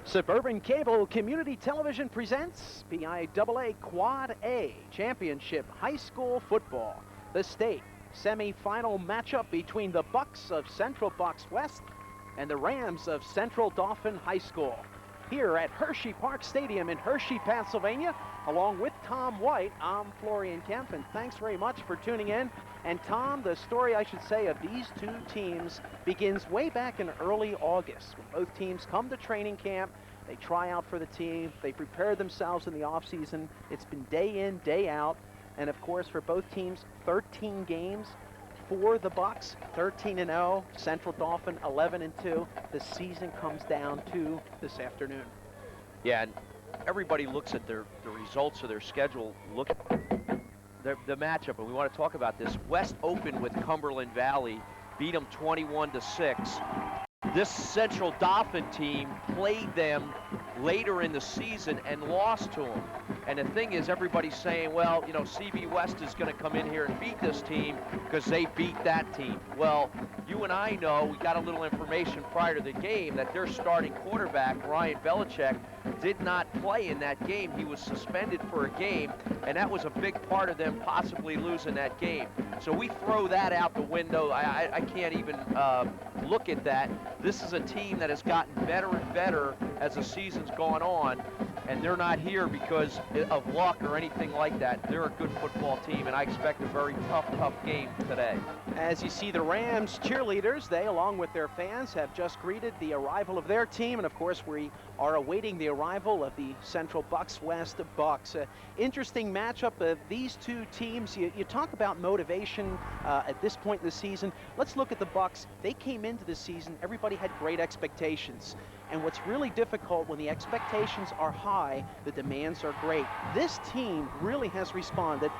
Suburban Cable Community Television presents PIAA Quad A Championship High School Football. The state semi-final matchup between the Bucks of Central Bucks West and the Rams of Central Daulphin High School. Here at Hershey Park Stadium in Hershey, Pennsylvania, along with Tom White, I'm Florian Kemp, and thanks very much for tuning in. And Tom, the story, I should say, of these two teams begins way back in early August, when both teams come to training camp. They try out for the team. They prepare themselves in the offseason. It's been day in, day out. And of course, for both teams, 13 games. For the Bucks, 13-0, Central Daulphin 11-2. The season comes down to this afternoon. Yeah, and everybody looks at the results of their schedule. Look at the matchup, and we want to talk about this. West opened with Cumberland Valley, beat them 21-6. This Central Daulphin team played them later in the season and lost to them. And the thing is, everybody's saying, well, you know, CB West is going to come in here and beat this team because they beat that team. Well, you and I know, we got a little information prior to the game that their starting quarterback, Ryan Belichick, did not play in that game. He was suspended for a game, and that was a big part of them possibly losing that game. So we throw that out the window. I can't even look at that. This is a team that has gotten better and better as the season's gone on, and they're not here because of luck or anything like that. They're a good football team, and I expect a very tough game today. As you see, the Rams cheerleaders, they, along with their fans, have just greeted the arrival of their team, and of course we are awaiting the arrival of the Central Bucks West Bucks. Interesting matchup of these two teams. You talk about motivation at this point in the season. Let's look at the Bucks. They came into the season, everybody had great expectations. And what's really difficult when the expectations are high, the demands are great. This team really has responded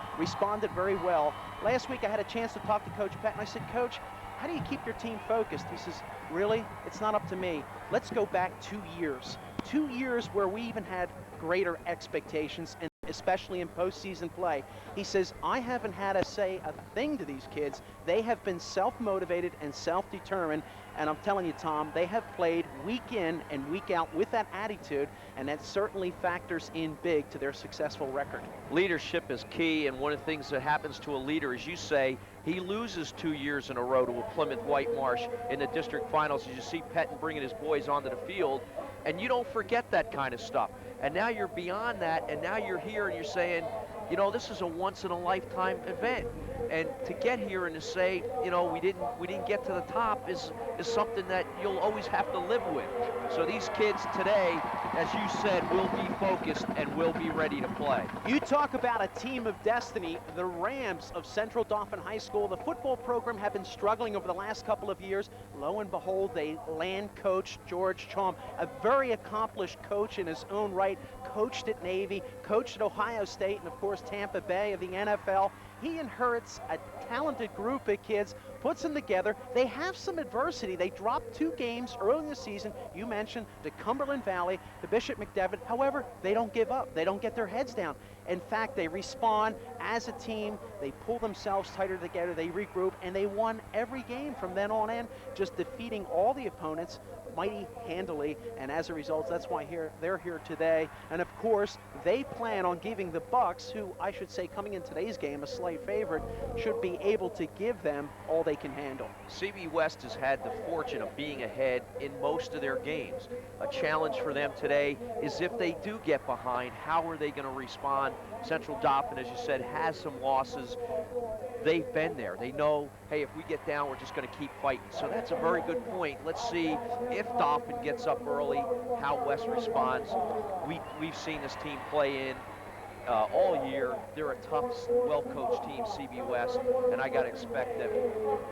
very well. Last week I had a chance to talk to Coach Pett, and I said, Coach, how do you keep your team focused? He says, really? It's not up to me. Let's go back 2 years. 2 years where we even had greater expectations, and especially in postseason play. He says, I haven't had to say a thing to these kids. They have been self-motivated and self-determined, and I'm telling you, Tom, they have played week in and week out with that attitude, and that certainly factors in big to their successful record. Leadership is key, and one of the things that happens to a leader, as you say, he loses 2 years in a row to a Plymouth White Marsh in the district finals. As you see Pettin bringing his boys onto the field, and you don't forget that kind of stuff. And now you're beyond that, and now you're here and you're saying, you know, this is a once-in-a-lifetime event. And to get here and to say, you know, we didn't get to the top is something that you'll always have to live with. So these kids today, as you said, will be focused and will be ready to play. You talk about a team of destiny, the Rams of Central Daulphin High School. The football program have been struggling over the last couple of years. Lo and behold, they land coach George Chaum, a very accomplished coach in his own right, coached at Navy, coached at Ohio State, and of course Tampa Bay of the NFL. He inherits a talented group of kids, puts them together. They have some adversity. They dropped 2 games early in the season. You mentioned the Cumberland Valley, the Bishop McDevitt. However, they don't give up. They don't get their heads down. In fact, they respond as a team. They pull themselves tighter together. They regroup, and they won every game from then on in, just defeating all the opponents mighty handily, and as a result, that's why they're here today. And of course, they plan on giving the Bucks, who I should say coming in today's game a slight favorite, should be able to give them all they can handle. CB West has had the fortune of being ahead in most of their games. A challenge for them today is if they do get behind, how are they going to respond? Central Daulphin, as you said, has some losses. They've been there. They know, hey, if we get down, we're just going to keep fighting. So that's a very good point. Let's see if Daulphin gets up early, how West responds. We've seen this team play in all year. They're a tough, well-coached team, CB West, and I got to expect that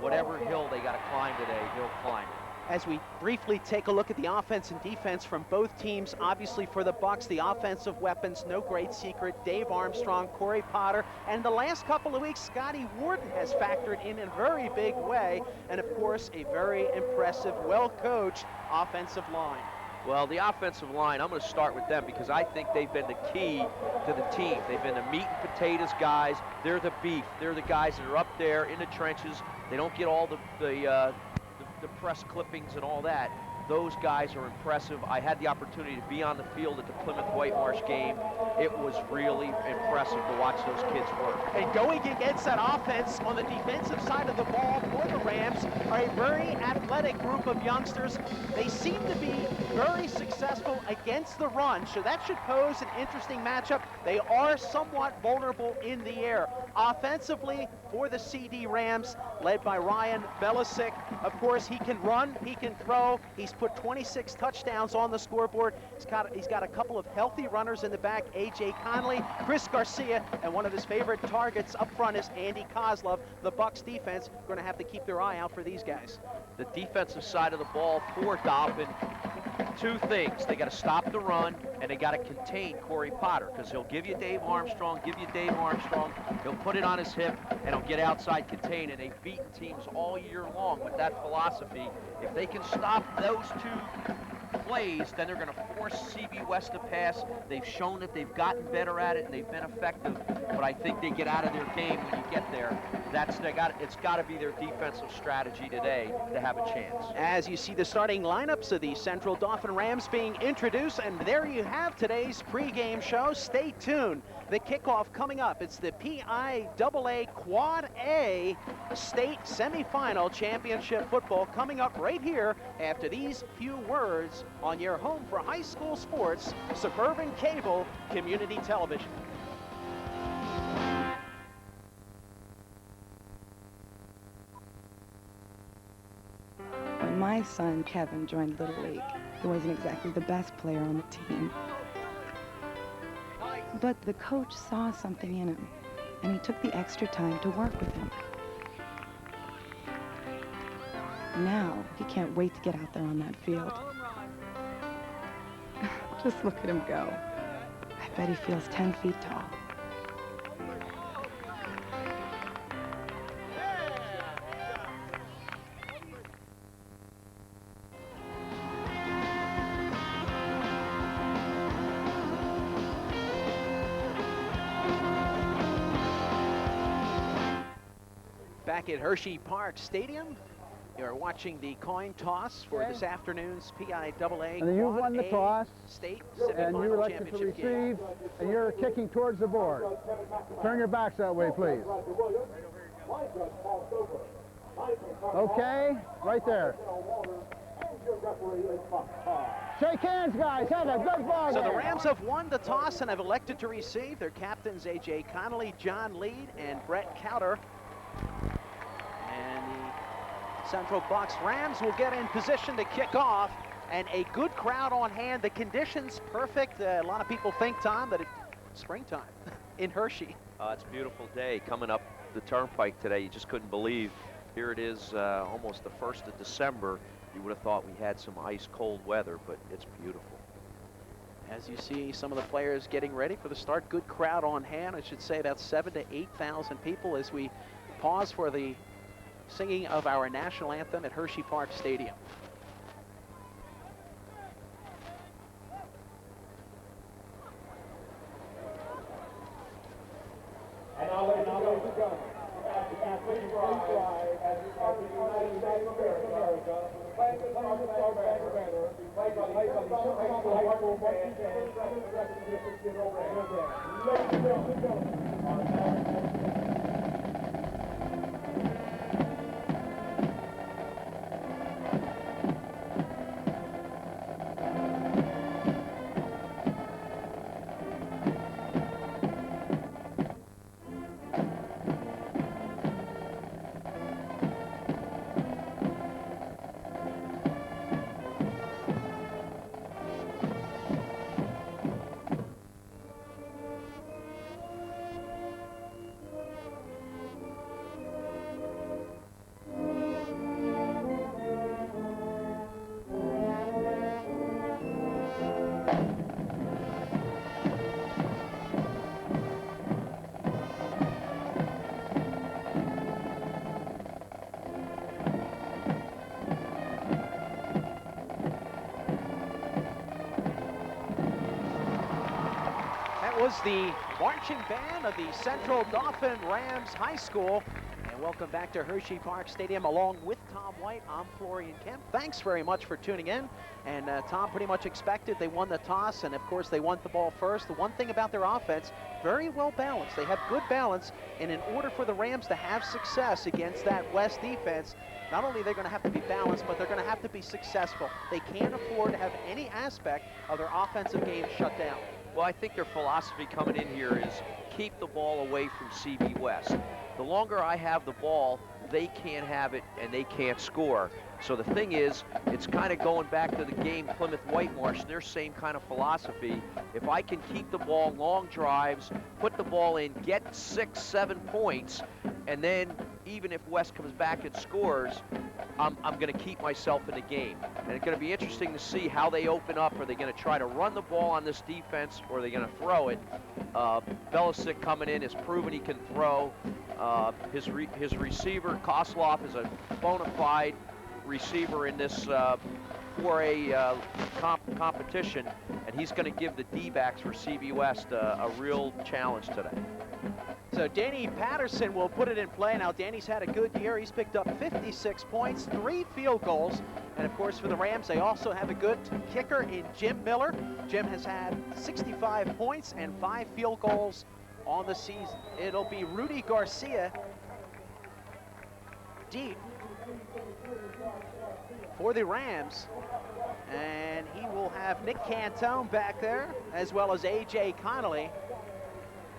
whatever hill they got to climb today, they'll climb it. As we briefly take a look at the offense and defense from both teams, obviously for the Bucks, the offensive weapons, no great secret. Dave Armstrong, Corey Potter, and the last couple of weeks, Scotty Warden has factored in a very big way, and of course, a very impressive, well-coached offensive line. Well, the offensive line, I'm going to start with them because I think they've been the key to the team. They've been the meat and potatoes guys. They're the beef. They're the guys that are up there in the trenches. They don't get all the press clippings and all that, Those guys are impressive. I had the opportunity to be on the field at the Plymouth Whitemarsh game. It was really impressive to watch those kids work. And going against that offense on the defensive side of the ball for the Rams are a very athletic group of youngsters. They seem to be very successful against the run, so that should pose an interesting matchup. They are somewhat vulnerable in the air. Offensively, for the CD Rams, led by Ryan Belisic. Of course, he can run, he can throw. He's put 26 touchdowns on the scoreboard. He's got a couple of healthy runners in the back, A.J. Conley, Chris Garcia, and one of his favorite targets up front is Andy Kozlov. The Bucs defense going to have to keep their eye out for these guys. The defensive side of the ball for Dalphin, two things. They got to stop the run, and they got to contain Corey Potter, because he'll give you Dave Armstrong, he'll put it on his hip, and he'll get outside contain, and they've beaten teams all year long with that philosophy. If they can stop those two plays, then they're going to force CB West to pass. They've shown that they've gotten better at it, and they've been effective, but I think they get out of their game when you get there. It's got to be their defensive strategy today to have a chance. As you see the starting lineups of the Central Dauphin Rams being introduced, and there you have today's pregame show. Stay tuned. The kickoff coming up. It's the PIAA Quad A State Semifinal Championship Football coming up right here after these few words on your home for high school sports, Suburban Cable Community Television. When my son Kevin joined Little League, he wasn't exactly the best player on the team. But the coach saw something in him, and he took the extra time to work with him. Now, he can't wait to get out there on that field. Just look at him go. I bet he feels 10 feet tall. Back at Hershey Park Stadium, you're watching the coin toss for this afternoon's PIAA And you won the toss, State and you Semifinal elected to Championship game. receive, and you're kicking towards the board. Turn your backs that way, please. Okay, right there. Shake hands, guys. Have a good ball So game. the Rams have won the toss and have elected to receive. Their captains A.J. Connolly, John Lead, and Brett Cowder. And the Central Bucs Rams will get in position to kick off, and a good crowd on hand. The conditions perfect. A lot of people think, Tom, that it's springtime in Hershey. It's a beautiful day coming up the turnpike today. You just couldn't believe. Here it is, almost the 1st of December. You would have thought we had some ice cold weather, but it's beautiful. As you see some of the players getting ready for the start, good crowd on hand. I should say about 7,000 to 8,000 people as we pause for the singing of our national anthem at Hershey Park Stadium. And now, ladies and gentlemen, as the athletes fly, as the United States of America, playing the song of our banner, played by the high school band, ladies and gentlemen, was the marching band of the Central Dauphin Rams High School. And welcome back to Hershey Park Stadium along with Tom White. White, I'm Florian Kemp. Thanks very much for tuning in. And Tom pretty much expected they won the toss, and of course they won the ball first. The one thing about their offense, very well balanced. They have good balance, and in order for the Rams to have success against that West defense, not only are they going to have to be balanced, but they're going to have to be successful. They can't afford to have any aspect of their offensive game shut down. Well, I think their philosophy coming in here is keep the ball away from CB West. The longer I have the ball, they can't have it and they can't score. So the thing is, it's kind of going back to the game Plymouth-Whitemarsh, their same kind of philosophy. If I can keep the ball, long drives, put the ball in, get 6, 7 points, and then even if West comes back and scores, I'm going to keep myself in the game. And it's going to be interesting to see how they open up. Are they going to try to run the ball on this defense, or are they going to throw it? Belisic coming in has proven he can throw. His receiver, Kosloff, is a bona fide receiver in this 4A competition, and he's going to give the D-backs for CB West a real challenge today. So Danny Patterson will put it in play. Now Danny's had a good year. He's picked up 56 points, 3 field goals. And of course for the Rams, they also have a good kicker in Jim Miller. Jim has had 65 points and 5 field goals on the season. It'll be Rudy Garcia deep for the Rams. And he will have Nick Cantone back there, as well as A.J. Connolly.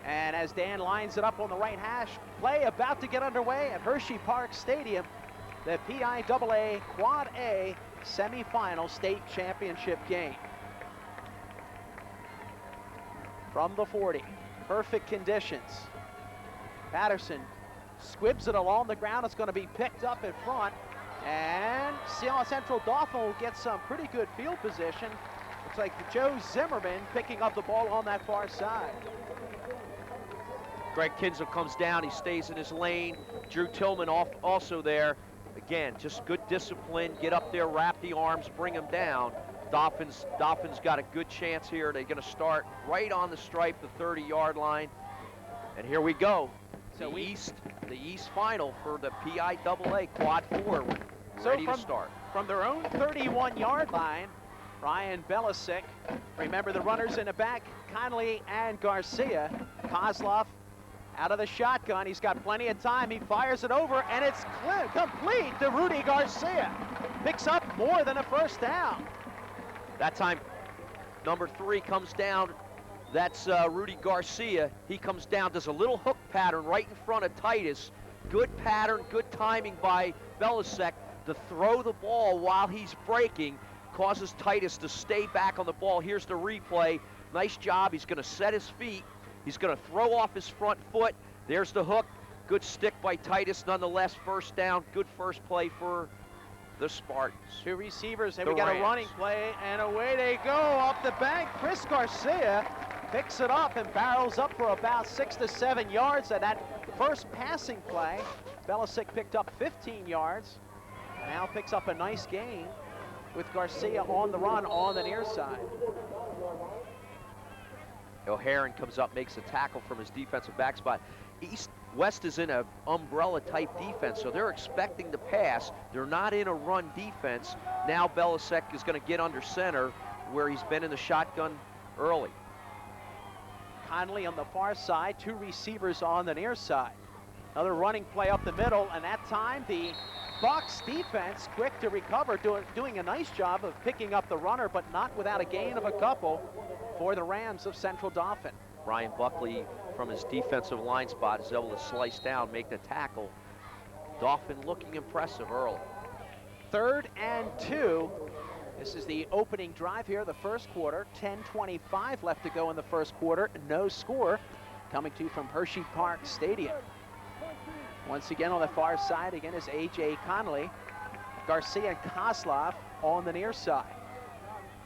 And as Dan lines it up on the right hash, play about to get underway at Hershey Park Stadium, the PIAA Quad A semifinal state championship game. From the 40, perfect conditions. Patterson squibs it along the ground. It's going to be picked up in front. And Central Daulphin will get some pretty good field position. Looks like Joe Zimmerman picking up the ball on that far side. Greg Kinsel comes down, he stays in his lane. Drew Tillman also there. Again, just good discipline, get up there, wrap the arms, bring him down. Dolphins got a good chance here. They're gonna start right on the stripe, the 30-yard line. And here we go. So the East final for the PIAA Quad 4, ready to start. From their own 31-yard line, Ryan Belisic. Remember the runners in the back, Connolly and Garcia. Kozlov out of the shotgun. He's got plenty of time. He fires it over, and it's complete to Rudy Garcia. Picks up more than a first down. That time, number 3 comes down. That's Rudy Garcia. He comes down, does a little hook pattern right in front of Titus. Good pattern, good timing by Belisic to throw the ball while he's breaking. Causes Titus to stay back on the ball. Here's the replay. Nice job. He's going to set his feet. He's going to throw off his front foot. There's the hook. Good stick by Titus. Nonetheless, first down. Good first play for the Spartans. 2 receivers, and we got a running play, and away they go off the bank. Chris Garcia picks it up and barrels up for about 6 to 7 yards. And that first passing play, Belisic picked up 15 yards. Now picks up a nice gain with Garcia on the run on the near side. O'Haron comes up, makes a tackle from his defensive back spot. West is in an umbrella type defense, so they're expecting to pass. They're not in a run defense. Now Belisic is going to get under center where he's been in the shotgun early. Connolly on the far side, 2 receivers on the near side. Another running play up the middle, and that time the Bucks defense quick to recover, doing a nice job of picking up the runner, but not without a gain of a couple for the Rams of Central Dauphin. Ryan Buckley from his defensive line spot is able to slice down, make the tackle. Dauphin looking impressive early. 3rd and 2. This is the opening drive here, the first quarter. 10:25 left to go in the first quarter. No score coming to you from Hershey Park Stadium. Once again on the far side, again is A.J. Connolly. Garcia and Kozlov on the near side.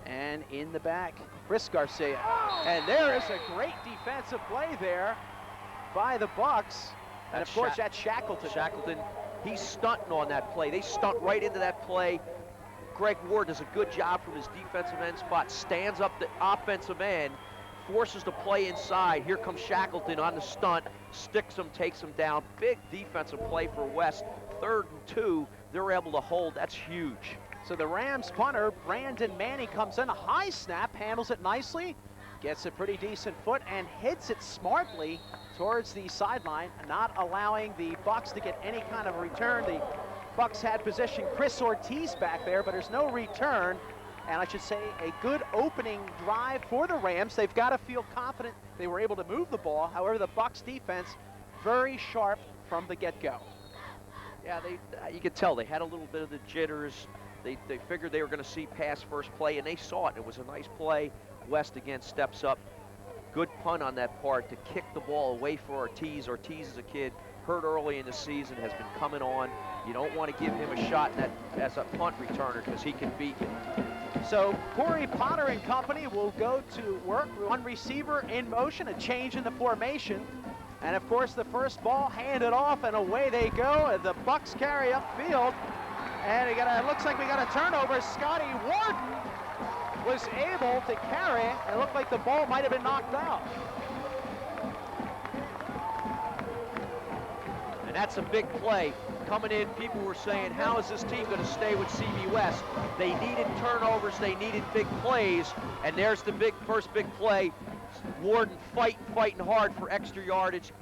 And in the back, Chris Garcia. And there is a great defensive play there by the Bucks. And of course, that's Shackleton. Shackleton, he's stunting on that play. They stunt right into that play. Greg Ward does a good job from his defensive end spot, stands up the offensive end, forces the play inside. Here comes Shackleton on the stunt, sticks him, takes him down. Big defensive play for West. 3rd and 2, they're able to hold. That's huge. So the Rams punter, Brandon Manning, comes in, a high snap, handles it nicely, gets a pretty decent foot, and hits it smartly towards the sideline, not allowing the Bucks to get any kind of a return. The Bucks had position Chris Ortiz back there, but there's no return. And I should say a good opening drive for the Rams. They've got to feel confident they were able to move the ball. However, the Bucks defense very sharp from the get-go. Yeah, you could tell they had a little bit of the jitters. They figured they were going to see pass first play, and they saw it. It was a nice play. West again steps up. Good punt on that part to kick the ball away for Ortiz. Ortiz is a kid hurt early in the season, has been coming on. You don't want to give him a shot in that as a punt returner because he can beat you. So Corey Potter and company will go to work. One receiver in motion, a change in the formation. And of course the first ball handed off and away they go. And the Bucks carry upfield. And it looks like we got a turnover. Scotty Warden was able to carry it. It looked like the ball might have been knocked out. And that's a big play. Coming in, people were saying, how is this team going to stay with CB West? They needed turnovers, they needed big plays, and there's the first big play. Warden fighting hard for extra yardage,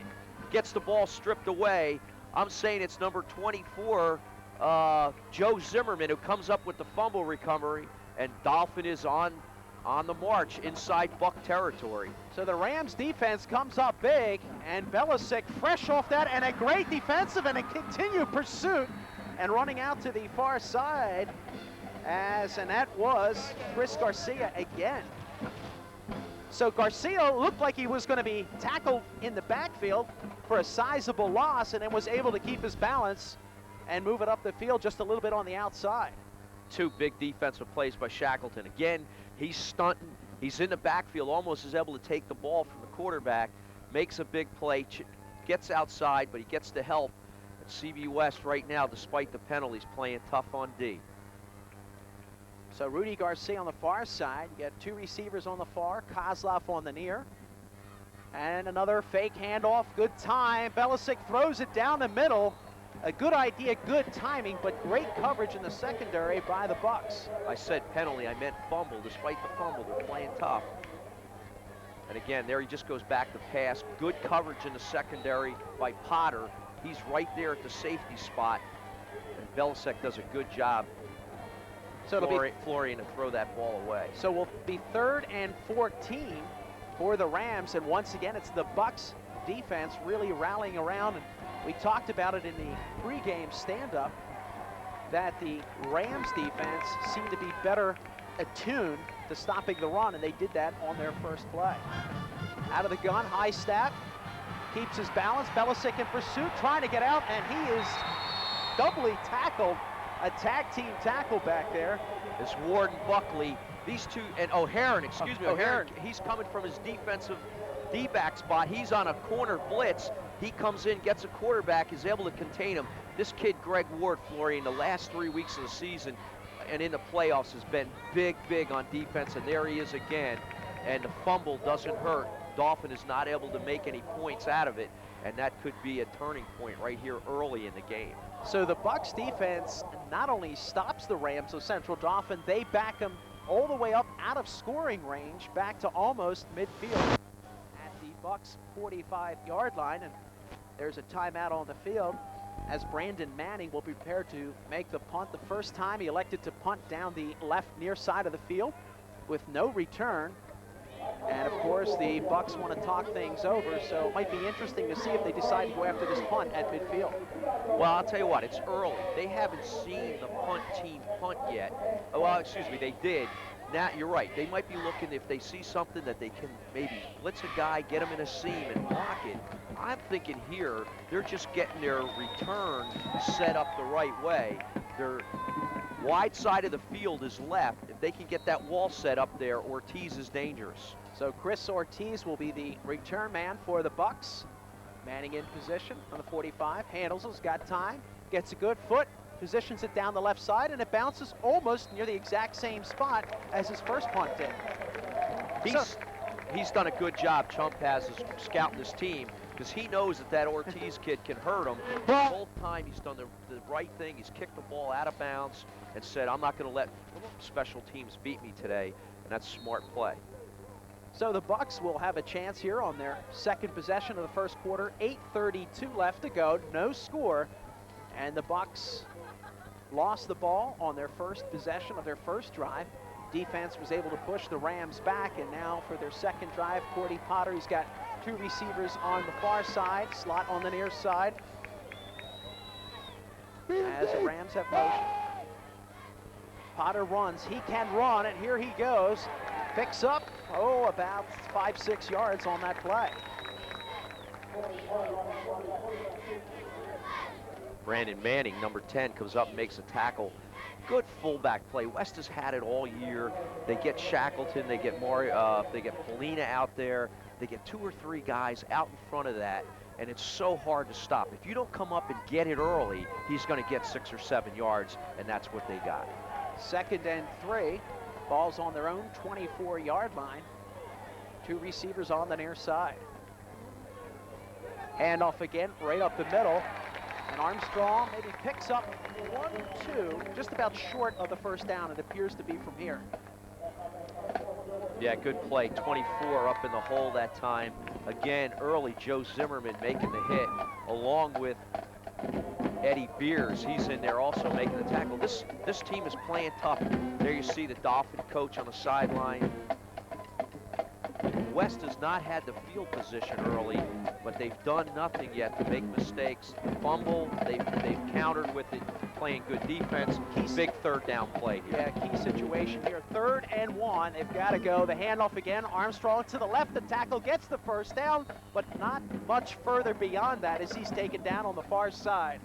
gets the ball stripped away. I'm saying it's number 24, Joe Zimmerman, who comes up with the fumble recovery, and Daulphin is on the march inside Buck territory. So the Rams defense comes up big, and Belisic fresh off that, and a great defensive and a continued pursuit, and running out to the far side, and that was Chris Garcia again. So Garcia looked like he was going to be tackled in the backfield for a sizable loss, and then was able to keep his balance and move it up the field just a little bit on the outside. Two big defensive plays by Shackleton. Again, he's stunting. He's in the backfield, almost is able to take the ball from the quarterback, makes a big play, gets outside, but he gets the help. And CB West right now, despite the penalties, playing tough on D. So Rudy Garcia on the far side. You got two receivers on the far, Kozlov on the near. And another fake handoff, good time. Belisic throws it down the middle. A good idea, good timing, but great coverage in the secondary by the Bucks. I said penalty, I meant fumble. Despite the fumble, they're playing tough. And again, there he just goes back to pass. Good coverage in the secondary by Potter. He's right there at the safety spot. And Belisic does a good job. So it'll be Florian to throw that ball away. So we'll be 3rd and 14 for the Rams, and once again, it's the Bucks defense really rallying around. And we talked about it in the pregame stand-up that the Rams defense seemed to be better attuned to stopping the run, and they did that on their first play. Out of the gun, high snap, keeps his balance. Belisic in pursuit, trying to get out, and he is doubly tackled. A tag team tackle back there. It's Warden, Buckley, these two, and O'Haron, excuse me, O'Haron, he's coming from his defensive D-back spot. He's on a corner blitz. He comes in, gets a quarterback, is able to contain him. This kid, Greg Ward, Florian, the last 3 weeks of the season and in the playoffs has been big on defense, and there he is again. And the fumble doesn't hurt. Daulphin is not able to make any points out of it, and that could be a turning point right here early in the game. So the Bucks defense not only stops the Rams of Central Dauphin, they back them all the way up out of scoring range, back to almost midfield at the Bucks 45-yard line. And there's a timeout on the field as Brandon Manning will prepare to make the punt. The first time he elected to punt down the left near side of the field with no return. And of course, the Bucks want to talk things over, so it might be interesting to see if they decide to go after this punt at midfield. Well, I'll tell you what, it's early. They haven't seen the punt team punt yet. Oh, well, excuse me, they did. Now, you're right. They might be looking, if they see something that they can maybe blitz a guy, get him in a seam, and block it. I'm thinking here, they're just getting their return set up the right way. Their wide side of the field is left. If they can get that wall set up there, Ortiz is dangerous. So Chris Ortiz will be the return man for the Bucks. Manning in position on the 45, handles it, got time, gets a good foot, positions it down the left side, and it bounces almost near the exact same spot as his first punt did. he's done a good job, Chump has, is scouting this team, because he knows that Ortiz kid can hurt him. The whole time he's done the right thing. He's kicked the ball out of bounds and said, I'm not going to let special teams beat me today, and that's smart play. So the Bucks will have a chance here on their second possession of the first quarter. 8:32 left to go, no score, and the Bucks lost the ball on their first possession of their first drive. Defense was able to push the Rams back, and now for their second drive, Cordy Potter, he's got two receivers on the far side, slot on the near side, as the Rams have motion. Potter runs, he can run, and here he goes. Picks up, about 5-6 yards on that play. Brandon Manning, number 10, comes up and makes a tackle. Good fullback play. West has had it all year. They get Shackleton, they get Polina out there. They get 2 or 3 guys out in front of that, and it's so hard to stop. If you don't come up and get it early, he's going to get 6 or 7 yards, and that's what they got. 2nd and 3. Ball's on their own 24-yard line. 2 receivers on the near side. Handoff again, right up the middle. And Armstrong maybe picks up 1-2, just about short of the first down, it appears to be from here. Yeah, good play. 24 up in the hole that time. Again, early Joe Zimmerman making the hit, along with Eddie Beers. He's in there also making the tackle. This team is playing tough. There you see the Daulphin coach on the sideline. West has not had the field position early, but they've done nothing yet to make mistakes. Fumble, they've countered with it, playing good defense. Big 3rd down play here. Yeah, key situation here. 3rd and 1, they've got to go. The handoff again, Armstrong to the left, the tackle gets the first down, but not much further beyond that as he's taken down on the far side.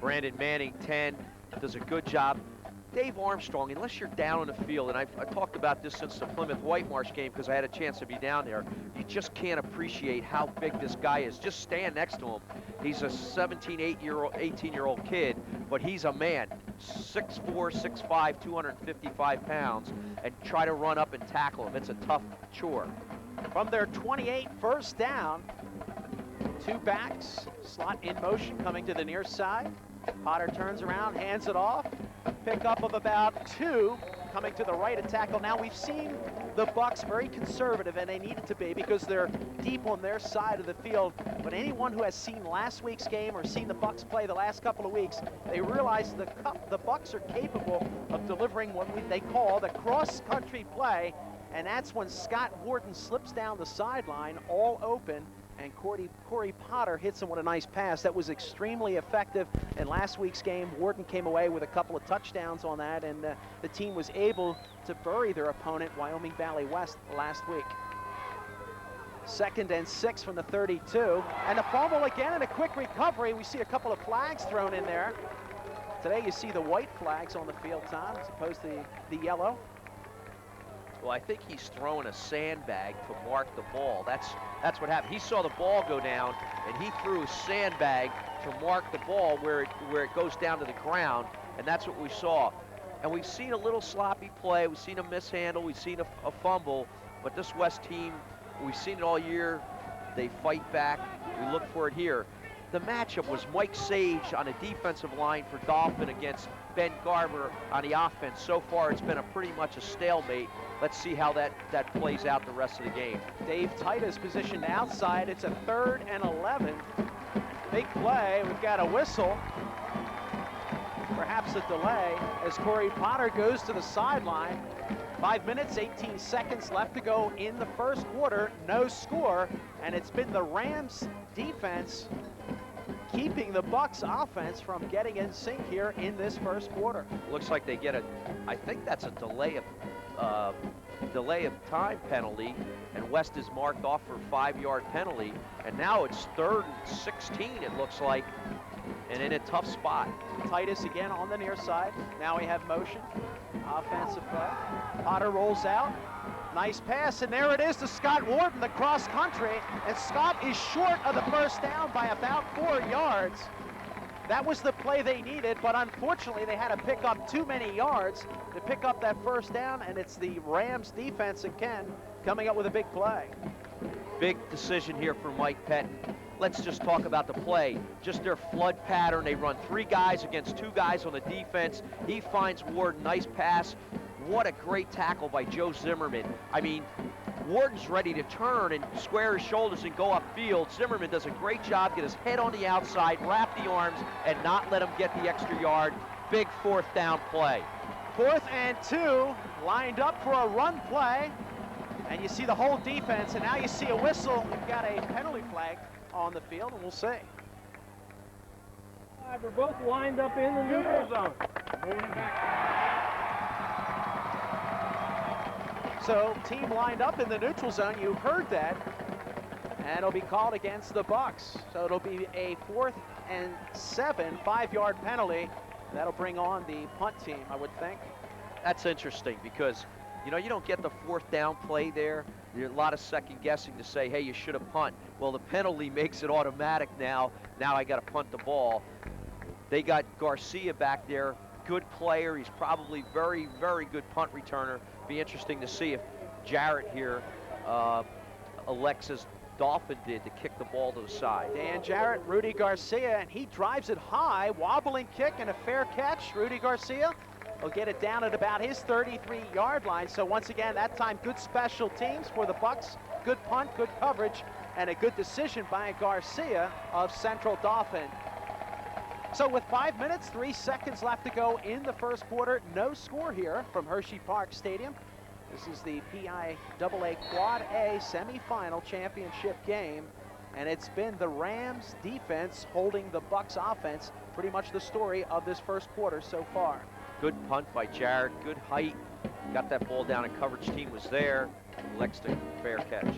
Brandon Manning, 10, does a good job. Dave Armstrong, unless you're down on the field, and I talked about this since the Plymouth Whitemarsh game because I had a chance to be down there, you just can't appreciate how big this guy is. Just stand next to him. He's a 18-year-old kid, but he's a man. 6'4", 6'5", 255 pounds, and try to run up and tackle him. It's a tough chore. From their 28, first down, 2 backs, slot in motion coming to the near side. Potter turns around, hands it off. Pickup of about 2 coming to the right of tackle. Now we've seen the Bucks very conservative, and they needed to be because they're deep on their side of the field. But anyone who has seen last week's game or seen the Bucks play the last couple of weeks, they realize the Bucks are capable of delivering what they call the cross-country play, and that's when Scott Wharton slips down the sideline all open, and Corey Potter hits him with a nice pass. That was extremely effective in last week's game. Wharton came away with a couple of touchdowns on that, and the team was able to bury their opponent, Wyoming Valley West, last week. 2nd and 6 from the 32, and a fumble again and a quick recovery. We see a couple of flags thrown in there. Today you see the white flags on the field, Tom, as opposed to the yellow. Well, I think he's throwing a sandbag to mark the ball. That's what happened. He saw the ball go down, and he threw a sandbag to mark the ball where it goes down to the ground, and that's what we saw. And we've seen a little sloppy play. We've seen a mishandle. We've seen a fumble. But this West team, we've seen it all year. They fight back. We look for it here. The matchup was Mike Sage on the defensive line for Daulphin against Ben Garber on the offense. So far, it's been pretty much a stalemate. Let's see how that plays out the rest of the game. Dave Titus positioned outside. It's a 3rd and 11. Big play. We've got a whistle. Perhaps a delay as Corey Potter goes to the sideline. 5 minutes, 18 seconds left to go in the first quarter. No score, and it's been the Rams defense keeping the Bucks offense from getting in sync here in this first quarter. Looks like they get I think that's a delay of time penalty, and West is marked off for a 5-yard penalty, and now it's 3rd and 16, it looks like, and in a tough spot. Titus again on the near side. Now we have motion, offensive play. Potter rolls out. Nice pass, and there it is to Scott Wharton, the cross country, and Scott is short of the first down by about 4 yards. that was the play they needed, but unfortunately they had to pick up too many yards to pick up that first down, and it's the Rams defense again coming up with a big play. Big decision here for Mike Pettin. Let's just talk about the play. Just their flood pattern. They run 3 guys against 2 guys on the defense. He finds Ward, nice pass. What a great tackle by Joe Zimmerman. I mean, Warden's ready to turn and square his shoulders and go upfield. Zimmerman does a great job, get his head on the outside, wrap the arms, and not let him get the extra yard. Big 4th down play. 4th and 2, lined up for a run play. And you see the whole defense, and now you see a whistle. We've got a penalty flag on the field, and we'll see. We're both lined up in the neutral zone. Moving back. So, team lined up in the neutral zone. You heard that. And it'll be called against the Bucks. So it'll be a 4th and 7, 5-yard penalty. That'll bring on the punt team, I would think. That's interesting because, you know, you don't get the 4th down play there. There's a lot of second guessing to say, hey, you should have punt. Well, the penalty makes it automatic now. Now I got to punt the ball. They got Garcia back there. Good player. He's probably very, very good punt returner. Be interesting to see if Jarrett here elects as Daulphin did to kick the ball to the side. Dan Jarrett, Rudy Garcia, and he drives it high. Wobbling kick and a fair catch. Rudy Garcia will get it down at about his 33-yard line. So once again, that time, good special teams for the Bucks. Good punt, good coverage, and a good decision by Garcia of Central Dauphin. So with 5 minutes, 3 seconds left to go in the first quarter, no score here from Hershey Park Stadium. This is the PIAA Quad A semifinal championship game, and it's been the Rams defense holding the Bucks offense, pretty much the story of this first quarter so far. Good punt by Jared, good height. Got that ball down and coverage team was there. Lexton, fair catch.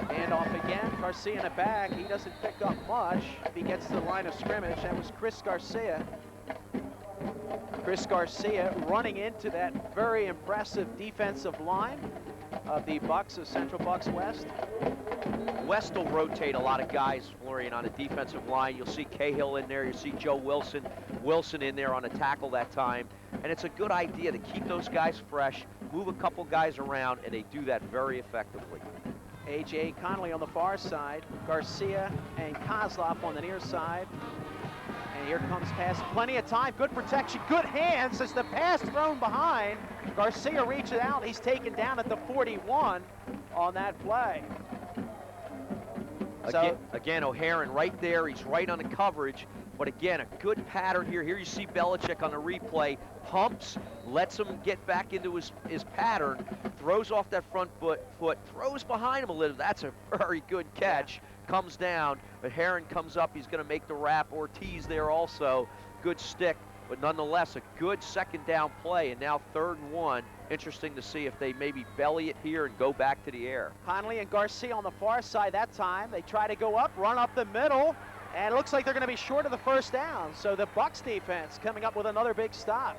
And off again, Garcia in the back. He doesn't pick up much if he gets to the line of scrimmage. That was Chris Garcia. Chris Garcia running into that very impressive defensive line of the Bucks of Central Bucks West. West will rotate a lot of guys, Florian, on a defensive line. You'll see Cahill in there. You'll see Joe Wilson in there on a tackle that time. And it's a good idea to keep those guys fresh, move a couple guys around, and they do that very effectively. A.J. Connolly on the far side, Garcia and Kozlov on the near side. And here comes pass, plenty of time, good protection, good hands as the pass thrown behind. Garcia reaches out, he's taken down at the 41 on that play. Again, O'Haron right there, he's right on the coverage. But again, a good pattern here. Here you see Belichick on the replay, pumps, lets him get back into his pattern, throws off that front foot, throws behind him a little. That's a very good catch. Comes down, but Heron comes up. He's going to make the wrap. Ortiz there also. Good stick, but nonetheless, a good 2nd down play. And now 3rd and 1. Interesting to see if they maybe belly it here and go back to the air. Connolly and Garcia on the far side that time. They try to go up, run up the middle. And it looks like they're going to be short of the 1st down. So the Bucks defense coming up with another big stop.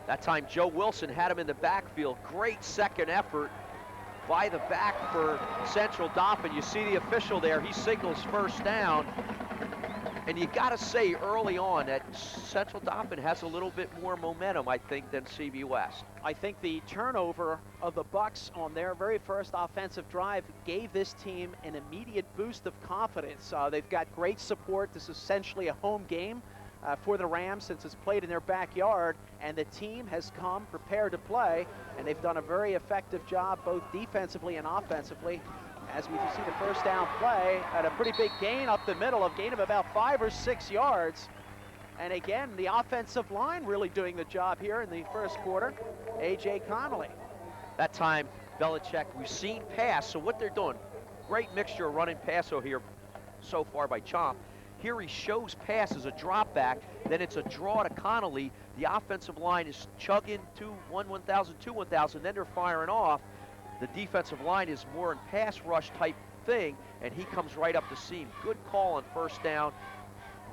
That time Joe Wilson had him in the backfield. Great second effort by the back for Central Dauphin. You see the official there. He signals 1st down. And you got to say early on that Central Dauphin has a little bit more momentum, I think, than CB West. I think the turnover of the Bucks on their very first offensive drive gave this team an immediate boost of confidence. They've got great support. This is essentially a home game for the Rams since it's played in their backyard, and the team has come prepared to play, and they've done a very effective job both defensively and offensively. As we see the 1st down play at a pretty big gain up the middle, a gain of about 5 or 6 yards. And again, the offensive line really doing the job here in the first quarter. A.J. Connolly. That time, Belichick, we've seen pass, so what they're doing, great mixture of running pass over here so far by Chomp. Here he shows pass as a drop back, then it's a draw to Connolly. The offensive line is chugging 1,000, 1,000, then they're firing off. The defensive line is more in pass rush type thing, and he comes right up the seam. Good call on 1st down.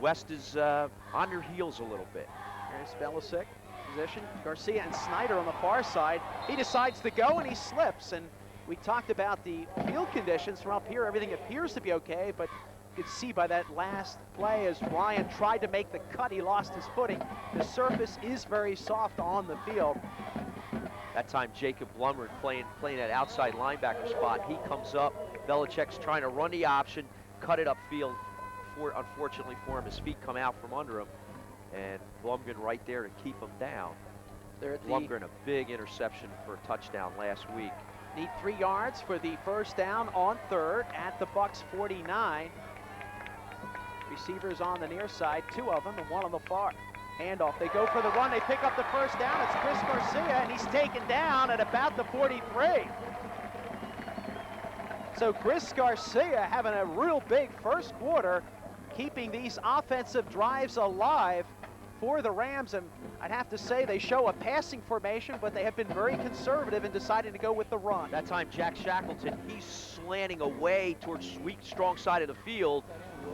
West is on their heels a little bit. Here's Belichick, position. Garcia and Snyder on the far side. He decides to go, and he slips. And we talked about the field conditions from up here. Everything appears to be okay, but could see by that last play as Ryan tried to make the cut, he lost his footing. The surface is very soft on the field. That time Jacob Blummer playing that outside linebacker spot. He comes up. Belichick's trying to run the option, cut it upfield. Unfortunately for him, his feet come out from under him. And Blumgren right there to keep him down. Blumgren, a big interception for a touchdown last week. Need 3 yards for the first down on third at the Bucks 49. Receivers on the near side, 2 of them and 1 on the far. Handoff, they go for the run, they pick up the first down. It's Chris Garcia, and he's taken down at about the 43. So Chris Garcia having a real big first quarter, keeping these offensive drives alive for the Rams. And I'd have to say they show a passing formation, but they have been very conservative in deciding to go with the run. That time Jack Shackleton, he's slanting away towards weak, strong side of the field.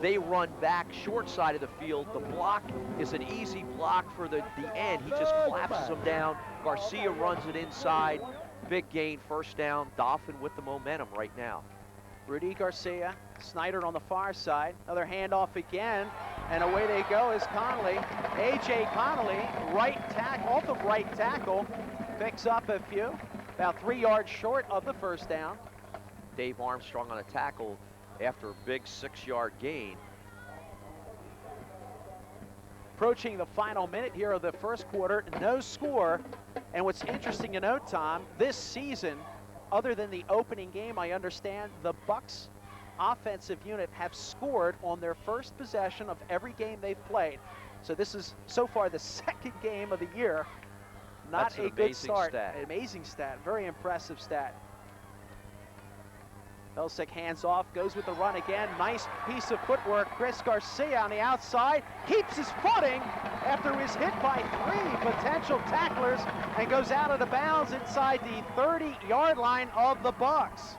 They run back short side of the field. The block is an easy block for the end. He just collapses them down. Garcia runs it inside. Big gain, first down. Daulphin with the momentum right now. Rudy Garcia, Snyder on the far side. Another handoff again, and away they go is Connolly. A.J. Connolly, off of right tackle, picks up a few, about 3 yards short of the first down. Dave Armstrong on a tackle after a big 6-yard gain. Approaching the final minute here of the first quarter, no score. And what's interesting to note, Tom, this season, other than the opening game, I understand the Bucks offensive unit have scored on their first possession of every game they've played. So this is so far the second game of the year. Not a good start. Stat. An amazing stat, very impressive stat. Belichick hands off, goes with the run again. Nice piece of footwork. Chris Garcia on the outside keeps his footing after he was hit by 3 potential tacklers and goes out of the bounds inside the 30-yard line of the Bucks.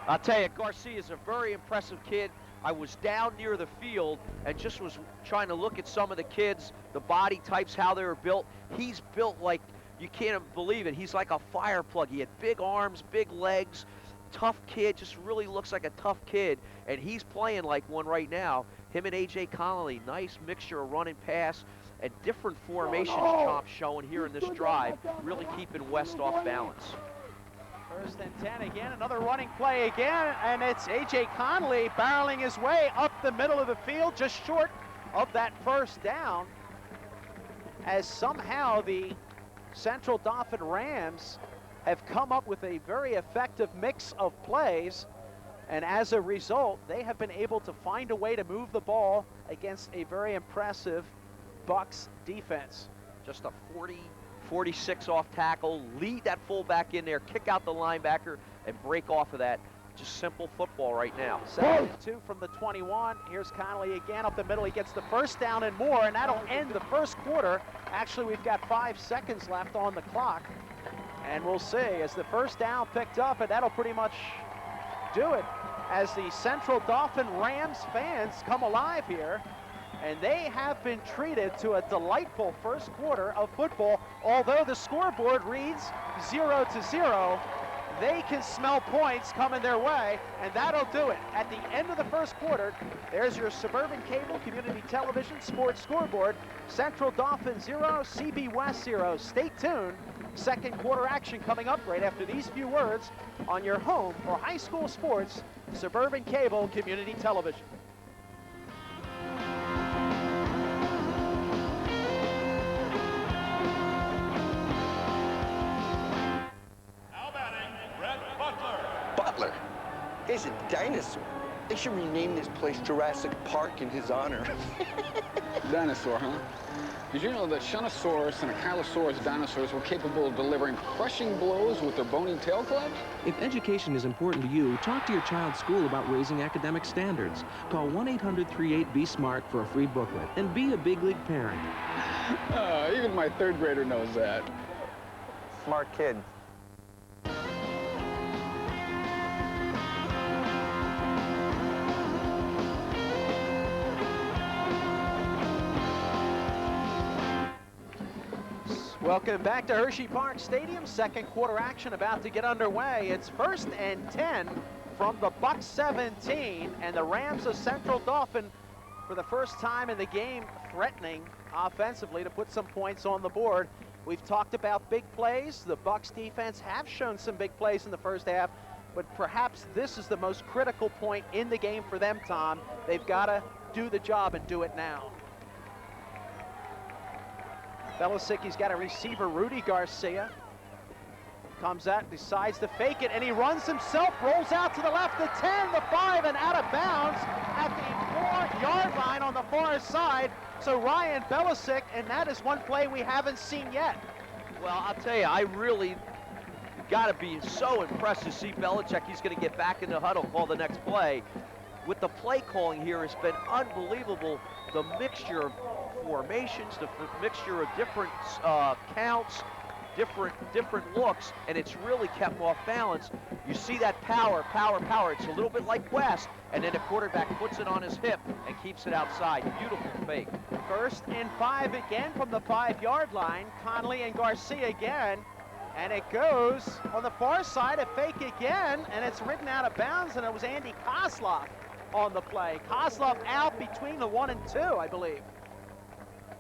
I'll tell you, Garcia is a very impressive kid. I was down near the field and just was trying to look at some of the kids, the body types, how they were built. He's built like, you can't believe it. He's like a fire plug. He had big arms, big legs. Tough kid, just really looks like a tough kid, and he's playing like one right now. Him and A.J. Connolly, nice mixture of run and pass and different formations Chomp showing here in this drive, really keeping West off balance. First and 10 again, another running play again, and it's A.J. Connolly barreling his way up the middle of the field, just short of that first down, as somehow the Central Dauphin Rams have come up with a very effective mix of plays, and as a result, they have been able to find a way to move the ball against a very impressive Bucks defense. Just a 46 off tackle, lead that fullback in there, kick out the linebacker, and break off of that. Just simple football right now. 2nd and 2 from the 21. Here's Connolly again up the middle. He gets the first down and more, and that'll end the first quarter. Actually, we've got 5 seconds left on the clock. And we'll see as the first down picked up, and that'll pretty much do it as the Central Dauphin Rams fans come alive here. And they have been treated to a delightful first quarter of football. Although the scoreboard reads 0-0, they can smell points coming their way, and that'll do it. At the end of the first quarter, there's your Suburban Cable Community Television Sports Scoreboard. Central Dauphin 0, CB West 0. Stay tuned. Second quarter action coming up right after these few words on your home for high school sports, Suburban Cable Community Television. Now batting, Red Butler. Butler? He's a dinosaur. They should rename this place Jurassic Park in his honor. Dinosaur, huh? Did you know that Shunosaurus and Ankylosaurus dinosaurs were capable of delivering crushing blows with their bony tail clubs? If education is important to you, talk to your child's school about raising academic standards. Call 1-800-38-BE-SMART for a free booklet. And be a big league parent. Even my 3rd grader knows that. Smart kid. Welcome back to Hershey Park Stadium. Second quarter action about to get underway. It's 1st and 10 from the Bucks 17, and the Rams of Central Dauphin, for the first time in the game, threatening offensively to put some points on the board. We've talked about big plays. The Bucks defense have shown some big plays in the first half, but perhaps this is the most critical point in the game for them, Tom. They've got to do the job and do it now. Belisicki's got a receiver, Rudy Garcia. Comes out, decides to fake it, and he runs himself, rolls out to the left, the 10, the 5, and out of bounds at the 4-yard line on the far side. So Ryan Belisic, and that is one play we haven't seen yet. Well, I'll tell you, I really got to be so impressed to see Belichick. He's going to get back in the huddle, call the next play. With the play calling here, it's been unbelievable. The mixture of formations, the mixture of different counts, different looks, and it's really kept them off balance. You see that power. It's a little bit like West, and then the quarterback puts it on his hip and keeps it outside. Beautiful fake. 1st and 5 again from the 5-yard line. Conley and Garcia again, and it goes on the far side, a fake again, and it's ridden out of bounds, and it was Andy Kozlov on the play. Kozlov out between the 1 and 2, I believe.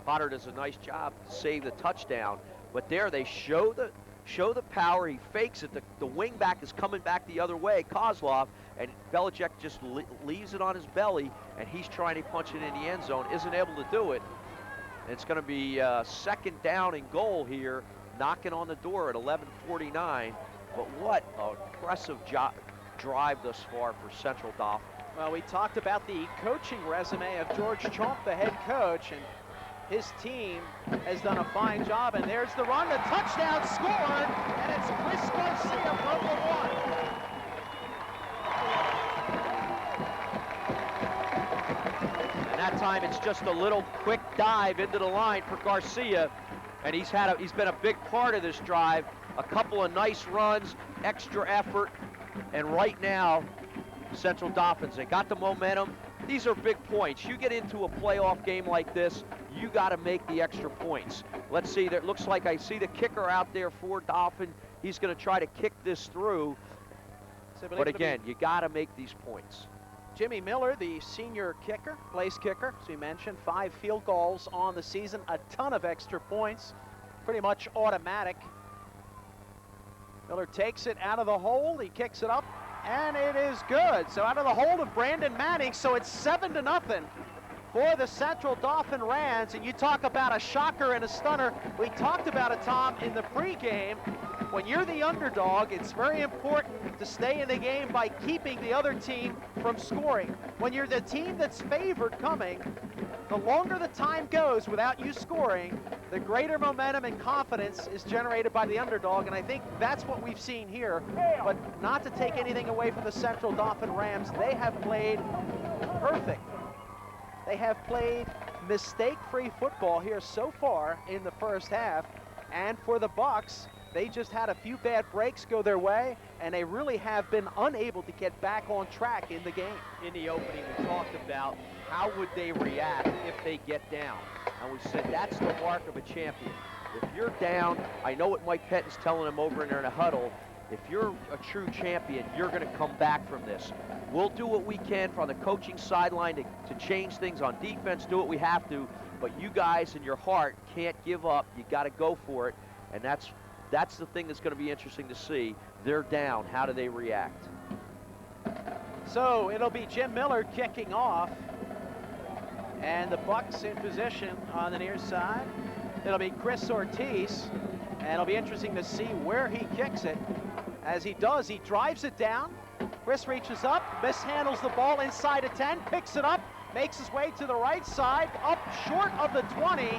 Potter does a nice job to save the touchdown. But there they show the power. He fakes it. The wing back is coming back the other way, Kozlov, and Belichick just leaves it on his belly, and he's trying to punch it in the end zone. Isn't able to do it. And it's going to be 2nd down and goal here, knocking on the door at 11:49. But what an impressive drive thus far for Central Dauphin. Well, we talked about the coaching resume of George Chomp, the head coach, and his team has done a fine job, and there's the run, the touchdown scored, and it's Chris Garcia from the 1. And that time it's just a little quick dive into the line for Garcia, and he's been a big part of this drive. A couple of nice runs, extra effort, and right now, Central Dauphins, they got the momentum. These are big points. You get into a playoff game like this, you got to make the extra points. Let's see, it looks like I see the kicker out there for Dauphin. He's going to try to kick this through. But again, you got to make these points. Jimmy Miller, the senior kicker, place kicker, as we mentioned, 5 field goals on the season, a ton of extra points, pretty much automatic. Miller takes it out of the hole, he kicks it up, and it is good. So out of the hole of Brandon Manning, so it's 7-0 for the Central Dauphin Rams. And you talk about a shocker and a stunner. We talked about it, Tom, in the pregame. When you're the underdog, it's very important to stay in the game by keeping the other team from scoring. When you're the team that's favored coming, the longer the time goes without you scoring, the greater momentum and confidence is generated by the underdog, and I think that's what we've seen here. But not to take anything away from the Central Dauphin Rams, they have played perfect. They have played mistake-free football here so far in the first half, and for the Bucks, they just had a few bad breaks go their way, and they really have been unable to get back on track in the game. In the opening, we talked about how would they react if they get down. And we said that's the mark of a champion. If you're down, I know what Mike Pettin's telling them over in there in a huddle, if you're a true champion, you're going to come back from this. We'll do what we can from the coaching sideline to change things on defense, do what we have to, but you guys in your heart can't give up. You got to go for it, and that's the thing that's going to be interesting to see. They're down. How do they react? So it'll be Jim Miller kicking off, and the Bucks in position on the near side. It'll be Chris Ortiz, and it'll be interesting to see where he kicks it. As he does, he drives it down. Chris reaches up, mishandles the ball inside of 10, picks it up, makes his way to the right side, up short of the 20,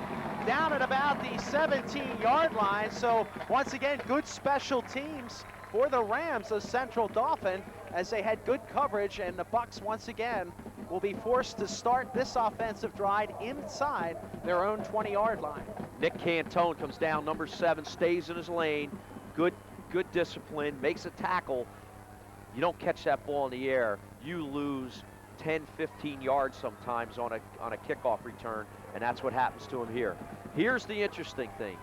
down at about the 17-yard line. So once again, good special teams for the Rams of Central Dauphin, as they had good coverage, and the Bucks once again will be forced to start this offensive drive inside their own 20-yard line. Nick Cantone comes down, number 7, stays in his lane. Good discipline, makes a tackle. You don't catch that ball in the air, you lose 10, 15 yards sometimes on a kickoff return, and that's what happens to him here. Here's the interesting thing.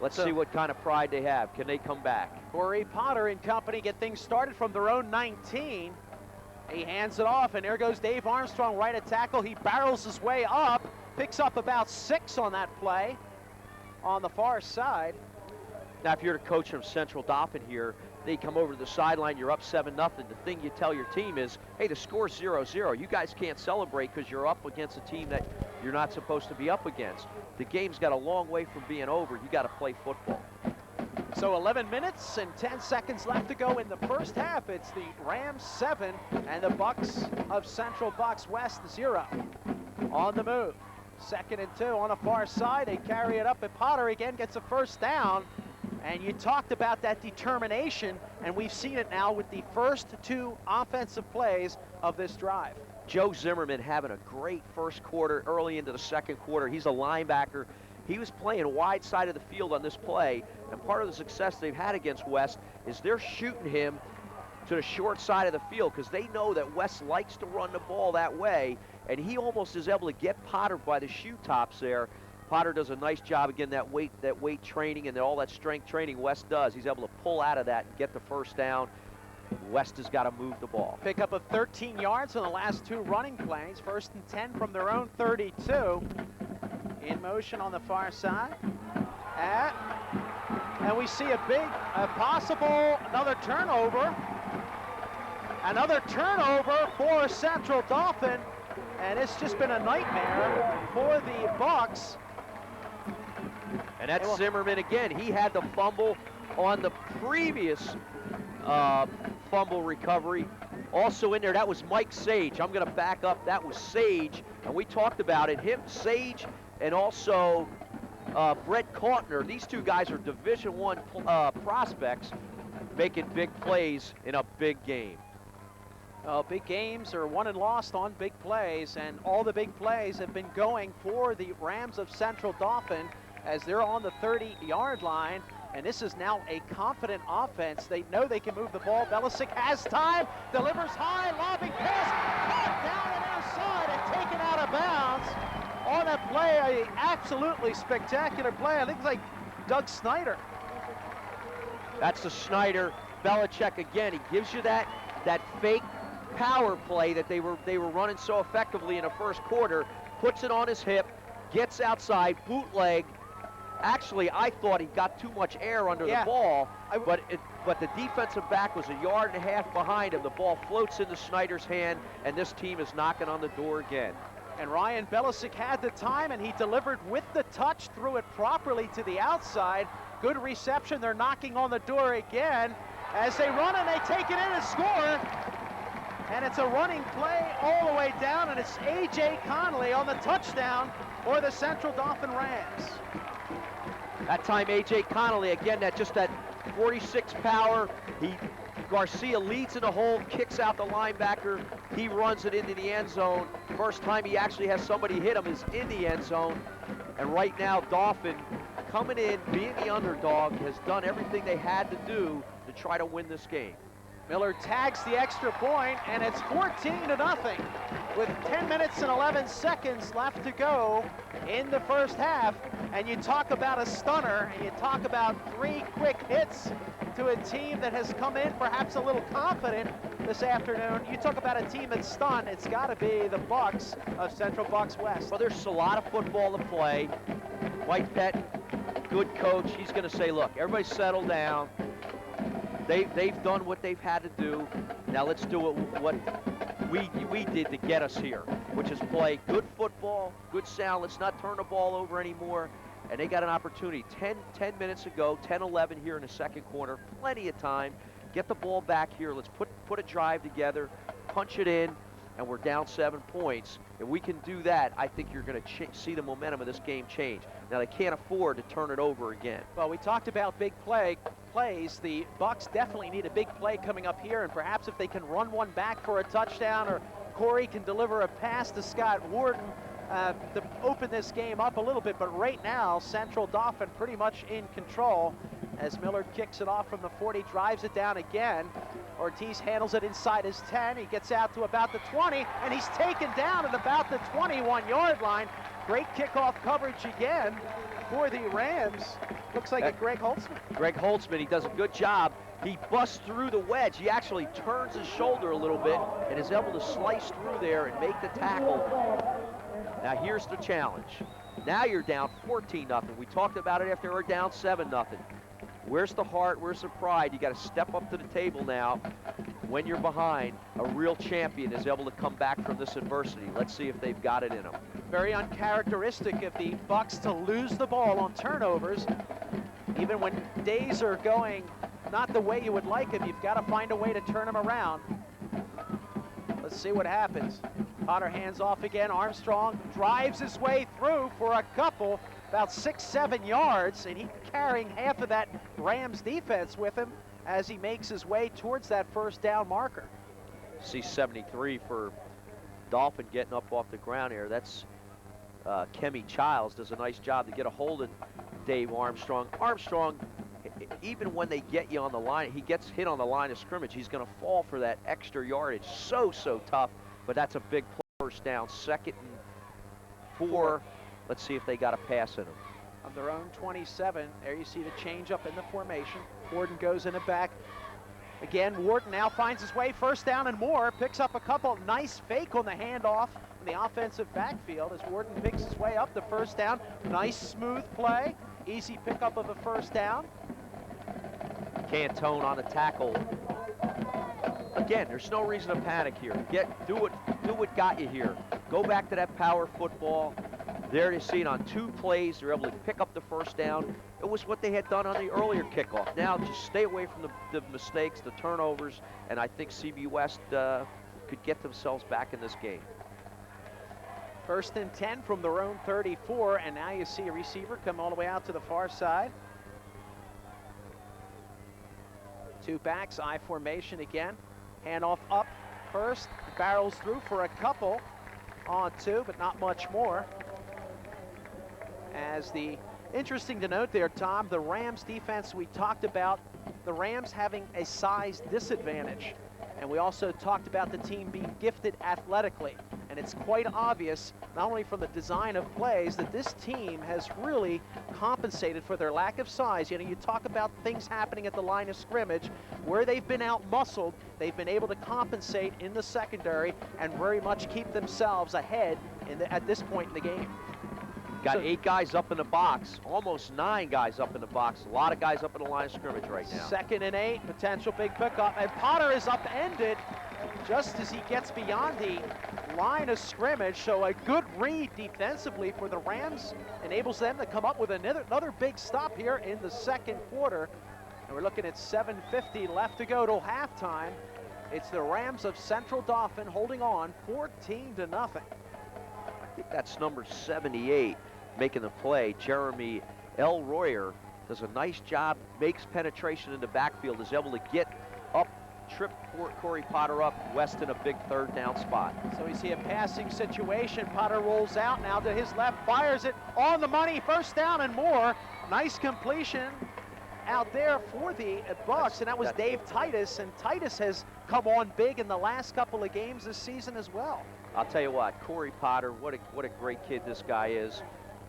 Let's see what kind of pride they have. Can they come back? Corey Potter and company get things started from their own 19. He hands it off, and there goes Dave Armstrong, right at tackle. He barrels his way up, picks up about 6 on that play on the far side. Now, if you're the coach from Central Daulphin here, they come over to the sideline, you're up 7-0. The thing you tell your team is, hey, the score's 0-0. You guys can't celebrate because you're up against a team that you're not supposed to be up against. The game's got a long way from being over. You got to play football. So 11 minutes and 10 seconds left to go in the first half. It's the Rams 7 and the Bucks of Central Bucks West 0. On the move. 2nd and 2 on the far side. They carry it up, and Potter again gets a first down. And you talked about that determination, and we've seen it now with the first 2 offensive plays of this drive. Joe Zimmerman having a great first quarter, early into the second quarter. He's a linebacker. He was playing wide side of the field on this play, and part of the success they've had against West is they're shooting him to the short side of the field because they know that West likes to run the ball that way, and he almost is able to get Potter by the shoe tops there. Potter does a nice job, again, that weight training and all that strength training West does. He's able to pull out of that and get the first down. West has got to move the ball. Pick up of 13 yards on the last 2 running plays. 1st and 10 from their own 32. In motion on the far side. And we see a possible another turnover. Another turnover for Central Daulphin. And it's just been a nightmare for the Bucks. And that's Zimmerman again. He had the fumble on the previous fumble recovery. Also in there, that was Mike Sage. I'm going to back up. That was Sage, and we talked about it. Him, Sage, and also Brett Kautner. These 2 guys are Division I prospects making big plays in a big game. Big games are won and lost on big plays, and all the big plays have been going for the Rams of Central Daulphin as they're on the 30-yard line, and this is now a confident offense. They know they can move the ball. Belisic has time, delivers high, lobbing pass, caught down the near side and taken out of bounds. On that play, an absolutely spectacular play. I think it's like Doug Snyder. That's the Snyder. Belichick again. He gives you that fake power play that they were running so effectively in the first quarter. Puts it on his hip, gets outside, bootleg. Actually, I thought he got too much air under the ball, but the defensive back was 1.5 yards behind him. The ball floats into Snyder's hand, and this team is knocking on the door again. And Ryan Belisic had the time, and he delivered with the touch, threw it properly to the outside. Good reception. They're knocking on the door again as they run, and they take it in and score. And it's a running play all the way down, and it's A.J. Connolly on the touchdown for the Central Daulphin Rams. That time A.J. Connolly, again, that 46 power. Garcia leads in the hole, kicks out the linebacker. He runs it into the end zone. First time he actually has somebody hit him is in the end zone. And right now, Daulphin coming in, being the underdog, has done everything they had to do to try to win this game. Miller tags the extra point, and it's 14-0 with 10 minutes and 11 seconds left to go in the first half. And you talk about a stunner, and you talk about 3 quick hits to a team that has come in perhaps a little confident this afternoon. You talk about a team that's stunned, it's got to be the Bucks of Central Bucks West. Well, there's a lot of football to play. White Pet, good coach, he's going to say, look, everybody settle down. They've done what they've had to do. Now let's do what we did to get us here, which is play good football, good sound. Let's not turn the ball over anymore. And they got an opportunity 10 minutes ago, 10-11 here in the second quarter. Plenty of time. Get the ball back here. Let's put a drive together, punch it in, and we're down 7 points. If we can do that, I think you're going to see the momentum of this game change. Now, they can't afford to turn it over again. Well, we talked about big plays. The Bucks definitely need a big play coming up here, and perhaps if they can run one back for a touchdown, or Corey can deliver a pass to Scott Warden to open this game up a little bit. But right now, Central Daulphin pretty much in control as Miller kicks it off from the 40, drives it down again. Ortiz handles it inside his 10. He gets out to about the 20, and he's taken down at about the 21-yard line. Great kickoff coverage again for the Rams. Looks like a Greg Holtzman. Greg Holtzman, he does a good job. He busts through the wedge. He actually turns his shoulder a little bit and is able to slice through there and make the tackle. Now here's the challenge. Now you're down 14-0. We talked about it after we were down 7-0. Where's the heart? Where's the pride? You got to step up to the table now. When you're behind, a real champion is able to come back from this adversity. Let's see if they've got it in them. Very uncharacteristic of the Bucks to lose the ball on turnovers. Even when days are going not the way you would like them, you've got to find a way to turn them around. Let's see what happens. Potter hands off again. Armstrong drives his way through for a couple, about 6-7 yards, and he's carrying half of that Rams defense with him as he makes his way towards that first down marker. See 73 for Daulphin getting up off the ground here. That's Kemi Childs does a nice job to get a hold of Dave Armstrong. Armstrong, even when they get you on the line, he gets hit on the line of scrimmage, he's going to fall for that extra yardage. So tough, but that's a big first down. 2nd and 4. Let's see if they got a pass in them. On their own 27, there you see the change up in the formation. Warden goes in the back. Again, Warden now finds his way, 1st down and more, picks up a couple. Nice fake on the handoff in the offensive backfield as Warden picks his way up the 1st down. Nice smooth play, easy pickup of a 1st down. Cantone on the tackle. Again, there's no reason to panic here. Do what got you here. Go back to that power football. There you see it on 2 plays. They're able to pick up the 1st down. It was what they had done on the earlier kickoff. Now just stay away from the mistakes, the turnovers, and I think CB West could get themselves back in this game. 1st and 10 from their own 34, and now you see a receiver come all the way out to the far side. 2 backs, I formation again. Handoff up first, barrels through for a couple on 2, but not much more. As the interesting to note there, Tom, the Rams defense we talked about, the Rams having a size disadvantage. And we also talked about the team being gifted athletically. And it's quite obvious, not only from the design of plays, that this team has really compensated for their lack of size. You know, you talk about things happening at the line of scrimmage, where they've been out-muscled, they've been able to compensate in the secondary and very much keep themselves ahead at this point in the game. Got 8 guys up in the box, almost 9 guys up in the box. A lot of guys up in the line of scrimmage right now. 2nd and 8, potential big pickup, and Potter is upended just as he gets beyond the line of scrimmage. So a good read defensively for the Rams enables them to come up with another big stop here in the 2nd quarter. And we're looking at 7:50 left to go till halftime. It's the Rams of Central Dauphin holding on 14-0. I think that's number 78 making the play. Jeremy Elroyer does a nice job, makes penetration in the backfield, is able to get up, trip Corey Potter up, West in a big 3rd down spot. So we see a passing situation. Potter rolls out now to his left, fires it on the money, 1st down and more. Nice completion out there for the Bucks, and that was Dave Titus, and Titus has come on big in the last couple of games this season as well. I'll tell you what, Corey Potter, what a great kid this guy is.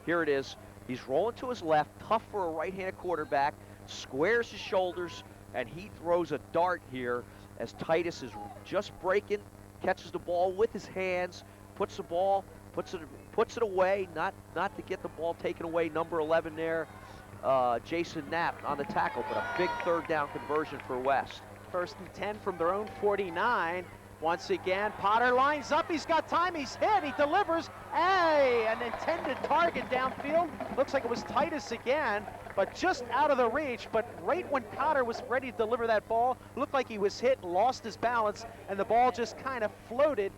Here it is. He's rolling to his left, tough for a right-handed quarterback, squares his shoulders, and he throws a dart here as Titus is just breaking, catches the ball with his hands, puts it away, not to get the ball taken away. Number 11 there, Jason Knapp on the tackle, but a big 3rd down conversion for West. 1st and 10 from their own 49. Once again, Potter lines up, he's got time, he's hit, he delivers. Hey, an intended target downfield. Looks like it was Titus again, but just out of the reach. But right when Potter was ready to deliver that ball, looked like he was hit, lost his balance, and the ball just kind of floated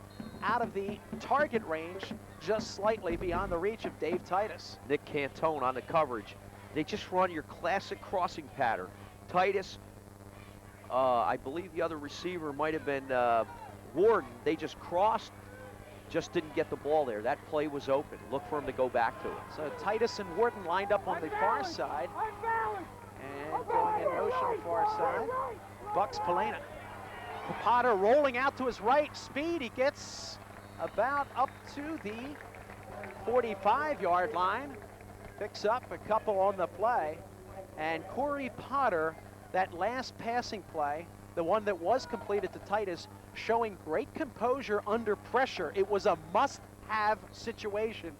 out of the target range, just slightly beyond the reach of Dave Titus. Nick Cantone on the coverage. They just run your classic crossing pattern. Titus, I believe the other receiver might have been Warden. They just crossed, just didn't get the ball there. That play was open. Look for him to go back to it. So Titus and Warden lined up on the far side. And going in motion far side, Bucks Polena. Potter rolling out to his right, speed. He gets about up to the 45-yard line. Picks up a couple on the play. And Corey Potter, that last passing play, the one that was completed to Titus, showing great composure under pressure. It was a must-have situation.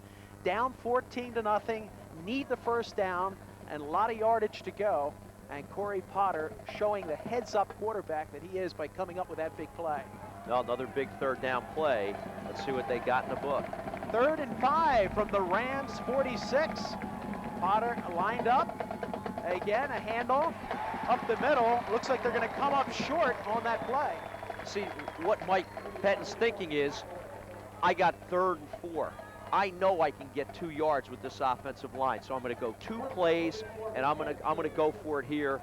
Down 14-0, need the first down, and a lot of yardage to go. And Corey Potter showing the heads-up quarterback that he is by coming up with that big play. Well, another big third down play. Let's see what they got in the book. 3rd and 5 from the Rams 46. Potter lined up. Again, a handoff up the middle. Looks like they're going to come up short on that play. See, what Mike Pettin's thinking is, I got 3rd and 4. I know I can get 2 yards with this offensive line, so I'm going to go 2 plays, and I'm going to go for it here.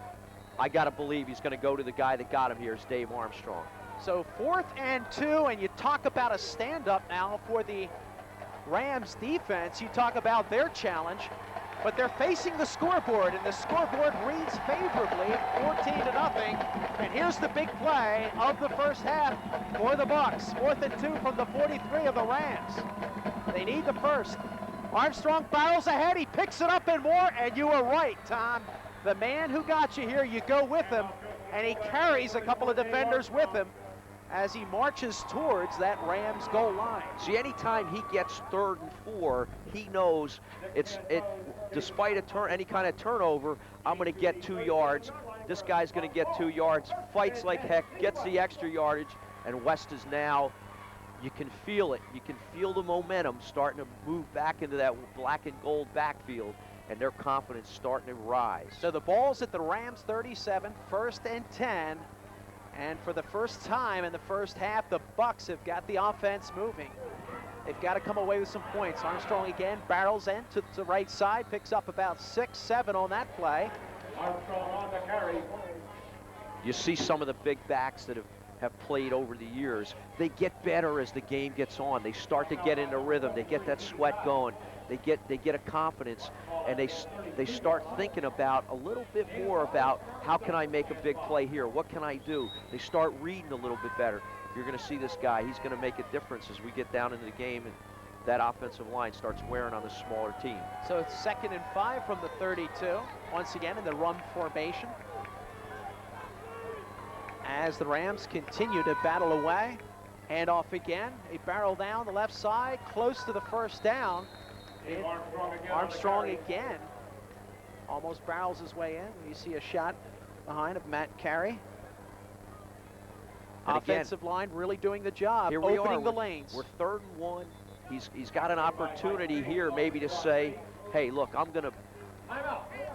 I got to believe he's going to go to the guy that got him here, is Dave Armstrong. So 4th and 2, and you talk about a stand-up now for the Rams defense. You talk about their challenge, but they're facing the scoreboard, and the scoreboard reads favorably, 14-0. And here's the big play of the first half for the Bucks. 4th and 2 from the 43 of the Rams. They need the first. Armstrong barrels ahead, he picks it up and more, and you were right, Tom. The man who got you here, you go with him, and he carries a couple of defenders with him as he marches towards that Rams goal line. See, anytime he gets 3rd and 4, he knows despite any kind of turnover, I'm going to get 2 yards. This guy's going to get 2 yards, fights like heck, gets the extra yardage, and West is now, you can feel it. You can feel the momentum starting to move back into that black and gold backfield, and their confidence starting to rise. So the ball's at the Rams 37, 1st and 10. And for the first time in the first half, the Bucks have got the offense moving. They've got to come away with some points. Armstrong again barrels in to the right side, picks up about 6-7 on that play. Armstrong on the carry. You see some of the big backs that have played over the years. They get better as the game gets on. They start to get into rhythm. They get that sweat going. They get a confidence, and they start thinking about a little bit more about how can I make a big play here? What can I do? They start reading a little bit better. You're going to see this guy. He's going to make a difference as we get down into the game, and that offensive line starts wearing on the smaller team. So it's 2nd and 5 from the 32. Once again in the run formation. As the Rams continue to battle away. Handoff again. A barrel down the left side, close to the first down. Armstrong again almost barrels his way in. You see a shot behind of Matt Carey. And offensive line really doing the job, opening the lanes. We're 3rd and 1. He's got an opportunity here maybe to say, hey, look, I'm going to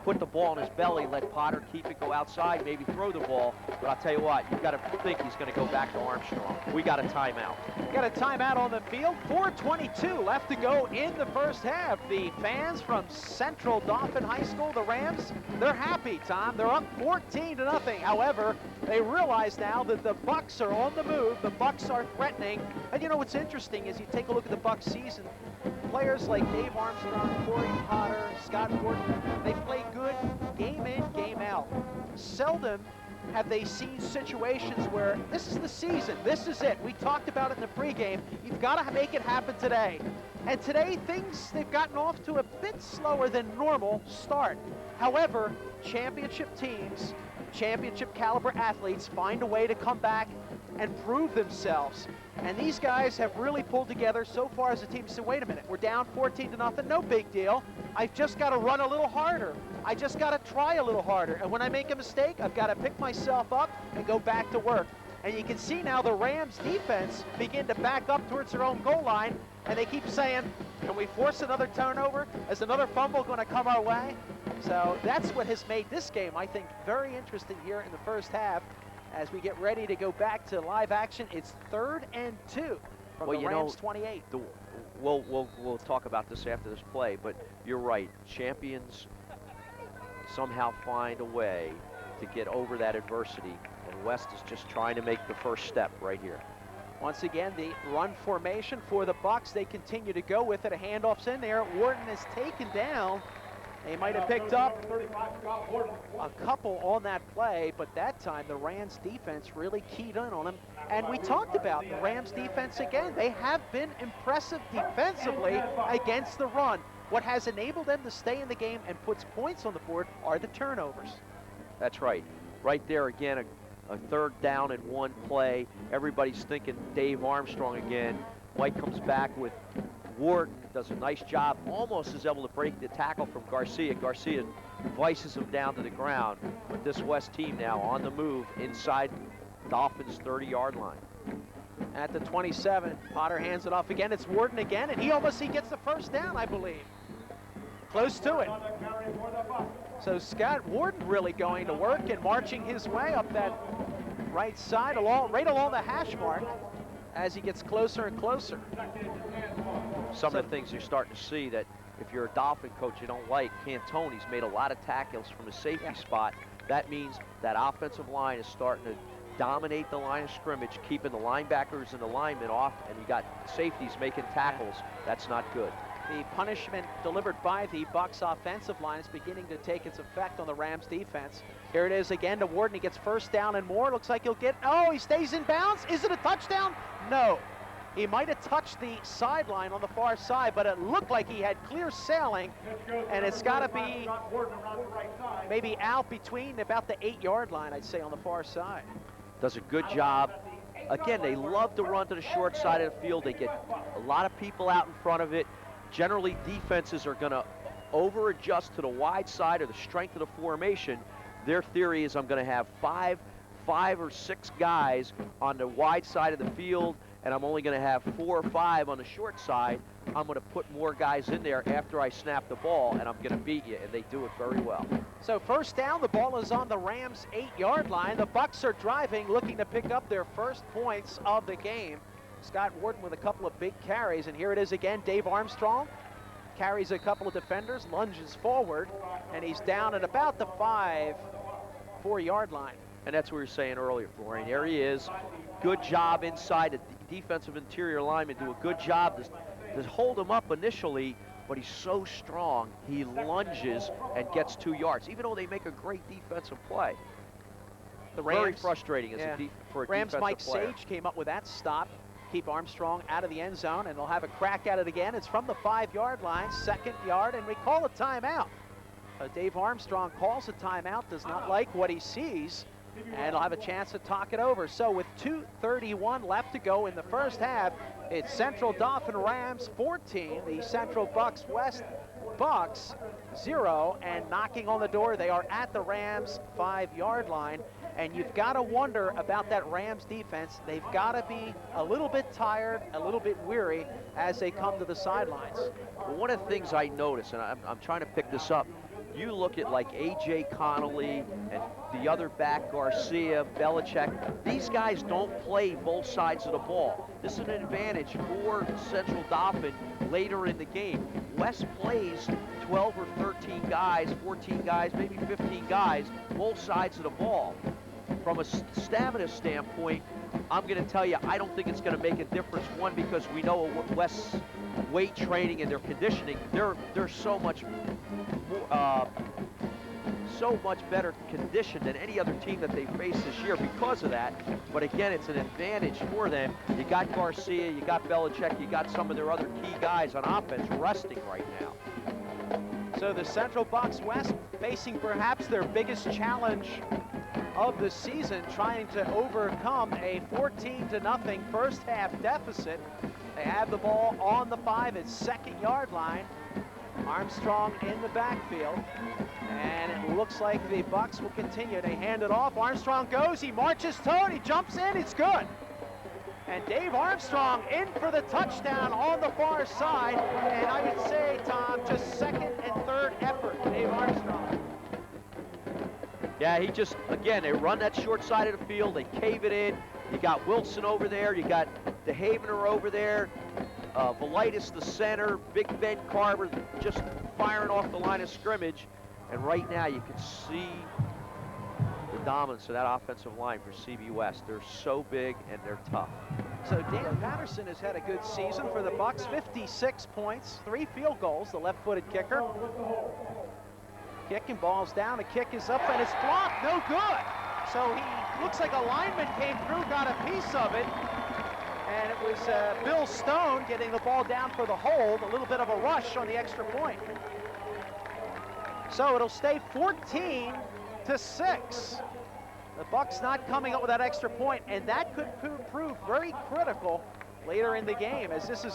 put the ball in his belly, let Potter keep it, go outside, maybe throw the ball. But I'll tell you what, you've got to think he's going to go back to Armstrong. We got a timeout. Got a timeout on the field. 4:22 left to go in the first half. The fans from Central Daulphin High School, the Rams, they're happy, Tom. They're up 14-0. However, they realize now that the Bucks are on the move. The Bucks are threatening. And you know what's interesting is you take a look at the Bucks season. Players like Dave Armstrong, Corey Potter, Scott Gordon, they play good game in, game out. Seldom have they seen situations where this is the season, this is it. We talked about it in the pregame. You've got to make it happen today. And today, they've gotten off to a bit slower than normal start. However, championship teams, championship caliber athletes find a way to come back and prove themselves. And these guys have really pulled together so far as a team. So wait a minute, we're down 14-0, no big deal. I've just got to run a little harder. I just got to try a little harder. And when I make a mistake, I've got to pick myself up and go back to work. And you can see now the Rams defense begin to back up towards their own goal line, and they keep saying, can we force another turnover? Is another fumble going to come our way? So that's what has made this game, I think, very interesting here in the first half. As we get ready to go back to live action, it's 3rd and 2 from the Rams 28. We'll talk about this after this play, but you're right. Champions somehow find a way to get over that adversity, and West is just trying to make the first step right here. Once again, the run formation for the Bucks. They continue to go with it. A handoff's in there. Wharton is taken down. They might have picked up a couple on that play, but that time the Rams defense really keyed in on them. And we talked about the Rams defense again. They have been impressive defensively against the run. what has enabled them to stay in the game and puts points on the board are the turnovers. That's right. Right there again, a 3rd down and 1 play. Everybody's thinking Dave Armstrong again. Mike comes back with Ward, does a nice job, almost is able to break the tackle from Garcia. Garcia vices him down to the ground. But this West team now on the move inside Dolphins' 30-yard line. At the 27, Potter hands it off again. It's Warden again, and he gets the 1st down, I believe. Close to it. So Scott Warden really going to work and marching his way up that right side, right along the hash mark as he gets closer and closer. Some of the things you're starting to see that if you're a Dolphin coach you don't like, Cantoni's made a lot of tackles from a safety spot. That means that offensive line is starting to dominate the line of scrimmage, keeping the linebackers and the linemen off, and you got safeties making tackles. That's not good. The punishment delivered by the Bucs offensive line is beginning to take its effect on the Rams defense. Here it is again to Warden. He gets 1st down and more. Looks like he'll get, oh, he stays in bounds. Is it a touchdown? No. He might have touched the sideline on the far side, but it looked like he had clear sailing, and it's got to be maybe out between about the 8-yard line, I'd say, on the far side. Does a good job. Again, they love to run to the short side of the field. They get a lot of people out in front of it. Generally, defenses are going to over-adjust to the wide side or the strength of the formation. Their theory is I'm going to have five or six guys on the wide side of the field, and I'm only going to have 4 or 5 on the short side. I'm going to put more guys in there after I snap the ball, and I'm going to beat you, and they do it very well. So 1st down, the ball is on the Rams' 8-yard line. The Bucs are driving, looking to pick up their 1st points of the game. Scott Warden with a couple of big carries, and here it is again. Dave Armstrong carries a couple of defenders, lunges forward, and he's down at about the 4-yard line. And that's what we were saying earlier, Florian. There he is. Good job inside. The defensive interior linemen do a good job to hold him up initially, but he's so strong, he lunges and gets 2 yards, even though they make a great defensive play. The Rams, very frustrating as for a Rams defensive Mike player. Sage came up with that stop. Keep Armstrong out of the end zone, and they'll have a crack at it again. It's from the 5-yard line, 2nd yard, and we call a timeout. Dave Armstrong calls a timeout, does not like what he sees, and he'll have a chance to talk it over. So with 2:31 left to go in the 1st half, it's Central Dauphin Rams 14, the Central Bucs West Bucs 0, and knocking on the door, they are at the Rams 5-yard line. And you've got to wonder about that Rams defense. They've got to be a little bit tired, a little bit weary as they come to the sidelines. Well, one of the things I noticed, and I'm trying to pick this up, you look at like A.J. Connolly and the other back, Garcia, Belichick. These guys don't play both sides of the ball. This is an advantage for Central Dauphin later in the game. West plays 12 or 13 guys, 14 guys, maybe 15 guys, both sides of the ball. From a stamina standpoint, I'm going to tell you, I don't think it's going to make a difference. One, because we know West's weight training and their conditioning, they're so much more, so much better conditioned than any other team that they faced this year because of that. But again, it's an advantage for them. You got Garcia, you got Belichick, you got some of their other key guys on offense resting right now. So the Central Bucs West facing perhaps their biggest challenge of the season, trying to overcome a 14-0 first half deficit. They have the ball on the 5 at 2nd yard line. Armstrong in the backfield, and it looks like the Bucs will continue. They hand it off. Armstrong goes, he marches to it, he jumps in, it's good. And Dave Armstrong in for the touchdown on the far side, and I would say, Tom, just 2nd and 3rd effort, Dave Armstrong. Yeah, he just, again, they run that short side of the field, they cave it in. You got Wilson over there, you got DeHavener over there, Velitis the center, Big Ben Carver just firing off the line of scrimmage. And right now you can see the dominance of that offensive line for CB West. They're so big and they're tough. So Dan Patterson has had a good season for the Bucs, 56 points, 3 field goals, the left-footed kicker. Kicking, ball's down, the kick is up, and it's blocked, no good. So he looks like a lineman came through, got a piece of it, And it was Bill Stone getting the ball down for the hold. A little bit of a rush on the extra point. So it'll stay 14-6. The Bucks not coming up with that extra point, and that could prove very critical later in the game, as this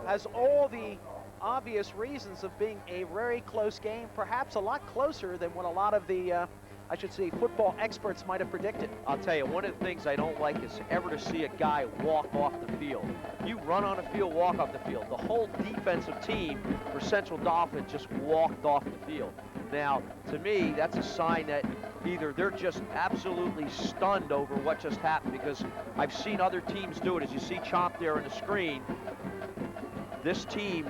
has all the obvious reasons of being a very close game, perhaps a lot closer than what a lot of the, I should say, football experts might have predicted. I'll tell you, one of the things I don't like is ever to see a guy walk off the field. You run on the field, walk off the field. The whole defensive team for Central Daulphin just walked off the field. Now, to me, that's a sign that either they're just absolutely stunned over what just happened, because I've seen other teams do it. As you see Chomp there on the screen, this team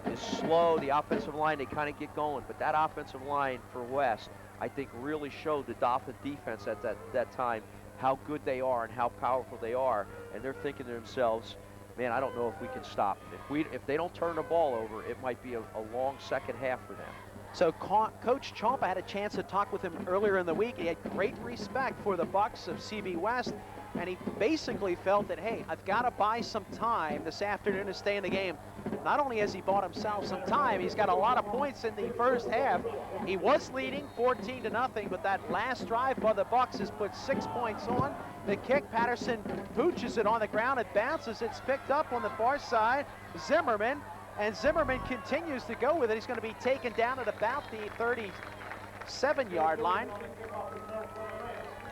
is slow. The offensive line, they kind of get going. But that offensive line for West, I think, really showed the Daulphin defense at that time how good they are and how powerful they are. And they're thinking to themselves, man, I don't know if we can stop them. If they don't turn the ball over, it might be a long second half for them. So Coach Chompa had a chance to talk with him earlier in the week. He had great respect for the Bucks of CB West, and he basically felt that, hey, I've got to buy some time this afternoon to stay in the game. Not only has he bought himself some time, he's got a lot of points in the first half. He was leading 14-0, but that last drive by the Bucks has put 6 points on. The kick, Patterson pooches it on the ground. It bounces. It's picked up on the far side. Zimmerman. And Zimmerman continues to go with it. He's going to be taken down at about the 37-yard line.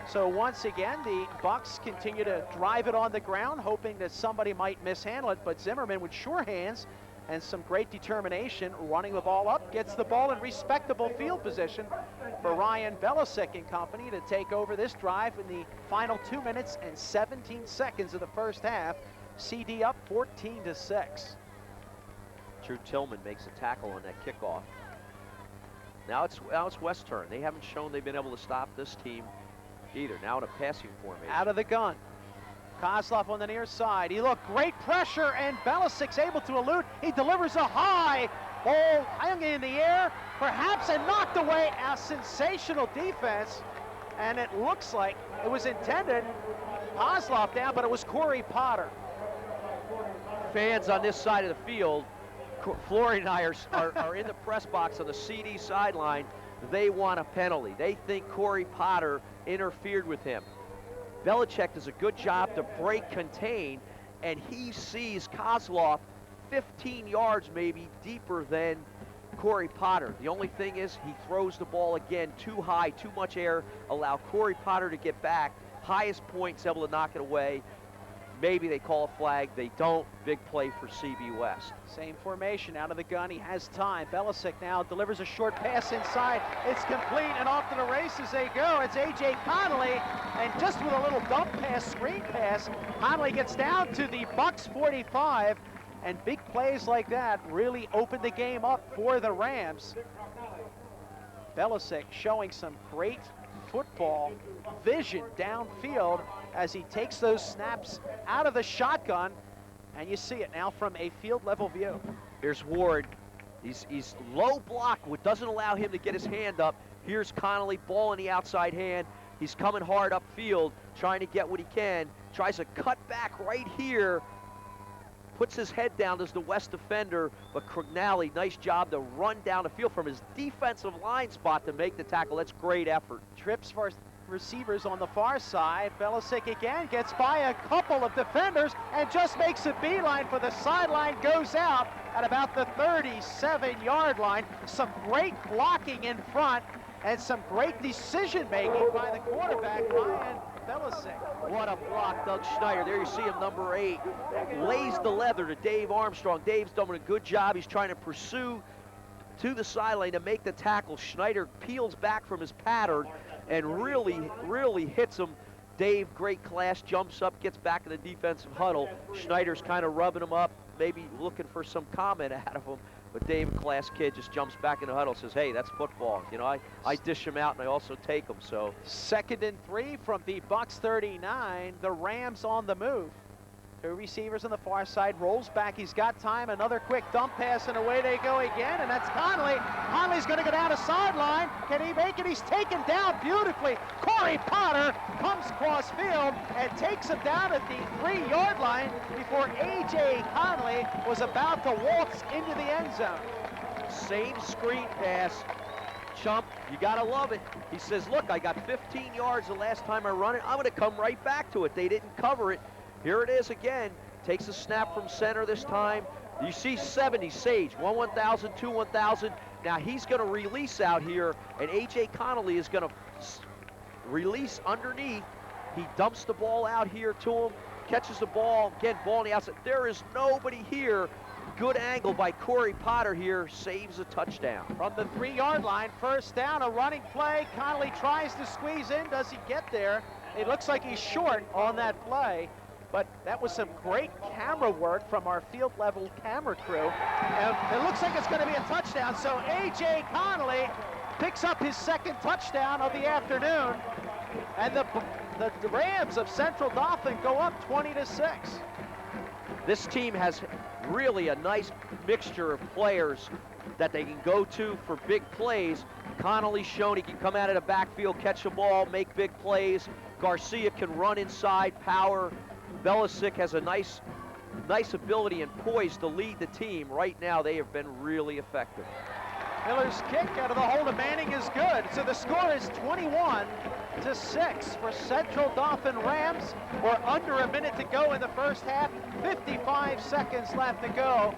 So once again, the Bucks continue to drive it on the ground, hoping that somebody might mishandle it. But Zimmerman, with sure hands and some great determination, running the ball up, gets the ball in respectable field position for Ryan Belisic and company to take over this drive in the final 2 minutes and 17 seconds of the first half. CD up 14-6. Drew Tillman makes a tackle on that kickoff. Now it's West's turn. They haven't shown they've been able to stop this team either. Now in a passing formation. Out of the gun. Kozlov on the near side. He looked great pressure, and Belisic's able to elude. He delivers a high ball hung in the air, perhaps, and knocked away. A sensational defense, and it looks like it was intended. Kozlov down, but it was Corey Potter. Fans on this side of the field, Flory and I are in the press box on the CD sideline. They want a penalty. They think Corey Potter interfered with him. Belichick does a good job to break contain, and he sees Kozlov 15 yards maybe deeper than Corey Potter. The only thing is he throws the ball again too high, too much air, allow Corey Potter to get back. Highest points, able to knock it away. Maybe they call a flag. They don't. Big play for CB West. Same formation, out of the gun. He has time. Belisic now delivers a short pass inside. It's complete, and off to the races they go. It's A.J. Connolly, and just with a little dump pass, screen pass, Connolly gets down to the Bucks 45, and big plays like that really opened the game up for the Rams. Belisic showing some great football vision downfield as he takes those snaps out of the shotgun, and you see it now from a field level view. Here's Ward. He's low block, which doesn't allow him to get his hand up. Here's Connolly, ball in the outside hand. He's coming hard upfield, trying to get what he can. Tries a cut back right here. Puts his head down as the West defender, but Crognali, nice job to run down the field from his defensive line spot to make the tackle. That's great effort. Trips for receivers on the far side. Belisic again gets by a couple of defenders and just makes a beeline for the sideline, goes out at about the 37-yard line. Some great blocking in front and some great decision making by the quarterback, Ryan Belisic. What a block, Doug Schneider. There you see him, number 8. Lays the leather to Dave Armstrong. Dave's done a good job. He's trying to pursue to the sideline to make the tackle. Schneider peels back from his pattern and really hits him. Dave, great class, jumps up, gets back in the defensive huddle. Schneider's kind of rubbing him up, maybe looking for some comment out of him. But Dave, class kid, just jumps back in the huddle, says, hey, that's football. You know, I dish him out and I also take him, so. 2nd and 3 from the Bucks 39. The Rams on the move. 2 receivers on the far side, rolls back, he's got time, another quick dump pass, and away they go again, and that's Connolly. Connolly's gonna go down the sideline. Can he make it? He's taken down beautifully. Corey Potter comes cross field and takes him down at the 3-yard line before A.J. Connolly was about to waltz into the end zone. Same screen pass. Chump, you gotta love it. He says, look, I got 15 yards the last time I run it. I'm gonna come right back to it. They didn't cover it. Here it is again. Takes a snap from center this time. You see 70 Sage, 1,000, 2,000. Now he's gonna release out here, and A.J. Connolly is gonna release underneath. He dumps the ball out here to him, catches the ball, again, ball on the outside. There is nobody here. Good angle by Corey Potter here, saves a touchdown. From the 3-yard line, first down, a running play. Connolly tries to squeeze in. Does he get there? It looks like he's short on that play, but that was some great camera work from our field level camera crew. And it looks like it's going to be a touchdown. So A.J. Connolly picks up his second touchdown of the afternoon. And the Rams of Central Dauphin go up 20-6. This team has really a nice mixture of players that they can go to for big plays. Connolly's shown he can come out of the backfield, catch the ball, make big plays. Garcia can run inside, power. Belisic has a nice ability and poise to lead the team. Right now, they have been really effective. Miller's kick out of the hold of Manning is good. So the score is 21-6 for Central Dauphin Rams. We're under a minute to go in the first half. 55 seconds left to go.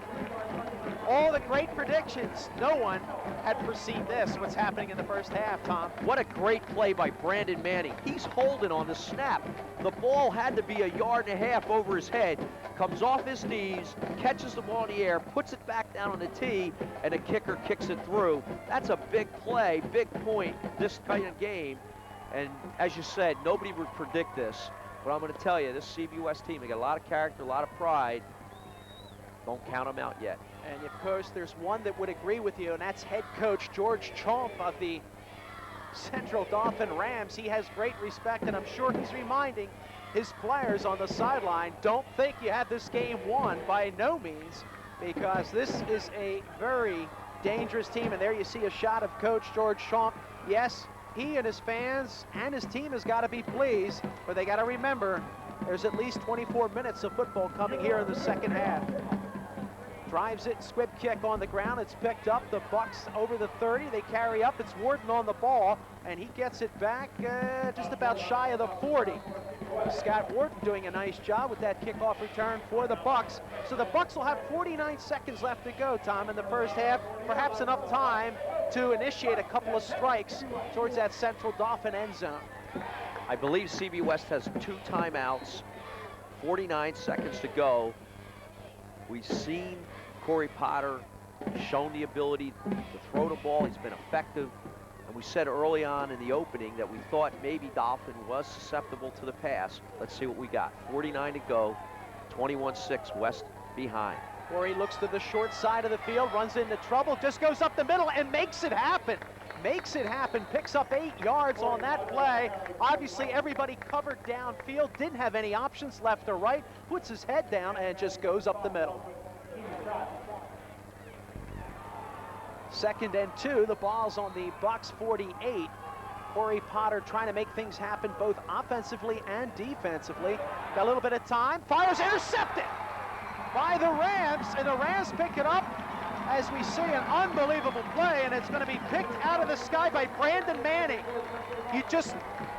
All the great predictions. No one had foreseen this, what's happening in the first half, Tom. What a great play by Brandon Manning. He's holding on the snap. The ball had to be 1.5 yards over his head. Comes off his knees, catches the ball in the air, puts it back down on the tee, and the kicker kicks it through. That's a big play, big point, this kind of game. And as you said, nobody would predict this. But I'm going to tell you, this CB West team, they got a lot of character, a lot of pride. Don't count them out yet. And of course, there's one that would agree with you, and that's head coach George Chomp of the Central Dauphin Rams. He has great respect, and I'm sure he's reminding his players on the sideline, don't think you have this game won, by no means, because this is a very dangerous team. And there you see a shot of Coach George Chomp. Yes, he and his fans and his team has got to be pleased, but they got to remember there's at least 24 minutes of football coming here in the second half. Drives it, squib kick on the ground. It's picked up. The Bucks over the 30. They carry up. It's Warden on the ball, and he gets it back just about shy of the 40. Scott Warden doing a nice job with that kickoff return for the Bucks. So the Bucks will have 49 seconds left to go, Tom, in the first half. Perhaps enough time to initiate a couple of strikes towards that Central Dauphin end zone. I believe CB West has 2 timeouts, 49 seconds to go. We've seen Corey Potter shown the ability to throw the ball. He's been effective. And we said early on in the opening that we thought maybe Dauphin was susceptible to the pass. Let's see what we got. 49 to go, 21-6, West behind. Corey looks to the short side of the field, runs into trouble, just goes up the middle and makes it happen. Makes it happen, picks up 8 yards on that play. Obviously, everybody covered downfield, didn't have any options left or right, puts his head down and just goes up the middle. 2nd and 2, the ball's on the Bucks 48. Corey Potter trying to make things happen both offensively and defensively. Got a little bit of time, fires, intercepted by the Rams, and the Rams pick it up as we see an unbelievable play, and it's going to be picked out of the sky by Brandon Manning. He just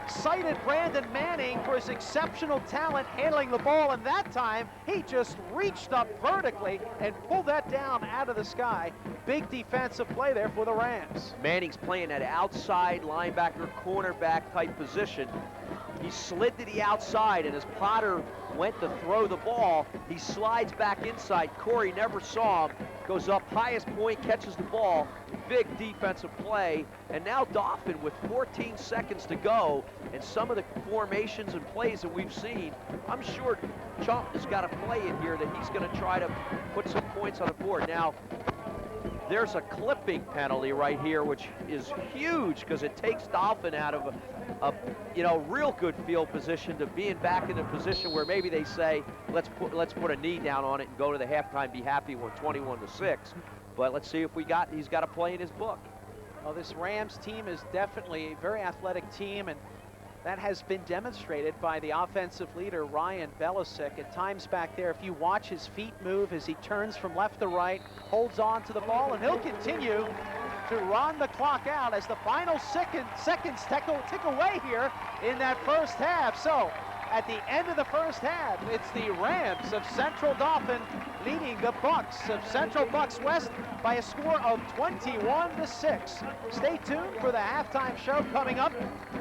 cited Brandon Manning for his exceptional talent handling the ball, and that time he just reached up vertically and pulled that down out of the sky. Big defensive play there for the Rams. Manning's playing that outside linebacker, cornerback type position. He slid to the outside, and as Potter went to throw the ball, he slides back inside. Corey never saw him, goes up highest point, catches the ball. Big defensive play, and now Dauphin with 14 seconds to go, and some of the formations and plays that we've seen, I'm sure Chomp has got a play in here that he's going to try to put some points on the board. Now, there's a clipping penalty right here, which is huge because it takes Dauphin out of a real good field position to being back in a position where maybe they say, let's put a knee down on it and go to the halftime, be happy, we're 21-6. But let's see if he's got a play in his book. Well, this Rams team is definitely a very athletic team, and That has been demonstrated by the offensive leader, Ryan Belisic. At times back there, if you watch his feet move as he turns from left to right, holds on to the ball, and he'll continue to run the clock out as the final seconds tick away here in that first half. So, at the end of the first half, it's the Rams of Central Dauphin leading the Bucks of Central Bucks West by a score of 21-6. Stay tuned for the halftime show coming up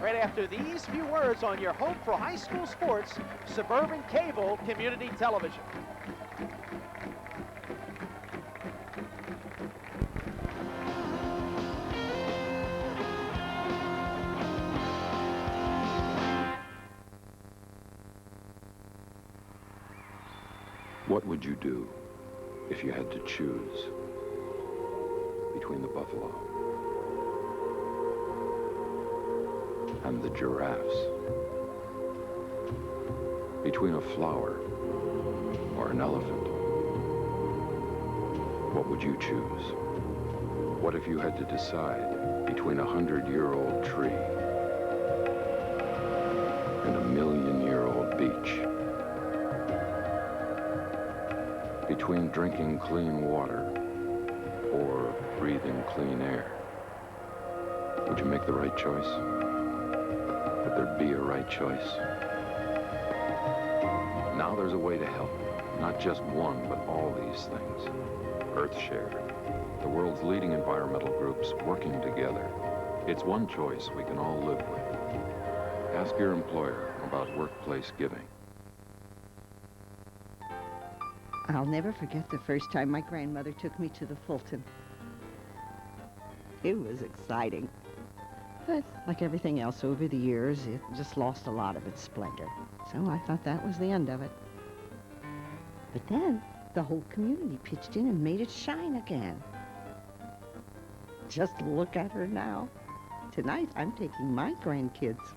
right after these few words on your home for high school sports, Suburban Cable Community Television. What would you do if you had to choose between the buffalo and the giraffes? Between a flower or an elephant? What would you choose? What if you had to decide between a 100-year-old tree and a 1,000,000-year-old beach? Between drinking clean water or breathing clean air? Would you make the right choice? Would there be a right choice? Now there's a way to help. Not just one, but all these things. EarthShare, the world's leading environmental groups working together. It's one choice we can all live with. Ask your employer about workplace giving. I'll never forget the first time my grandmother took me to the Fulton. It was exciting. But like everything else over the years, it just lost a lot of its splendor. So I thought that was the end of it. But then the whole community pitched in and made it shine again. Just look at her now. Tonight I'm taking my grandkids.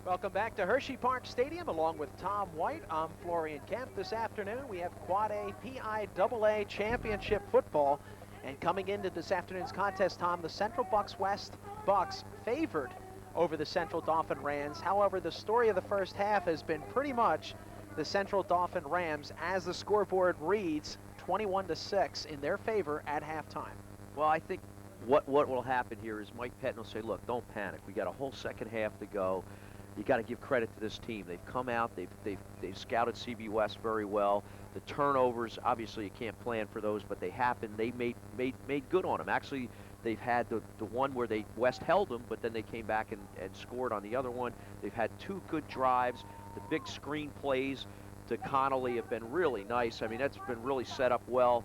Welcome back to Hershey Park Stadium. Along with Tom White, I'm Florian Kemp. This afternoon we have Quad A PIAA Championship football. And coming into this afternoon's contest, Tom, the Central Bucks West Bucks favored over the Central Dauphin Rams. However, the story of the first half has been pretty much the Central Dauphin Rams, as the scoreboard reads, 21-6 in their favor at halftime. Well, I think what will happen here is Mike Pettin will say, look, don't panic. We got a whole second half to go. You got to give credit to this team. They've come out, they've scouted CB West very well. The turnovers, obviously you can't plan for those, but they happened. They made good on them. Actually, they've had the one where West held them, but then they came back and scored on the other one. They've had two good drives. The big screen plays to Connolly have been really nice. I mean, that's been really set up well.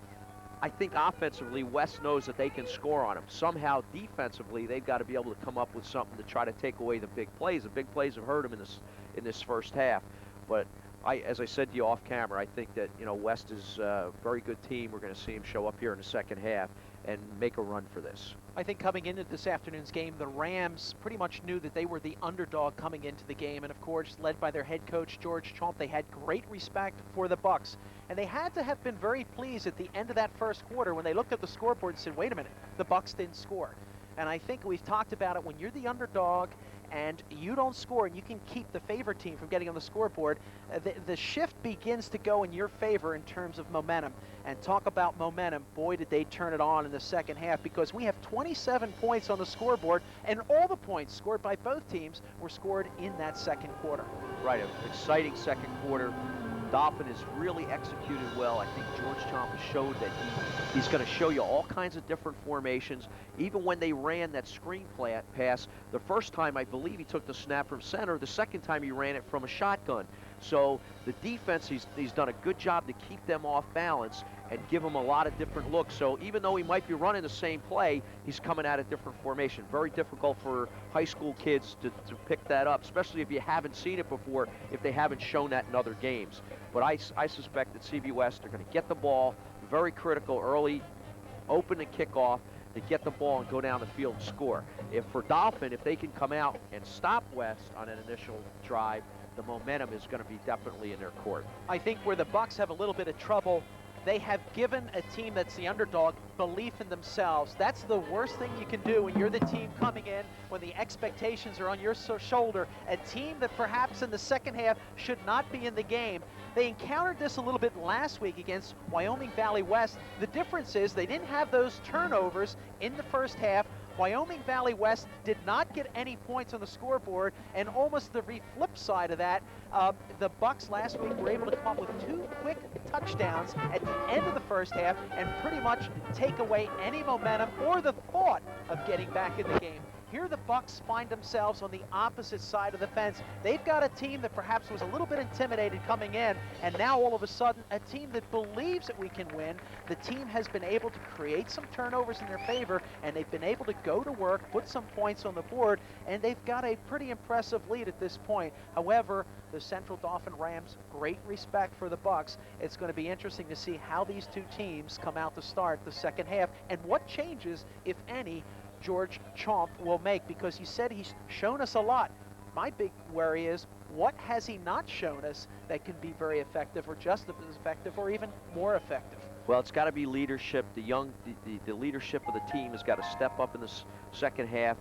I think offensively, West knows that they can score on them. Somehow, defensively, they've got to be able to come up with something to try to take away the big plays. The big plays have hurt them in this first half. But as I said to you off camera, I think that West is a very good team. We're going to see them show up here in the second half and make a run for this. I think coming into this afternoon's game, the Rams pretty much knew that they were the underdog coming into the game. And of course, led by their head coach, George Chomp, they had great respect for the Bucks. And they had to have been very pleased at the end of that first quarter when they looked at the scoreboard and said, wait a minute, the Bucks didn't score. And I think we've talked about it, when you're the underdog and you don't score and you can keep the favorite team from getting on the scoreboard, the shift begins to go in your favor in terms of momentum. And talk about momentum, boy did they turn it on in the second half, because we have 27 points on the scoreboard, and all the points scored by both teams were scored in that second quarter. Right, an exciting second quarter. Daulphin has really executed well. I think George Chomp has showed that he's going to show you all kinds of different formations. Even when they ran that screen pass, the first time I believe he took the snap from center, the second time he ran it from a shotgun. So the defense, he's done a good job to keep them off balance and give them a lot of different looks. So even though he might be running the same play, he's coming at a different formation. Very difficult for high school kids to pick that up, especially if you haven't seen it before, if they haven't shown that in other games. But I suspect that CB West are going to get the ball, very critical early, open the kickoff, to get the ball and go down the field and score. If for Daulphin, if they can come out and stop West on an initial drive, the momentum is going to be definitely in their court. I think where the Bucks have a little bit of trouble, they have given a team that's the underdog belief in themselves. That's the worst thing you can do when you're the team coming in, when the expectations are on your shoulder. A team that perhaps in the second half should not be in the game. They encountered this a little bit last week against Wyoming Valley West. The difference is they didn't have those turnovers in the first half. Wyoming Valley West did not get any points on the scoreboard, and almost the flip side of that, the Bucks last week were able to come up with 2 quick touchdowns at the end of the first half and pretty much take away any momentum or the thought of getting back in the game. Here the Bucks find themselves on the opposite side of the fence. They've got a team that perhaps was a little bit intimidated coming in, and now all of a sudden a team that believes that we can win. The team has been able to create some turnovers in their favor, and they've been able to go to work, put some points on the board, and they've got a pretty impressive lead at this point. However, the Central Dauphin Rams, great respect for the Bucks. It's going to be interesting to see how these two teams come out to start the second half and what changes, if any, George Chomp will make, because he said he's shown us a lot. My big worry is, what has he not shown us that can be very effective or just as effective or even more effective? Well, it's got to be leadership. The leadership of the team has got to step up in the second half,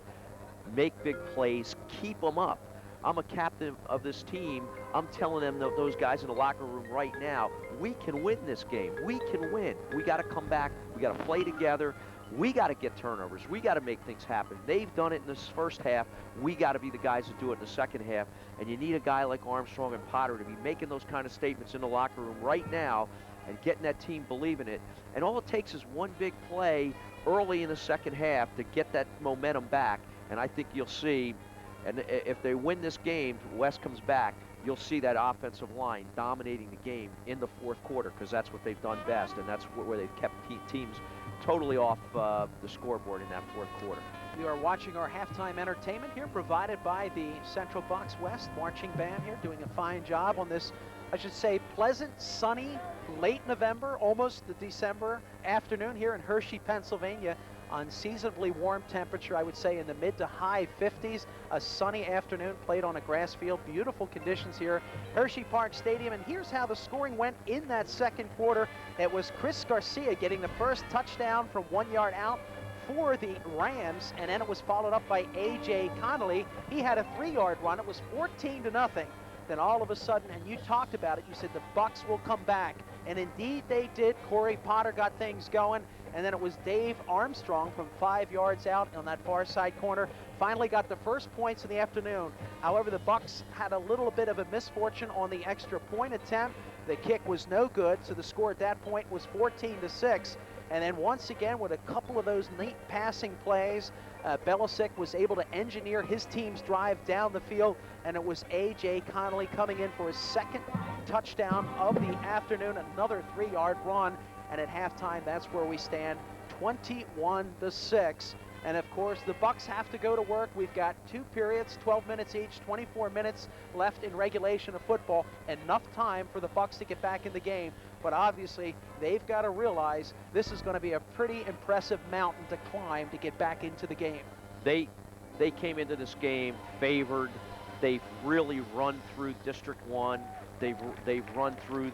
make big plays, keep them up. I'm a captain of this team. I'm telling them, those guys in the locker room right now, we can win this game. We can win. We got to come back. We got to play together. We got to get turnovers. We got to make things happen. They've done it in this first half. We got to be the guys that do it in the second half. And you need a guy like Armstrong and Potter to be making those kind of statements in the locker room right now and getting that team believing it. And all it takes is one big play early in the second half to get that momentum back. And I think you'll see, and if they win this game, West comes back, you'll see that offensive line dominating the game in the fourth quarter, because that's what they've done best, and that's where they've kept teams totally off the scoreboard in that fourth quarter. You are watching our halftime entertainment here, provided by the Central Bucks West Marching Band here, doing a fine job on this, I should say, pleasant, sunny, late November, almost the December afternoon here in Hershey, Pennsylvania. Unseasonably warm temperature, I would say in the mid to high 50s. A sunny afternoon, played on a grass field. Beautiful conditions here, Hershey Park Stadium. And here's how the scoring went in that second quarter. It was Chris Garcia getting the first touchdown from 1 yard out for the Rams, and then it was followed up by A.J. Connolly. He had a 3-yard run. It was 14-0. Then all of a sudden, and you talked about it, you said the Bucks will come back. And indeed they did. Corey Potter got things going. And then it was Dave Armstrong from 5 yards out on that far side corner. Finally got the first points in the afternoon. However, the Bucks had a little bit of a misfortune on the extra point attempt. The kick was no good, so the score at that point was 14-6. And then once again, with a couple of those neat passing plays, Belisic was able to engineer his team's drive down the field, and it was A.J. Connolly coming in for his second touchdown of the afternoon, another 3-yard run. And at halftime, that's where we stand, 21-6. And of course, the Bucks have to go to work. We've got 2 periods, 12 minutes each, 24 minutes left in regulation of football. Enough time for the Bucks to get back in the game. But obviously, they've got to realize this is going to be a pretty impressive mountain to climb to get back into the game. They came into this game favored. They've really run through District 1. They've run through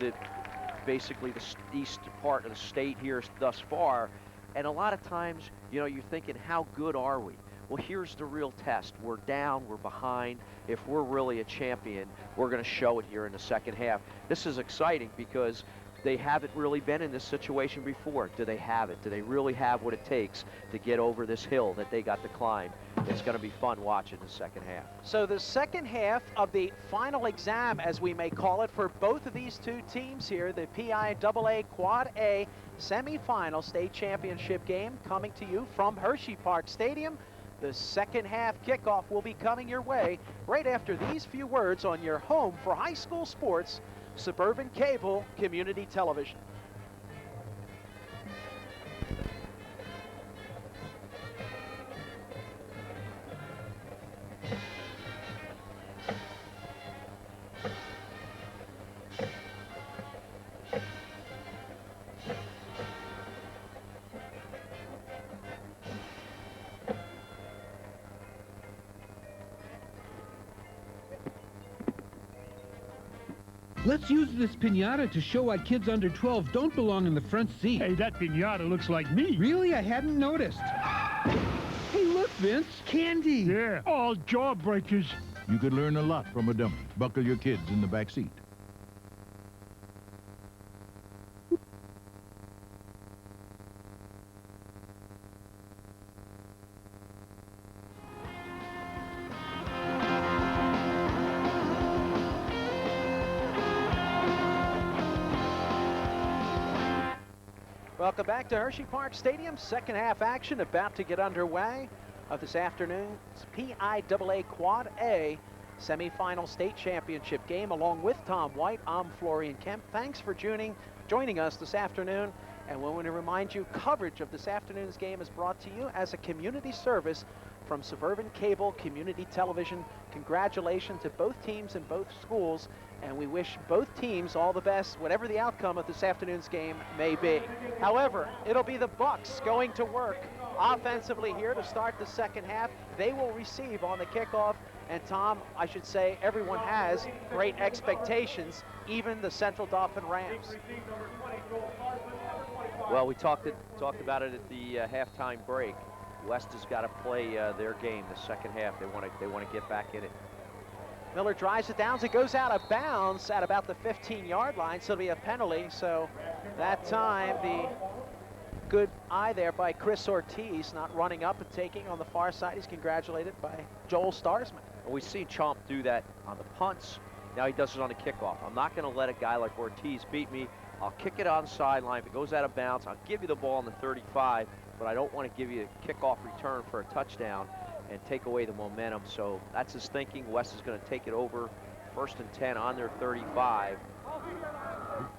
basically the east part of the state here thus far. And a lot of times, you know, you're thinking, how good are we? Well, here's the real test. We're down, we're behind. If we're really a champion, we're going to show it here in the second half. This is exciting because they haven't really been in this situation before. Do they have it? Do they really have what it takes to get over this hill that they got to climb? It's going to be fun watching the second half. So the second half of the final exam, as we may call it, for both of these two teams here, the PIAA Quad A semifinal state championship game coming to you from Hershey Park Stadium. The second half kickoff will be coming your way right after these few words on your home for high school sports, Suburban Cable Community Television. Let's use this piñata to show why kids under 12 don't belong in the front seat. Hey, that piñata looks like me. Really? I hadn't noticed. Hey, look, Vince. Candy. Yeah, all jawbreakers. You could learn a lot from a dummy. Buckle your kids in the back seat. Welcome back to Hershey Park Stadium. Second half action about to get underway of this afternoon's PIAA Quad A semifinal state championship game. Along with Tom White, I'm Florian Kemp. Thanks for joining us this afternoon. And we want to remind you, coverage of this afternoon's game is brought to you as a community service from Suburban Cable Community Television. Congratulations to both teams and both schools, and we wish both teams all the best, whatever the outcome of this afternoon's game may be. However, it'll be the Bucks going to work offensively here to start the second half. They will receive on the kickoff, and Tom, I should say, everyone has great expectations, even the Central Dauphin Rams. Well, we talked about it at the halftime break. West has got to play their game the second half. They want to get back in it. Miller drives it down. It goes out of bounds at about the 15-yard line, so it'll be a penalty. So that time, the good eye there by Chris Ortiz, not running up and taking on the far side. He's congratulated by Joel Starsman. Well, we've seen Chomp do that on the punts. Now he does it on the kickoff. I'm not going to let a guy like Ortiz beat me. I'll kick it on the sideline. If it goes out of bounds, I'll give you the ball on the 35, but I don't want to give you a kickoff return for a touchdown and take away the momentum. So that's his thinking. West is going to take it over, 1st and 10 on their 35.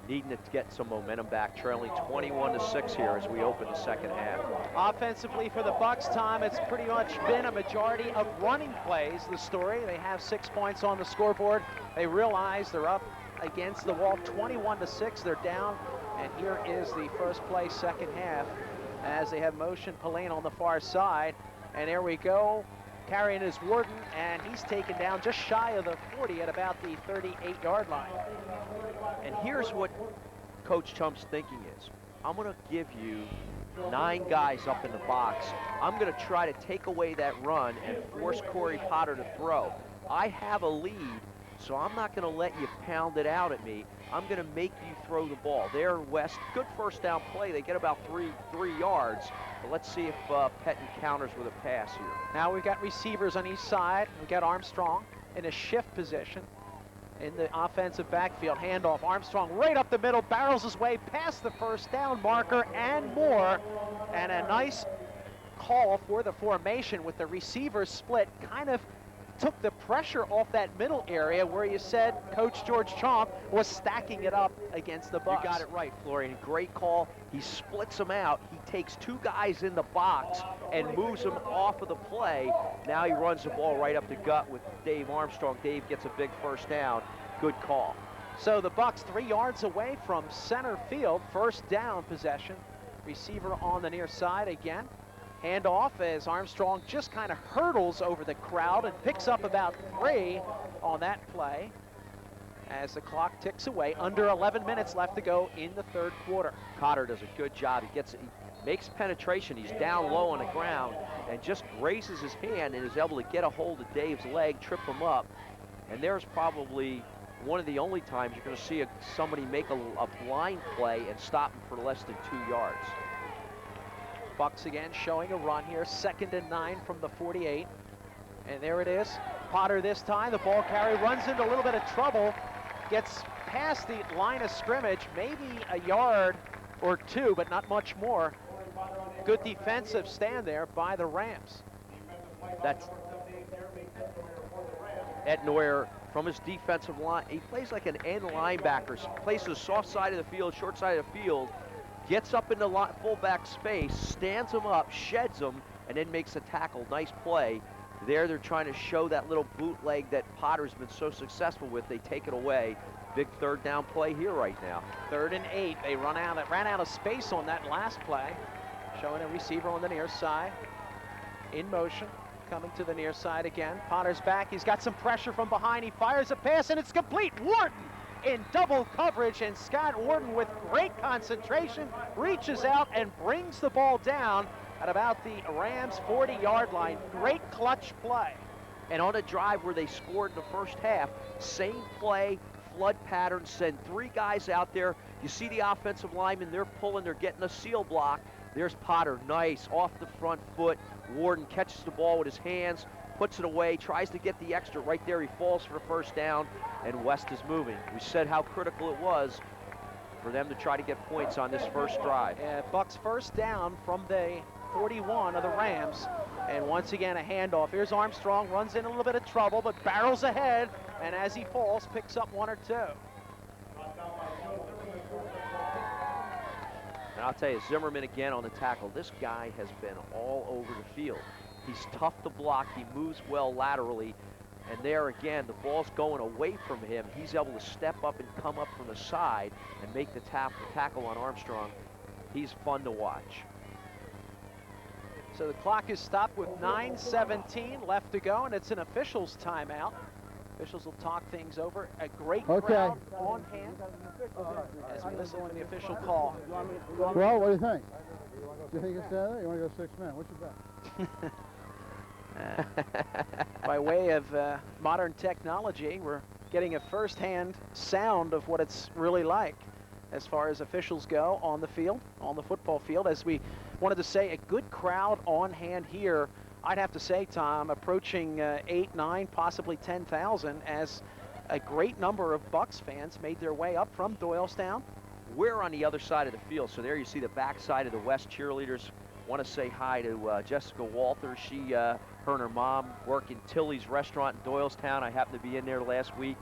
Needing to get some momentum back, trailing 21-6 here as we open the second half. Offensively for the Bucks, Tom, it's pretty much been a majority of running plays, the story. They have 6 points on the scoreboard. They realize they're up against the wall, 21-6. They're down, and here is the first play, second half, as they have motion Pallane on the far side. And there we go, carrying his Warden, and he's taken down just shy of the 40 at about the 38-yard line. And here's what Coach Chump's thinking is. I'm going to give you 9 guys up in the box. I'm going to try to take away that run and force Corey Potter to throw. I have a lead, so I'm not going to let you pound it out at me. I'm going to make you throw the ball. There, West, good first down play. They get about three yards. But let's see if Pettin counters with a pass here. Now we've got receivers on each side. We've got Armstrong in a shift position in the offensive backfield. Handoff, Armstrong right up the middle, barrels his way past the first down marker and more. And a nice call for the formation with the receivers split. Kind of took the pressure off that middle area where you said Coach George Chomp was stacking it up against the Bucks. You got it right, Florian. Great call. He splits them out. He takes 2 guys in the box and moves them off of the play. Now he runs the ball right up the gut with Dave Armstrong. Dave gets a big first down. Good call. So the Bucks 3 yards away from center field. First down possession. Receiver on the near side again. Handoff as Armstrong just kind of hurdles over the crowd and picks up about 3 on that play as the clock ticks away. Under 11 minutes left to go in the third quarter. Cotter does a good job. He makes penetration. He's down low on the ground and just raises his hand and is able to get a hold of Dave's leg, trip him up. And there's probably one of the only times you're going to see somebody make a blind play and stop him for less than 2 yards. Bucks again showing a run here, 2nd and 9 from the 48. And there it is. Potter this time, the ball carry runs into a little bit of trouble, gets past the line of scrimmage, maybe a yard or 2, but not much more. Good defensive stand there by the Rams. That's Ed Neuer from his defensive line. He plays like an end linebacker, plays the soft side of the field, short side of the field, gets up in the fullback space, stands him up, sheds him, and then makes a tackle. Nice play. There they're trying to show that little bootleg that Potter's been so successful with. They take it away. Big third down play here right now. 3rd and 8. They ran out of space on that last play. Showing a receiver on the near side. In motion. Coming to the near side again. Potter's back. He's got some pressure from behind. He fires a pass and it's complete. Wharton in double coverage, and Scott Warden with great concentration reaches out and brings the ball down at about the Rams' 40-yard line. Great clutch play. And on a drive where they scored in the first half, same play, flood pattern, send 3 guys out there. You see the offensive linemen, they're pulling, they're getting a seal block. There's Potter, nice, off the front foot. Warden catches the ball with his hands, puts it away, tries to get the extra. Right there, he falls for the first down, and West is moving. We said how critical it was for them to try to get points on this first drive. Yeah, Bucks first down from the 41 of the Rams. And once again, a handoff. Here's Armstrong, runs in a little bit of trouble, but barrels ahead, and as he falls, picks up 1 or 2. And I'll tell you, Zimmerman again on the tackle. This guy has been all over the field. He's tough to block. He moves well laterally. And there again, the ball's going away from him. He's able to step up and come up from the side and make the tackle on Armstrong. He's fun to watch. So the clock is stopped with 9:17 left to go, and it's an officials' timeout. Officials will talk things over. A great crowd on hand as we listen to the official call. Well, what do you think? Do you think it's there? You want to go 6 men? What's your bet? By way of modern technology, we're getting a first-hand sound of what it's really like as far as officials go on the field, on the football field. As we wanted to say, a good crowd on hand here. I'd have to say, Tom, approaching 8, 9, possibly 10,000, as a great number of Bucks fans made their way up from Doylestown. We're on the other side of the field, so there you see the backside of the West cheerleaders. Want to say hi to Jessica Walters. She, her and her mom work in Tilly's restaurant in Doylestown. I happened to be in there last week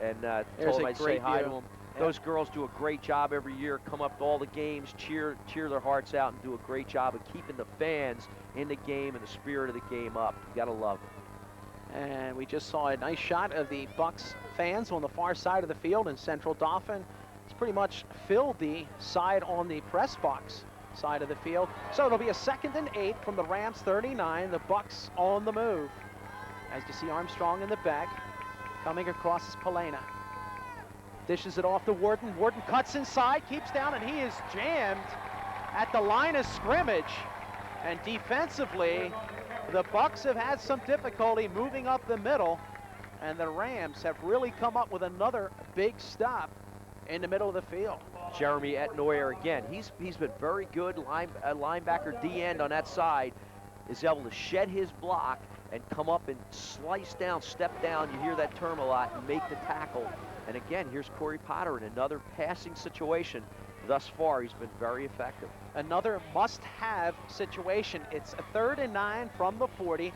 and told them I'd say hi to them. Yep. Those girls do a great job every year, come up to all the games, cheer their hearts out, and do a great job of keeping the fans in the game and the spirit of the game up. You gotta love them. And we just saw a nice shot of the Bucks fans on the far side of the field, and Central Daulphin has pretty much filled the side on the press box side of the field. So it'll be a 2nd and 8 from the Rams 39. The Bucks on the move. As you see Armstrong in the back, coming across is Palena. Dishes it off to Warden. Warden cuts inside, keeps down, and he is jammed at the line of scrimmage. And defensively, the Bucks have had some difficulty moving up the middle, and the Rams have really come up with another big stop in the middle of the field. Jeremy Etnoyer again. He's been very good. Linebacker D-end on that side is able to shed his block and come up and slice down, step down. You hear that term a lot, and make the tackle. And again, here's Corey Potter in another passing situation. Thus far, he's been very effective. Another must-have situation. It's a 3rd and 9 from the 40.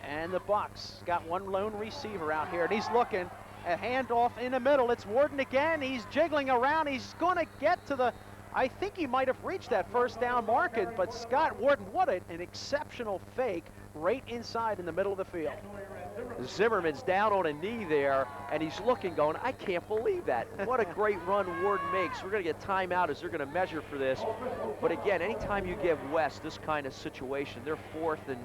And the Bucks got one lone receiver out here, and he's looking. A handoff in the middle. It's Warden again. He's jiggling around. He's going to get to the, I think he might have reached that first down marker, but Scott Warden, what an exceptional fake right inside in the middle of the field. Zimmerman's down on a knee there, and he's looking, going, I can't believe that. What a great run Warden makes. We're going to get timeout as they're going to measure for this. But again, anytime you give West this kind of situation, they're 4th and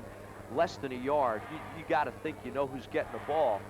less than a yard. You got to think you know who's getting the ball.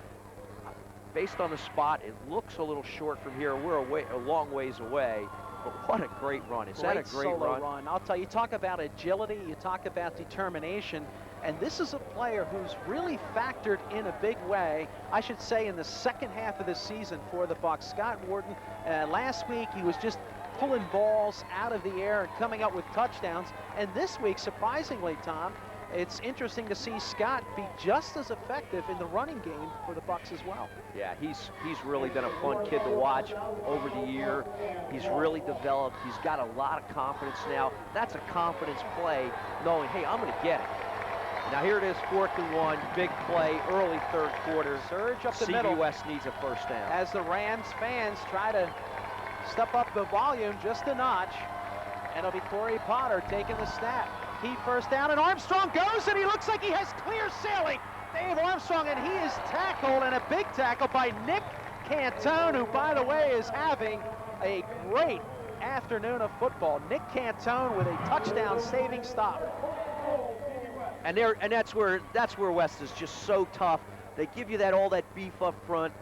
Based on the spot, it looks a little short from here. We're a long ways away, but what a great run. Is that a great run? I'll tell you, talk about agility, you talk about determination, and this is a player who's really factored in a big way, I should say, in the second half of the season for the Bucks. Scott Warden, last week he was just pulling balls out of the air and coming up with touchdowns, and this week, surprisingly, Tom, it's interesting to see Scott be just as effective in the running game for the Bucks as well. Yeah, he's really been a fun kid to watch over the year. He's really developed. He's got a lot of confidence now. That's a confidence play, knowing, hey, I'm going to get it. Now here it is, 4th and 1, big play, early 3rd quarter. Surge up the middle. CBS needs a first down. As the Rams fans try to step up the volume just a notch, and it'll be Corey Potter taking the snap. Key first down, and Armstrong goes, and he looks like he has clear sailing. Dave Armstrong, and he is tackled, and a big tackle by Nick Cantone, who, by the way, is having a great afternoon of football. Nick Cantone with a touchdown saving stop. And that's where West is just so tough. They give you all that beef up front.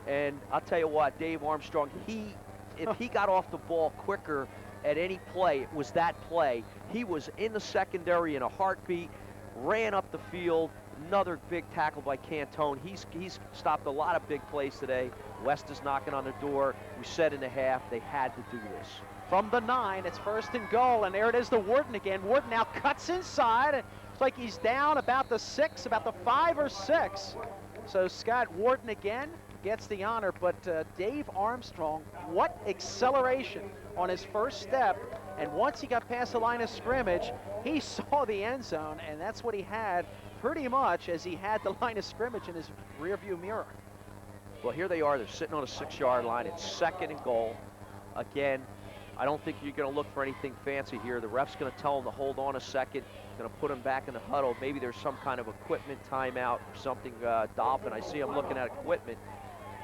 And I'll tell you what, Dave Armstrong, if he got off the ball quicker at any play, it was that play. He was in the secondary in a heartbeat, ran up the field. Another big tackle by Cantone. He's stopped a lot of big plays today. West is knocking on the door. We said in the half they had to do this. From the 9, it's 1st and goal, and there it is to Warden again. Warden now cuts inside. It's like he's down about the 6, about the 5 or 6. So Scott Warden again gets the honor, but Dave Armstrong, what acceleration on his first step. And once he got past the line of scrimmage, he saw the end zone, and that's what he had pretty much as he had the line of scrimmage in his rearview mirror. Well, here they are. They're sitting on a 6-yard line. It's 2nd and goal. Again, I don't think you're going to look for anything fancy here. The ref's going to tell them to hold on a second, going to put them back in the huddle. Maybe there's some kind of equipment timeout or something. Daulphin, I see him looking at equipment.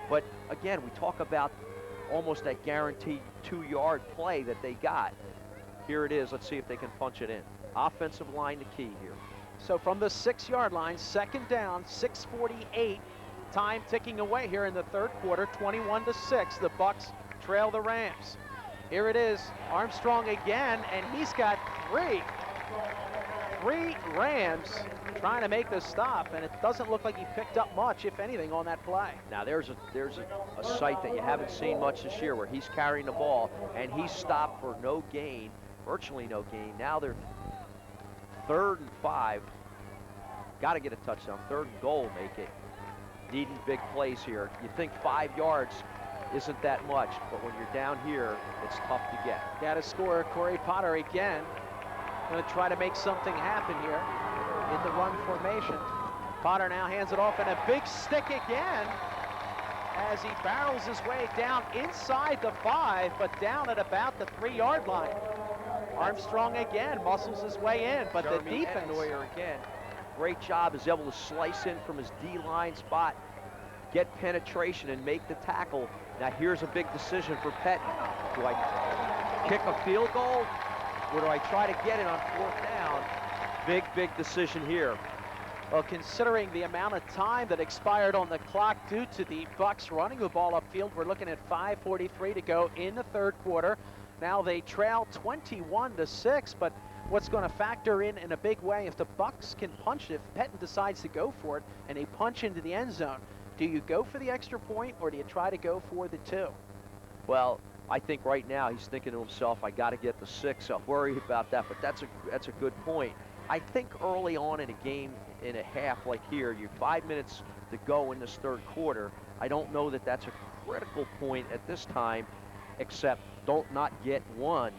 But again, we talk about almost that guaranteed 2-yard play that they got. Here it is. Let's see if they can punch it in. Offensive line the key here. So from the 6-yard line, 2nd down, 6:48. Time ticking away here in the 3rd quarter, 21-6. The Bucks trail the Rams. Here it is, Armstrong again, and he's got three Rams trying to make the stop, and it doesn't look like he picked up much, if anything, on that play. Now there's a sight that you haven't seen much this year where he's carrying the ball and he's stopped for no gain, virtually no gain. Now they're 3rd and 5. Got to get a touchdown. 3rd and goal, make it. Needing big plays here. You think 5 yards isn't that much, but when you're down here, it's tough to get. Got to score. Corey Potter again. Going to try to make something happen here in the run formation. Potter now hands it off, and a big stick again as he barrels his way down inside the 5, but down at about the 3-yard line. Armstrong again muscles his way in, but Jeremy the defense. Enoyer again. Great job, is able to slice in from his D-line spot, get penetration and make the tackle. Now here's a big decision for Pettin. Do I kick a field goal or do I try to get it on 4th down? Big decision here. Well, considering the amount of time that expired on the clock due to the Bucks running the ball upfield, we're looking at 5:43 to go in the 3rd quarter. Now they trail 21-6, but what's going to factor in a big way, if the Bucks can punch it, if Pettin decides to go for it and they punch into the end zone, do you go for the extra point or do you try to go for the 2? Well, I think right now he's thinking to himself, I got to get the 6. I'll worry about that, but that's a good point. I think early on in a game, in a half like here, you're 5 minutes to go in this 3rd quarter. I don't know that that's a critical point at this time, except don't not get one.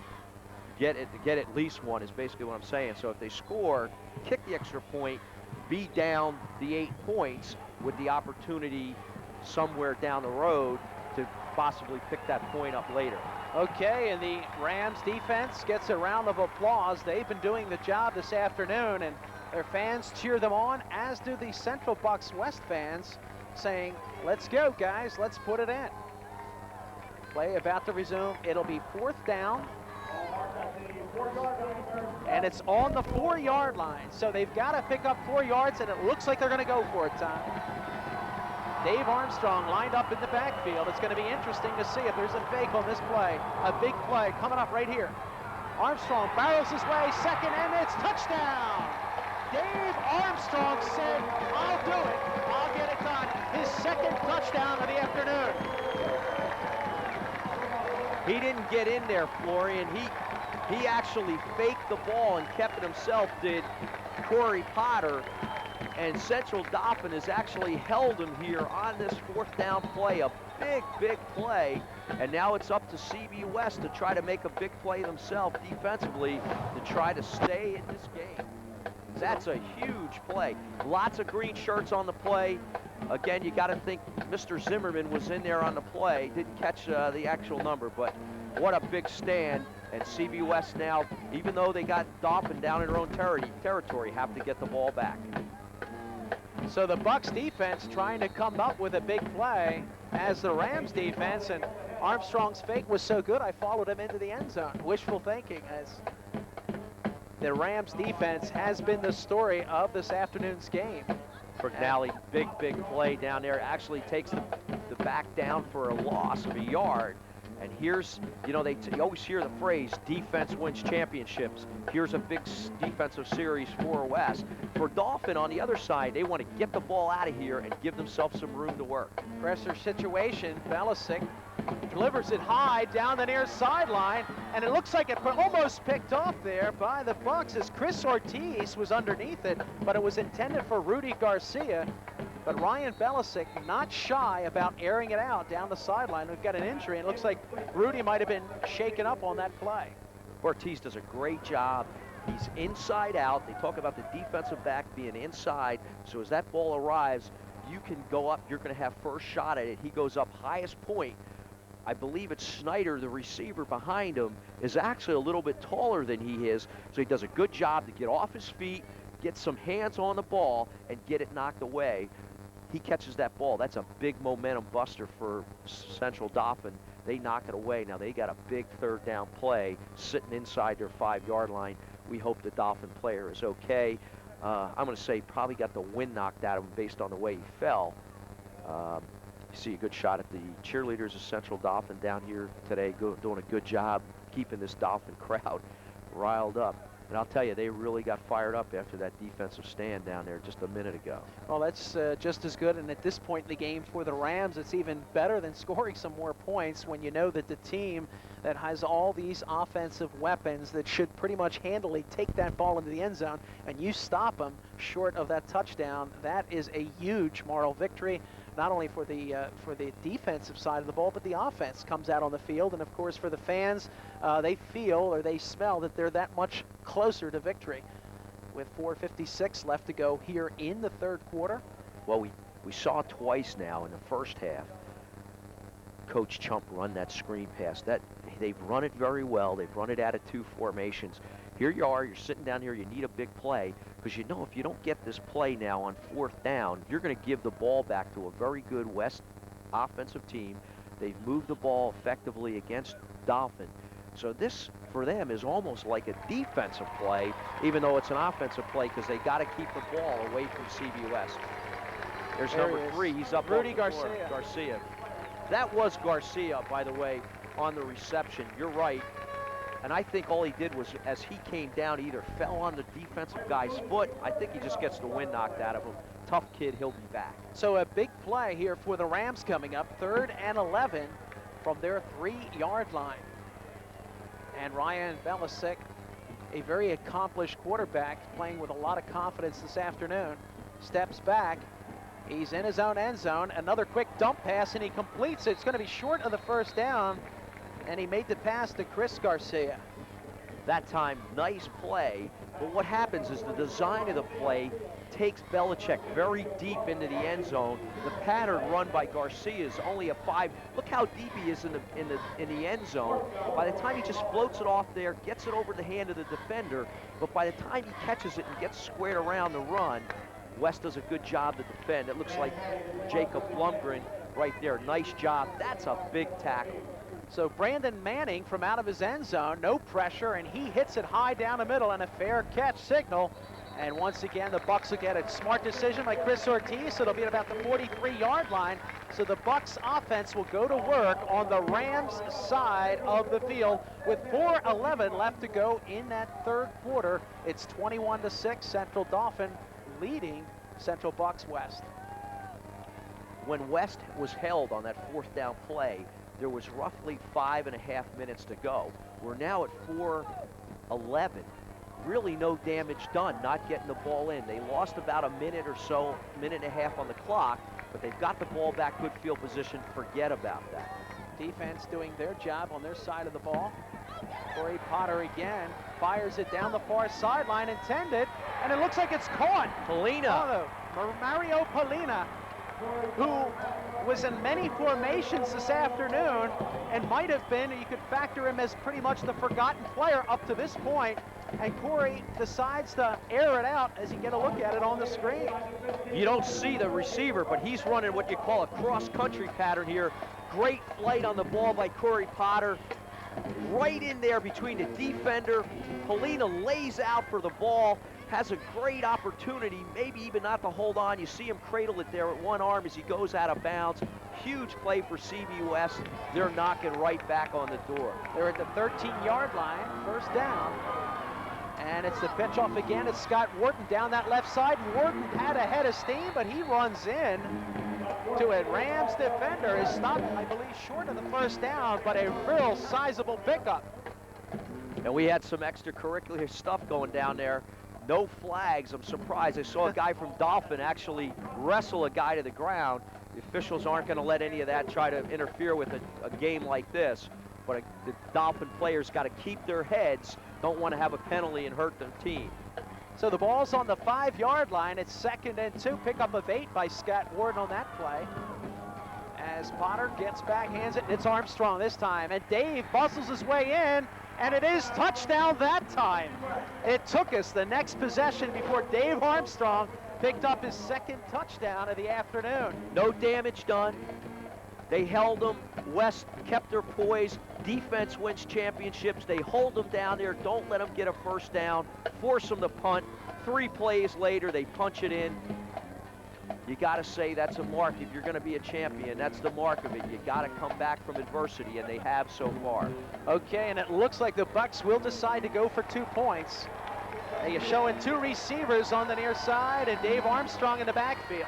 Get at least one is basically what I'm saying. So if they score, kick the extra point, be down the 8 points with the opportunity somewhere down the road to possibly pick that point up later. Okay, and the Rams defense gets a round of applause. They've been doing the job this afternoon, and their fans cheer them on, as do the Central Bucks West fans, saying, let's go, guys, let's put it in. Play about to resume. It'll be 4th down, and it's on the 4-yard line. So they've got to pick up 4 yards, and it looks like they're going to go for it, Tom. Dave Armstrong lined up in the backfield. It's going to be interesting to see if there's a fake on this play. A big play coming up right here. Armstrong barrels his way, 2nd, and it's touchdown. Dave Armstrong said, I'll do it. I'll get it done. His 2nd touchdown of the afternoon. He didn't get in there, Florian. He actually faked the ball and kept it himself, did Corey Potter. And Central Daulphin has actually held him here on this 4th down play. A big play. And now it's up to CB West to try to make a big play themselves defensively to try to stay in this game. That's a huge play. Lots of green shirts on the play. Again, you got to think Mr. Zimmerman was in there on the play. Didn't catch the actual number, but what a big stand. And CB West now, even though they got Daulphin down in their own territory, have to get the ball back. So the Bucks defense trying to come up with a big play as the Rams defense, and Armstrong's fake was so good I followed him into the end zone. Wishful thinking, as the Rams defense has been the story of this afternoon's game. Bergnelli, big play down there. Actually takes the the back down for a loss of a yard. And here's, you know, you always hear the phrase, defense wins championships. Here's a big defensive series for West. For Daulphin on the other side, they want to get the ball out of here and give themselves some room to work. Pressure situation, Belisic delivers it high down the near sideline, and it looks like it almost picked off there by the Bucks as Chris Ortiz was underneath it, but it was intended for Rudy Garcia. But Ryan Belisic not shy about airing it out down the sideline. We've got an injury, and it looks like Rudy might have been shaken up on that play. Ortiz does a great job. He's inside out. They talk about the defensive back being inside, so as that ball arrives, you can go up, you're going to have first shot at it. He goes up highest point. I believe it's Snyder, the receiver behind him, is actually a little bit taller than he is, so he does a good job to get off his feet, get some hands on the ball, and get it knocked away. He catches that ball. That's a big momentum buster for Central Dauphin. They knock it away. Now they got a big third down play sitting inside their 5-yard line. We hope the Dauphin player is okay. I'm going to say probably got the wind knocked out of him based on the way he fell. You see a good shot at the cheerleaders of Central Dauphin down here today, doing a good job keeping this Dauphin crowd riled up. And I'll tell you, they really got fired up after that defensive stand down there just a minute ago. Well, that's just as good, and at this point in the game for the Rams, it's even better than scoring some more points when you know that the team that has all these offensive weapons that should pretty much handily take that ball into the end zone, and you stop them short of that touchdown. That is a huge moral victory, not only for the defensive side of the ball, but the offense comes out on the field. And of course for the fans, they feel or they smell that they're that much closer to victory. With 4:56 left to go here in the third quarter. Well, we saw twice now in the first half Coach Chump run that screen pass. They've run it very well. They've run it out of 2 formations. Here you are, you're sitting down here, you need a big play, because you know if you don't get this play now on 4th down, you're going to give the ball back to a very good West offensive team. They've moved the ball effectively against Daulphin. So this, for them, is almost like a defensive play, even though it's an offensive play, because they got to keep the ball away from CBUS. There's number 3. He's up. Rudy Garcia. Garcia. That was Garcia, by the way, on the reception. You're right. And I think all he did was, as he came down, he either fell on the defensive guy's foot. I think he just gets the wind knocked out of him. Tough kid, he'll be back. So a big play here for the Rams coming up. 3rd and 11 from their 3-yard line. And Ryan Belisic, a very accomplished quarterback, playing with a lot of confidence this afternoon, steps back. He's in his own end zone. Another quick dump pass, and he completes it. It's going to be short of the first down, and he made the pass to Chris Garcia. That time, nice play, but what happens is the design of the play takes Belichick very deep into the end zone. The pattern run by Garcia is only a 5. Look how deep he is in the end zone. By the time he just floats it off there, gets it over the hand of the defender, but by the time he catches it and gets squared around the run, West does a good job to defend. It looks like Jacob Blumgren right there. Nice job. That's a big tackle. So Brandon Manning from out of his end zone, no pressure, and he hits it high down the middle, and a fair catch signal. And once again, the Bucks will get a smart decision by Chris Ortiz. So it'll be at about the 43-yard line. So the Bucks offense will go to work on the Rams side of the field with 4:11 left to go in that third quarter. It's 21-6, Central Dauphin leading Central Bucks West. When West was held on that 4th down play, there was roughly 5.5 minutes to go. We're now at 4:11. Really no damage done, not getting the ball in. They lost about a minute or so, minute and a half on the clock, but they've got the ball back, good field position. Forget about that. Defense doing their job on their side of the ball. Corey Potter again fires it down the far sideline, intended, and it looks like it's caught. Polina. Mario Polina, who was in many formations this afternoon and might have been, you could factor him as pretty much the forgotten player up to this point. And Corey decides to air it out as you get a look at it on the screen. You don't see the receiver, but he's running what you call a cross-country pattern here. Great flight on the ball by Corey Potter. Right in there between the defender. Polina lays out for the ball. has a great opportunity, maybe even not to hold on. You see him cradle it there at one arm as he goes out of bounds. Huge play for CB West. They're knocking right back on the door. They're at the 13-yard line, first down. And it's the pitch off again. It's Scott Wharton down that left side. Wharton had a head of steam, but he runs in to a Rams defender. Is stopped, I believe, short of the first down, but a real sizable pickup. And we had some extracurricular stuff going down there. No flags. I'm surprised. I saw a guy from Dalphin actually wrestle a guy to the ground. The officials aren't going to let any of that try to interfere with a game like this. But the Dalphin players got to keep their heads, don't want to have a penalty and hurt their team. So the ball's on the 5-yard line. It's 2nd and 2. Pickup of 8 by Scott Wharton on that play. As Potter gets back, hands it, and it's Armstrong this time. And Dave bustles his way in, and it is touchdown that time. It took us the next possession before Dave Armstrong picked up his 2nd touchdown of the afternoon. No damage done. They held them. West kept their poise. Defense wins championships. They hold them down there. Don't let them get a first down. Force them to punt. 3 plays later, they punch it in. You got to say that's a mark. If you're going to be a champion, that's the mark of it. You got to come back from adversity, and they have so far. Okay, and it looks like the Bucks will decide to go for 2 points. They are showing 2 receivers on the near side and Dave Armstrong in the backfield.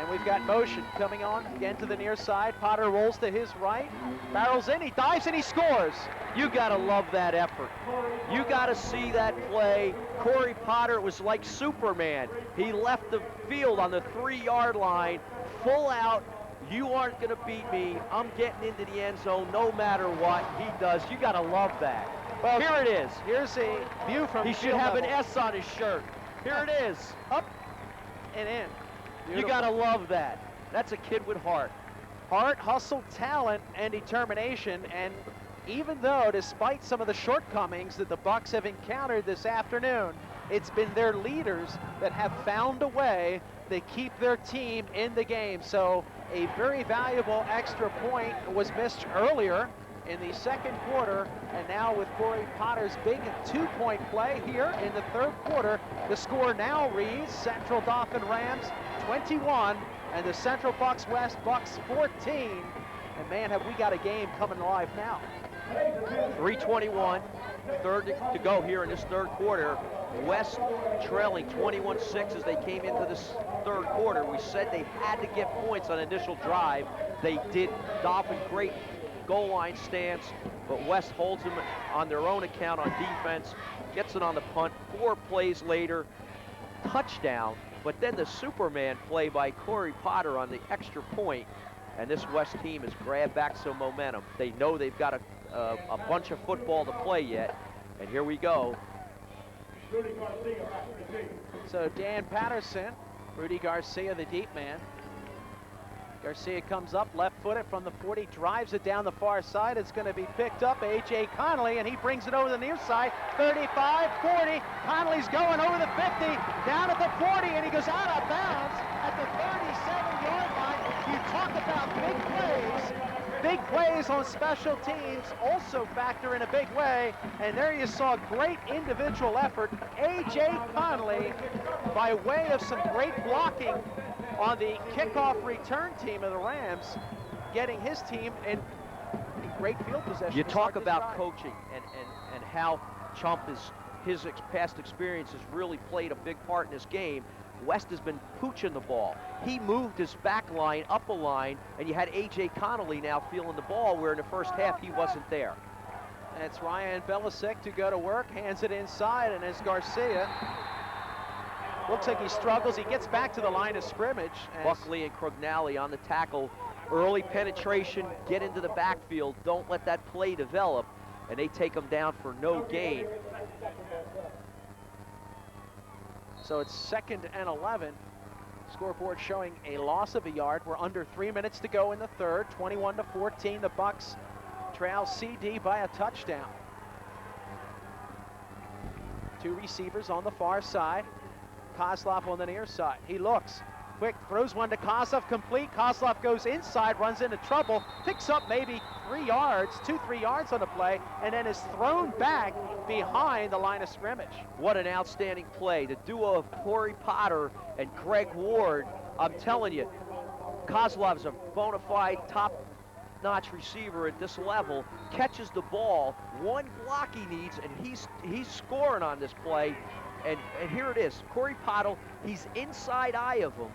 And we've got motion coming on again to the near side. Potter rolls to his right, barrels in, he dives and he scores. You gotta love that effort. You gotta see that play. Corey Potter was like Superman. He left the field on the 3-yard line, full out. You aren't gonna beat me. I'm getting into the end zone no matter what he does. You gotta love that. Well, here it is. Here's a view from He should have an S on his shirt. Here it is. Up and in. Beautiful. You gotta love that. That's a kid with heart. Heart, hustle, talent, and determination. And even though, despite some of the shortcomings that the Bucks have encountered this afternoon, it's been their leaders that have found a way to keep their team in the game. So a very valuable extra point was missed earlier in the 2nd quarter, and now with Corey Potter's big 2-point play here in the 3rd quarter, the score now reads Central Dauphin Rams 21 and the Central Bucks West Bucks 14. And man, have we got a game coming alive now. 3:21, third to go here in this 3rd quarter. West trailing 21-6 as they came into this 3rd quarter. We said they had to get points on initial drive. They did. Dauphin great goal line stance, but West holds them on their own account on defense, gets it on the punt. 4 plays later, touchdown, but then the Superman play by Corey Potter on the extra point, and this West team has grabbed back some momentum. They know they've got a bunch of football to play yet, and here we go. So Dan Patterson, Rudy Garcia, the deep man. Garcia comes up left-footed from the 40, drives it down the far side. It's going to be picked up, A.J. Connolly, and he brings it over the near side, 35, 40. Connolly's going over the 50, down at the 40, and he goes out of bounds at the 37-yard line. You talk about big plays. Big plays on special teams also factor in a big way, and there you saw great individual effort. A.J. Connolly, by way of some great blocking on the kickoff return team of the Rams, getting his team in great field possession. You talk about coaching and how Chump his past experience has really played a big part in this game. West has been pooching the ball. He moved his back line up a line, and you had A.J. Connolly now feeling the ball, where in the first half he wasn't there. It's Ryan Belisek to go to work, hands it inside, and as Garcia looks like he struggles, he gets back to the line of scrimmage. Buckley and Crognali on the tackle. Early penetration, get into the backfield, don't let that play develop, and they take him down for no gain. So it's 2nd and 11. Scoreboard showing a loss of a yard. We're under 3 minutes to go in the 3rd. 21-14. The Bucks trail CD by a touchdown. 2 receivers on the far side. Kozlov on the near side. He looks, quick, throws one to Kozlov, complete. Kozlov goes inside, runs into trouble, picks up maybe 3 yards, 2-3 yards on the play, and then is thrown back behind the line of scrimmage. What an outstanding play. The duo of Corey Potter and Greg Ward, I'm telling you, Kozlov's a bona fide top-notch receiver at this level, catches the ball, one block he needs, and he's scoring on this play. And here it is, Corey Potter, he's inside eye of him.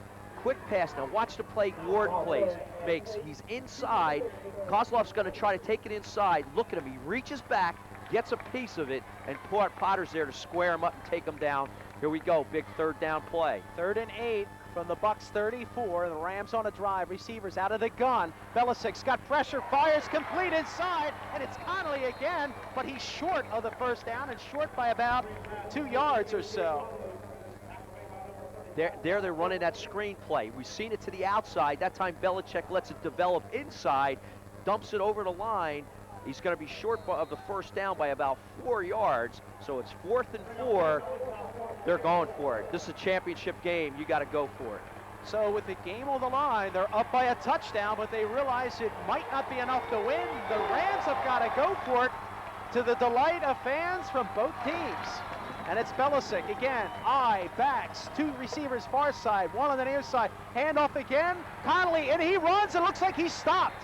Quick pass, now watch the play Ward makes. He's inside, Kozlov's gonna try to take it inside. Look at him, he reaches back, gets a piece of it, and Potter's there to square him up and take him down. Here we go, big 3rd down play. 3rd and 8 from the Bucks 34. The Rams on a drive, receivers out of the gun. Belisic's got pressure, fires complete inside, and it's Connolly again, but he's short of the 1st down and short by about 2 yards or so. They're running that screen play. We've seen it to the outside. That time Belichick lets it develop inside, dumps it over the line. He's going to be short of the 1st down by about 4 yards. So it's 4th and 4. They're going for it. This is a championship game. You got to go for it. So with the game on the line, they're up by a touchdown, but they realize it might not be enough to win. The Rams have got to go for it, to the delight of fans from both teams. And it's Belisic again, backs, 2 receivers far side, 1 on the near side, handoff again, Connolly, and he runs, it looks like he's stopped.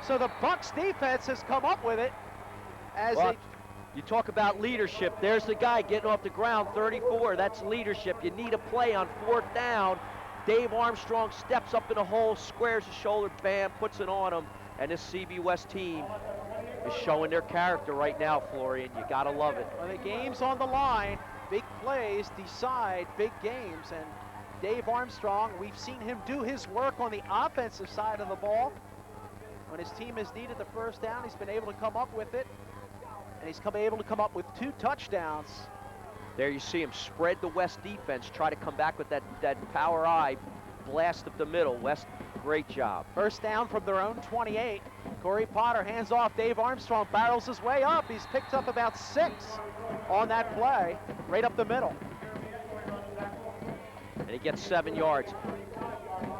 So the Bucks defense has come up with it as you talk about leadership. There's the guy getting off the ground, 34, that's leadership. You need a play on 4th down. Dave Armstrong steps up in the hole, squares his shoulder, bam, puts it on him, and this CB West team is showing their character right now, Florian. You gotta love it. Well, the game's on the line. Big plays decide big games, and Dave Armstrong, we've seen him do his work on the offensive side of the ball. When his team has needed the 1st down, he's been able to come up with it, and he's able to come up with 2 touchdowns. There you see him spread the West defense, try to come back with that power eye, blast up the middle. West, great job. 1st down from their own 28. Corey Potter hands off. Dave Armstrong barrels his way up. He's picked up about 6 on that play, right up the middle. And he gets 7 yards.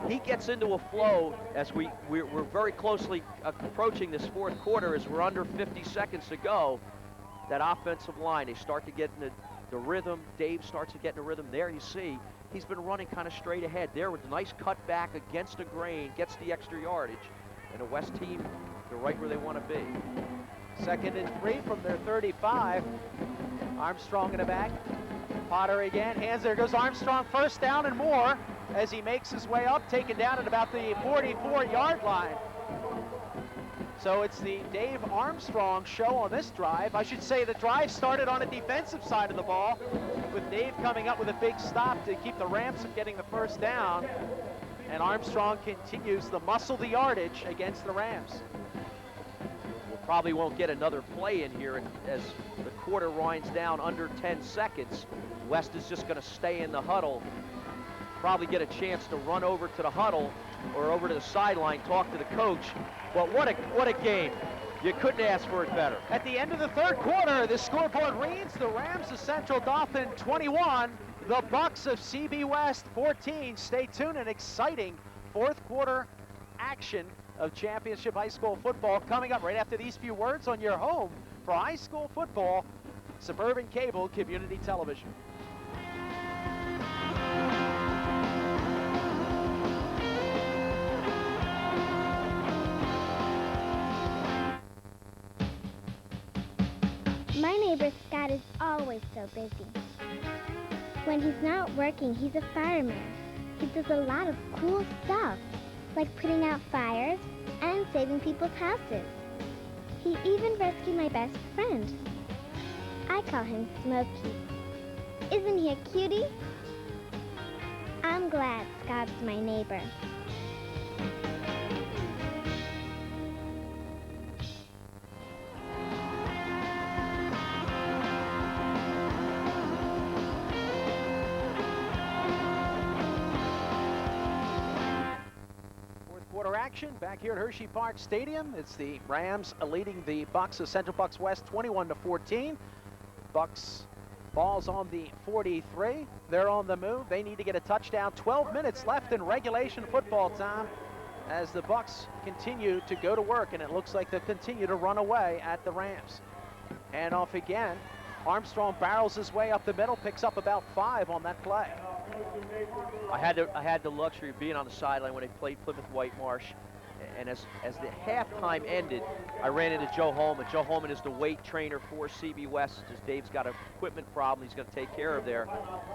He gets into a flow as we're very closely approaching this 4th quarter as we're under 50 seconds to go. That offensive line, they start to get in the rhythm. Dave starts to get in the rhythm. There you see, he's been running kind of straight ahead. There with a nice cut back against the grain, gets the extra yardage. And the West team, they're right where they want to be. 2nd and 3 from their 35. Armstrong in the back. Potter again, hands, there goes Armstrong, 1st down and more as he makes his way up, taken down at about the 44-yard line. So it's the Dave Armstrong show on this drive. I should say the drive started on the defensive side of the ball, with Dave coming up with a big stop to keep the Rams from getting the 1st down. And Armstrong continues to muscle the yardage against the Rams. We probably won't get another play in here as the quarter winds down under 10 seconds. West is just going to stay in the huddle, probably get a chance to run over to the huddle or over to the sideline, talk to the coach. But what a game. You couldn't ask for it better. At the end of the 3rd quarter, the scoreboard reads the Rams of Central Dauphin 21, the Bucks of CB West 14. Stay tuned, an exciting 4th quarter action of championship high school football coming up right after these few words on your home for high school football, Suburban Cable Community Television. My neighbor Scott is always so busy. When he's not working, he's a fireman. He does a lot of cool stuff, like putting out fires and saving people's houses. He even rescued my best friend. I call him Smokey. Isn't he a cutie? I'm glad Scott's my neighbor. Action back here at Hershey Park Stadium. It's the Rams leading the Bucks of Central Bucks West 21-14. Bucks Ball's on the 43. They're on the move. They need to get a touchdown. 12 minutes left in regulation football time as the Bucks continue to go to work, and it looks like they'll continue to run away at the Rams. And off again. Armstrong barrels his way up the middle, picks up about 5 on that play. I had the luxury of being on the sideline when they played Plymouth Whitemarsh, and as the halftime ended, I ran into Joe Holman. Joe Holman is the weight trainer for CB West. As Dave's got an equipment problem he's going to take care of there,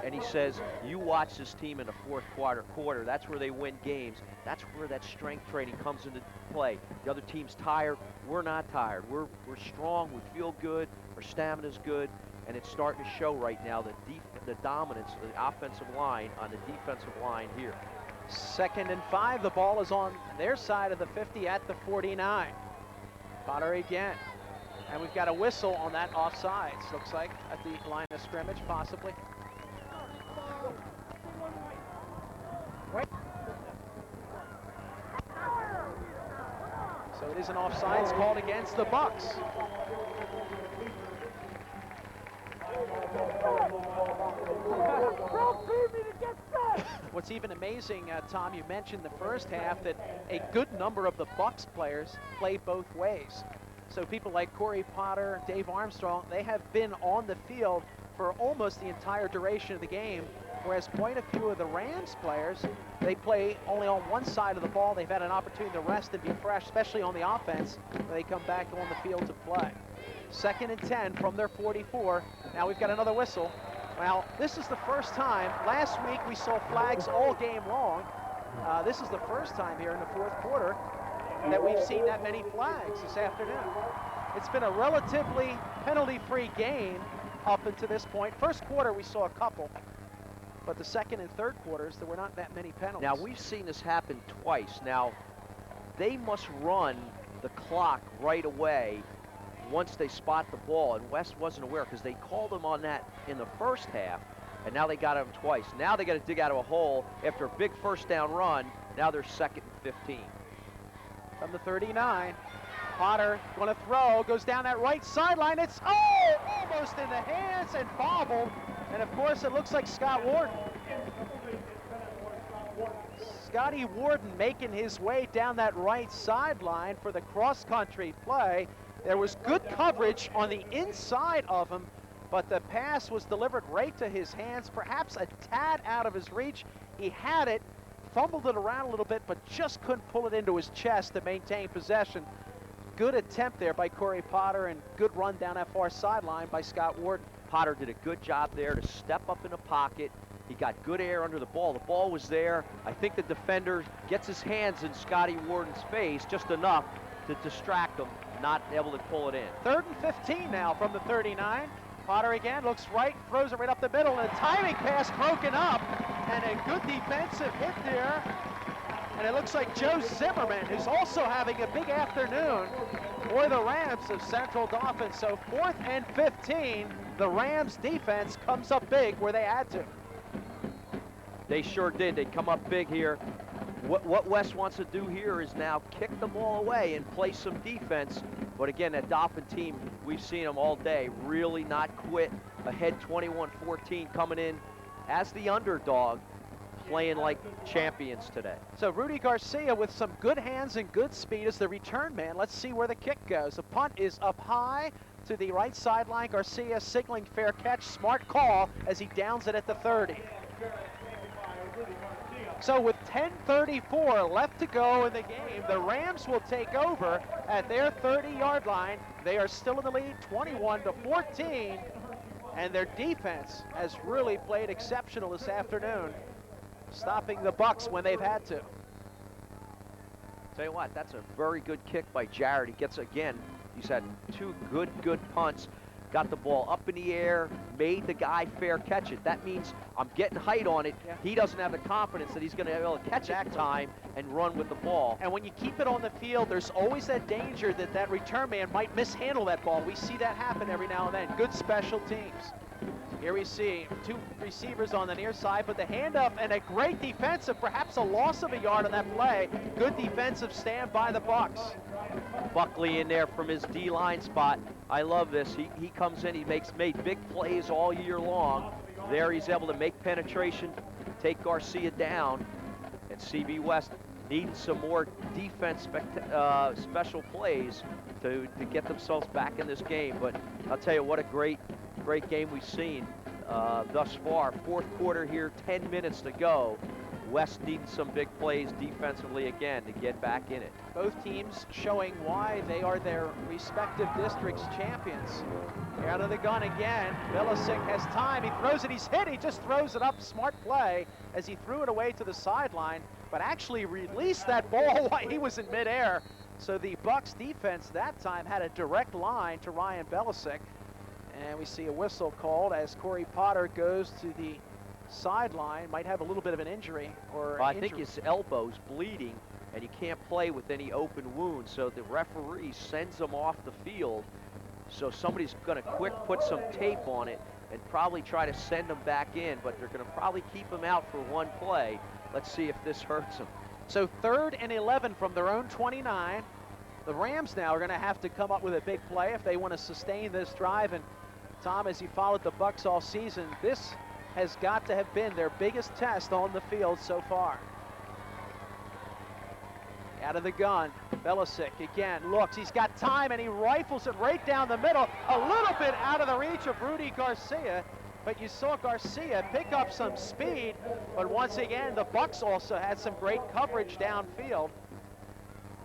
and he says, you watch this team in the fourth quarter. That's where they win games. That's where that strength training comes into play. The other team's tired. We're not tired. We're strong. We feel good. Our stamina's good, and it's starting to show right now the dominance of the offensive line on the defensive line here. 2nd and 5. The ball is on their side of the 50 at the 49. Potter again. And we've got a whistle on that offsides, looks like, at the line of scrimmage, possibly. So it is an offsides called against the Bucks. What's even amazing, Tom, you mentioned the first half that a good number of the Bucks players play both ways. So people like Corey Potter, Dave Armstrong, they have been on the field for almost the entire duration of the game, whereas quite a few of the Rams players, they play only on one side of the ball. They've had an opportunity to rest and be fresh, especially on the offense, when they come back on the field to play. 2nd and 10 from their 44. Now we've got another whistle. Well, this is the first time. Last week we saw flags all game long. This is the first time here in the fourth quarter that we've seen that many flags this afternoon. It's been a relatively penalty-free game up until this point. First quarter we saw a couple, but the second and third quarters there were not that many penalties. Now we've seen this happen twice. Now they must run the clock right away once they spot the ball, and West wasn't aware because they called him on that in the first half, and now they got him twice. Now they got to dig out of a hole after a big first down run. Now they're 2nd and 15. From the 39, Potter going to throw, goes down that right sideline. It's almost in the hands and bobbled, and of course it looks like Scott Warden. Scotty Warden making his way down that right sideline for the cross-country play. There was good coverage on the inside of him, but the pass was delivered right to his hands, perhaps a tad out of his reach. He had it, fumbled it around a little bit, but just couldn't pull it into his chest to maintain possession. Good attempt there by Corey Potter, and good run down that far sideline by Scott Warden. Potter did a good job there to step up in the pocket. He got good air under the ball. The ball was there. I think the defender gets his hands in Scotty Warden's face just enough to distract him, not able to pull it in. 3rd and 15 now from the 39. Potter again looks right, throws it right up the middle, and a timing pass broken up, and a good defensive hit there. And it looks like Joe Zimmerman, who's also having a big afternoon for the Rams of Central Dauphin. So 4th and 15, the Rams defense comes up big where they had to. They sure did. They come up big here. What West wants to do here is now kick the ball away and play some defense. But again, that Dauphin team, we've seen them all day, really not quit. Ahead 21-14, coming in as the underdog, playing like champions today. So Rudy Garcia with some good hands and good speed as the return man. Let's see where the kick goes. The punt is up high to the right sideline. Garcia signaling fair catch. Smart call as he downs it at the 30. So with 10:34 left to go in the game, the Rams will take over at their 30-yard line. They are still in the lead, 21-14, and their defense has really played exceptional this afternoon, stopping the Bucks when they've had to. Tell you what, that's a very good kick by Jared. He gets, again, he's had two good punts. Got the ball up in the air, made the guy fair catch it. That means I'm getting height on it. Yeah. He doesn't have the confidence that he's going to be able to catch it in time and run with the ball. And when you keep it on the field, there's always that danger that that return man might mishandle that ball. We see that happen every now and then. Good special teams. Here we see two receivers on the near side, but the handoff and a great defensive, perhaps a loss of a yard on that play. Good defensive stand by the Bucks. Buckley in there from his D-line spot. I love this. He comes in, he made big plays all year long. There he's able to make penetration, take Garcia down, and CB West needing some more defense special plays to get themselves back in this game. But I'll tell you what, a great game we've seen thus far. Fourth quarter here, 10 minutes to go. West needing some big plays defensively again to get back in it. Both teams showing why they are their respective districts champions. Out of the gun again. Bilisic has time. He throws it. He's hit. He just throws it up. Smart play as he threw it away to the sideline, but actually released that ball while he was in midair. So the Bucks defense that time had a direct line to Ryan Bilisic. And we see a whistle called as Corey Potter goes to the sideline. Might have a little bit of an injury. Or I think his elbow's bleeding, and he can't play with any open wounds. So the referee sends him off the field. So somebody's going to quick put some tape on it and probably try to send him back in, but they're going to probably keep him out for one play. Let's see if this hurts him. So 3rd and 11 from their own 29. The Rams now are going to have to come up with a big play if they want to sustain this drive. And Tom, as you followed the Bucks all season, this has got to have been their biggest test on the field so far. Out of the gun, Bilisic again looks, he's got time, and he rifles it right down the middle, a little bit out of the reach of Rudy Garcia, but you saw Garcia pick up some speed, but once again, the Bucks also had some great coverage downfield.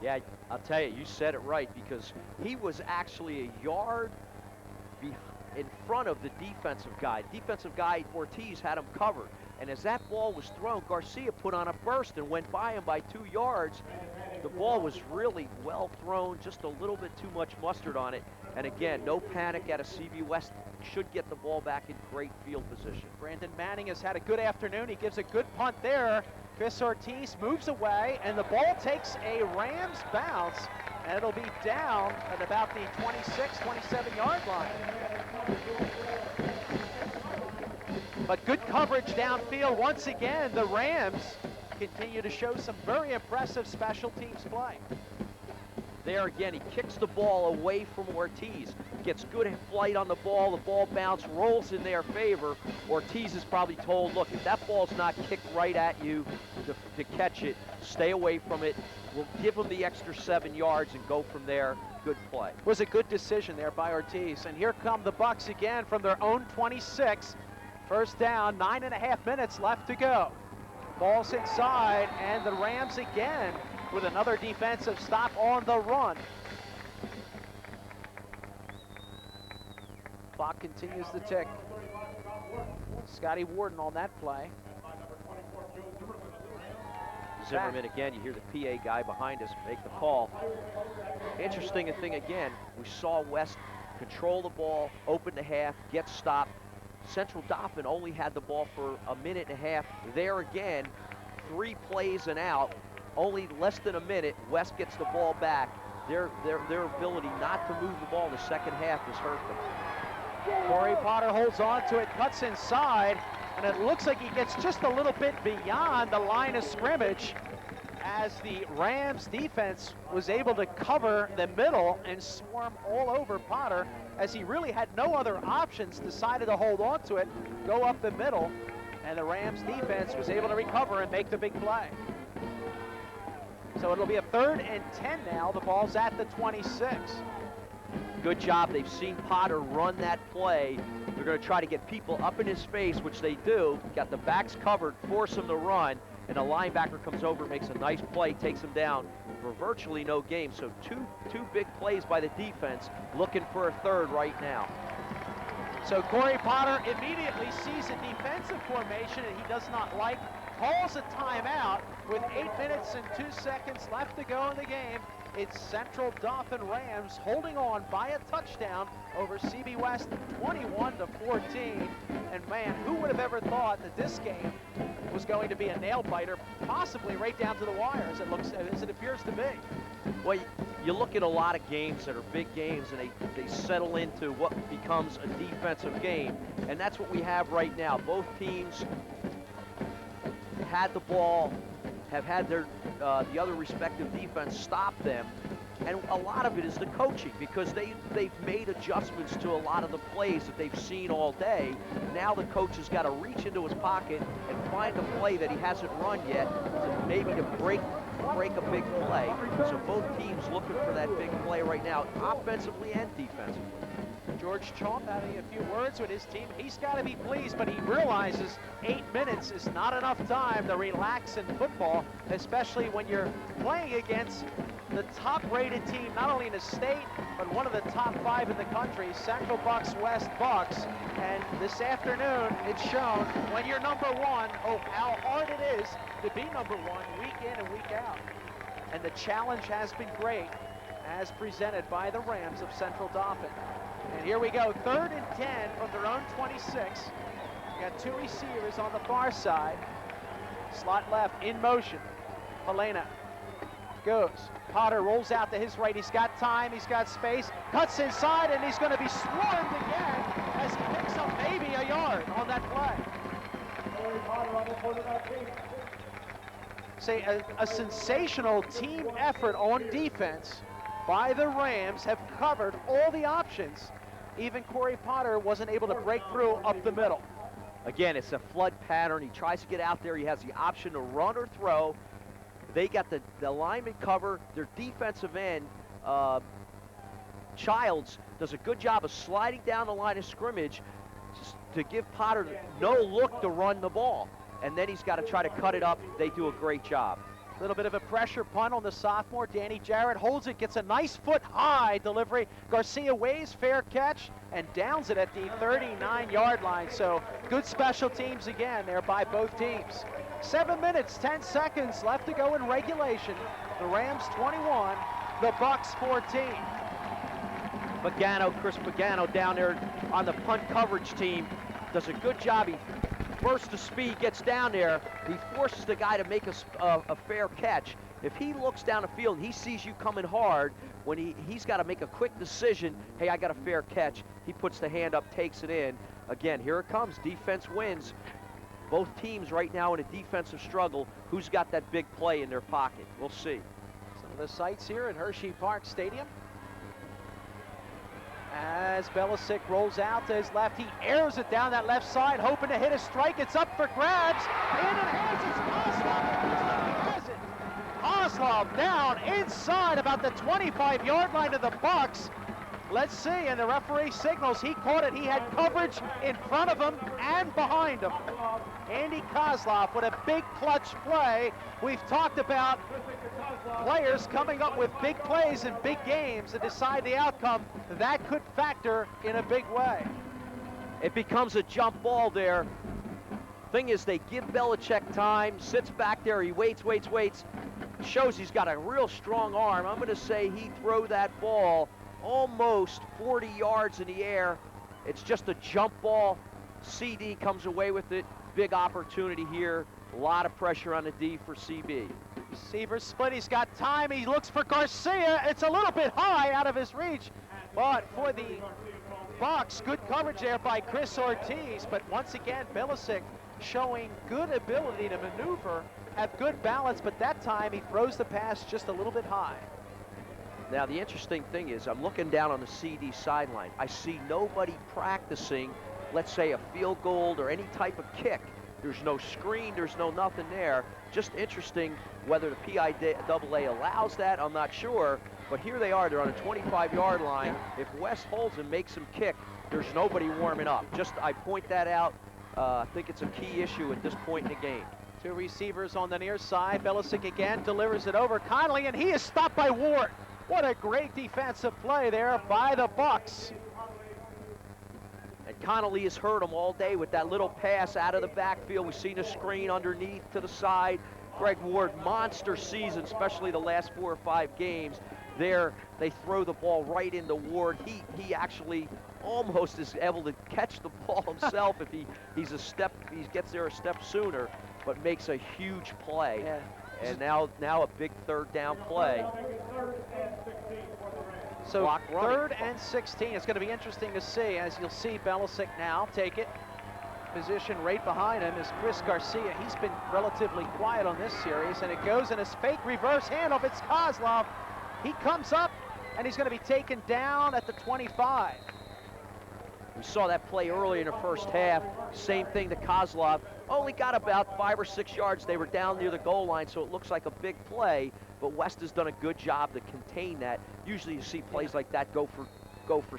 Yeah, I'll tell you, you said it right, because he was actually a yard in front of the defensive guy. Defensive guy, Ortiz, had him covered. And as that ball was thrown, Garcia put on a burst and went by him by 2 yards. The ball was really well thrown, just a little bit too much mustard on it. And again, no panic out of CB West. Should get the ball back in great field position. Brandon Manning has had a good afternoon. He gives a good punt there. Chris Ortiz moves away, and the ball takes a Rams bounce, and it'll be down at about the 26, 27-yard line. But good coverage downfield. Once again, the Rams continue to show some very impressive special teams play. There again, he kicks the ball away from Ortiz. Gets good flight on the ball bounce, rolls in their favor. Ortiz is probably told, look, if that ball's not kicked right at you to catch it, stay away from it. We'll give him the extra 7 yards and go from there. Good play. Was a good decision there by Ortiz. And here come the Bucks again from their own 26. First down, 9.5 minutes left to go. Ball's inside, and the Rams again with another defensive stop on the run. Clock continues to tick. Scotty Warden on that play. Zimmerman again, you hear the PA guy behind us make the call. Interesting thing again, we saw West control the ball, open the half, get stopped. Central Dauphin only had the ball for a minute and a half. There again, 3 plays and out, only less than a minute. West gets the ball back. Their ability not to move the ball in the second half has hurt them. Corey Potter holds on to it, cuts inside, and it looks like he gets just a little bit beyond the line of scrimmage as the Rams defense was able to cover the middle and swarm all over Potter as he really had no other options, decided to hold on to it, go up the middle, and the Rams defense was able to recover and make the big play. So it'll be a 3rd and 10 now. The ball's at the 26. Good job. They've seen Potter run that play. They're going to try to get people up in his face, which they do. Got the backs covered, force him to run, and a linebacker comes over, makes a nice play, takes him down for virtually no gain. So two big plays by the defense, looking for a 3rd right now. So Corey Potter immediately sees a defensive formation and he does not like, calls a timeout with 8 minutes and 2 seconds left to go in the game. It's Central Dauphin Rams holding on by a touchdown over CB West 21-14. And man, who would have ever thought that this game was going to be a nail biter, possibly right down to the wire as it appears to be. Well, you look at a lot of games that are big games, and they settle into what becomes a defensive game, and that's what we have right now. Both teams had the ball, have had their the other respective defense stop them, and a lot of it is the coaching, because they've made adjustments to a lot of the plays that they've seen all day. Now the coach has got to reach into his pocket and find a play that he hasn't run yet, to maybe to break a big play. So both teams looking for that big play right now, offensively and defensively. George Chalk having a few words with his team. He's got to be pleased, but he realizes 8 minutes is not enough time to relax in football, especially when you're playing against the top-rated team, not only in the state, but one of the top 5 in the country, Central Bucks West Bucks. And this afternoon, it's shown when you're number 1, how hard it is to be number 1 week in and week out. And the challenge has been great, as presented by the Rams of Central Dauphin. And here we go, 3rd and 10 from their own 26. We got 2 receivers on the far side. Slot left, in motion. Helena goes. Potter rolls out to his right. He's got time, he's got space. Cuts inside, and he's going to be swarmed again as he picks up maybe a yard on that play. Say a sensational team effort on defense by the Rams, have covered all the options. Even Corey Potter wasn't able to break through up the middle. Again, it's a flood pattern. He tries to get out there. He has the option to run or throw. They got the lineman cover. Their defensive end, Childs, does a good job of sliding down the line of scrimmage to give Potter no look to run the ball. And then he's got to try to cut it up. They do a great job. A little bit of a pressure punt on the sophomore. Danny Jarrett holds it, gets a nice foot-high delivery. Garcia Ways, fair catch, and downs it at the 39-yard line. So good special teams again there by both teams. 7 minutes, 10 seconds left to go in regulation. The Rams 21, the Bucks 14. Chris Pagano down there on the punt coverage team does a good job. He bursts the speed, gets down there. He forces the guy to make a fair catch. If he looks down the field and he sees you coming hard, when he's got to make a quick decision, hey, I got a fair catch. He puts the hand up, takes it in. Again, here it comes. Defense wins. Both teams right now in a defensive struggle. Who's got that big play in their pocket? We'll see. Some of the sights here at Hershey Park Stadium. As Belisic rolls out to his left, he airs it down that left side, hoping to hit a strike. It's up for grabs. In and hands, it's Kozlov. Kozlov down inside about the 25-yard line of the Bucks. Let's see, and the referee signals he caught it. He had coverage in front of him and behind him. Andy Kozlov with a big clutch play. We've talked about players coming up with big plays in big games to decide the outcome. That could factor in a big way. It becomes a jump ball there. Thing is, they give Belichick time, sits back there, he waits, shows he's got a real strong arm. I'm going to say he threw that ball almost 40 yards in the air. It's just a jump ball. CD comes away with it. Big opportunity here. A lot of pressure on the D for CB. Receiver split, he's got time, he looks for Garcia. It's a little bit high out of his reach, but for the Bucks, good coverage there by Chris Ortiz. But once again, Belisic showing good ability to maneuver, have good balance, but that time he throws the pass just a little bit high. Now the interesting thing is, I'm looking down on the CD sideline. I see nobody practicing, let's say, a field goal or any type of kick. There's no screen, there's no nothing there. Just interesting whether the PIAA allows that, I'm not sure. But here they are, they're on a 25-yard line. If West holds and makes them kick, there's nobody warming up. Just, I point that out. I think it's a key issue at this point in the game. Two receivers on the near side. Belisic again delivers it over Connolly, and he is stopped by Ward. What a great defensive play there by the Bucks. And Connolly has hurt him all day with that little pass out of the backfield. We've seen a screen underneath to the side. Greg Ward, monster season, especially the last 4 or 5 games. There, they throw the ball right into Ward. He actually almost is able to catch the ball himself if he gets there a step sooner, but makes a huge play. Yeah. And now a big third down play. So Clock running. 3rd and 16. It's going to be interesting to see, as you'll see Belichick now take it. Position right behind him is Chris Garcia. He's been relatively quiet on this series, and it goes in his fake reverse handoff. It's Kozlov. He comes up, and he's going to be taken down at the 25. We saw that play early in the first half. Same thing to Kozlov. Only got about 5 or 6 yards. They were down near the goal line, so it looks like a big play, but West has done a good job to contain that. Usually you see plays like that go for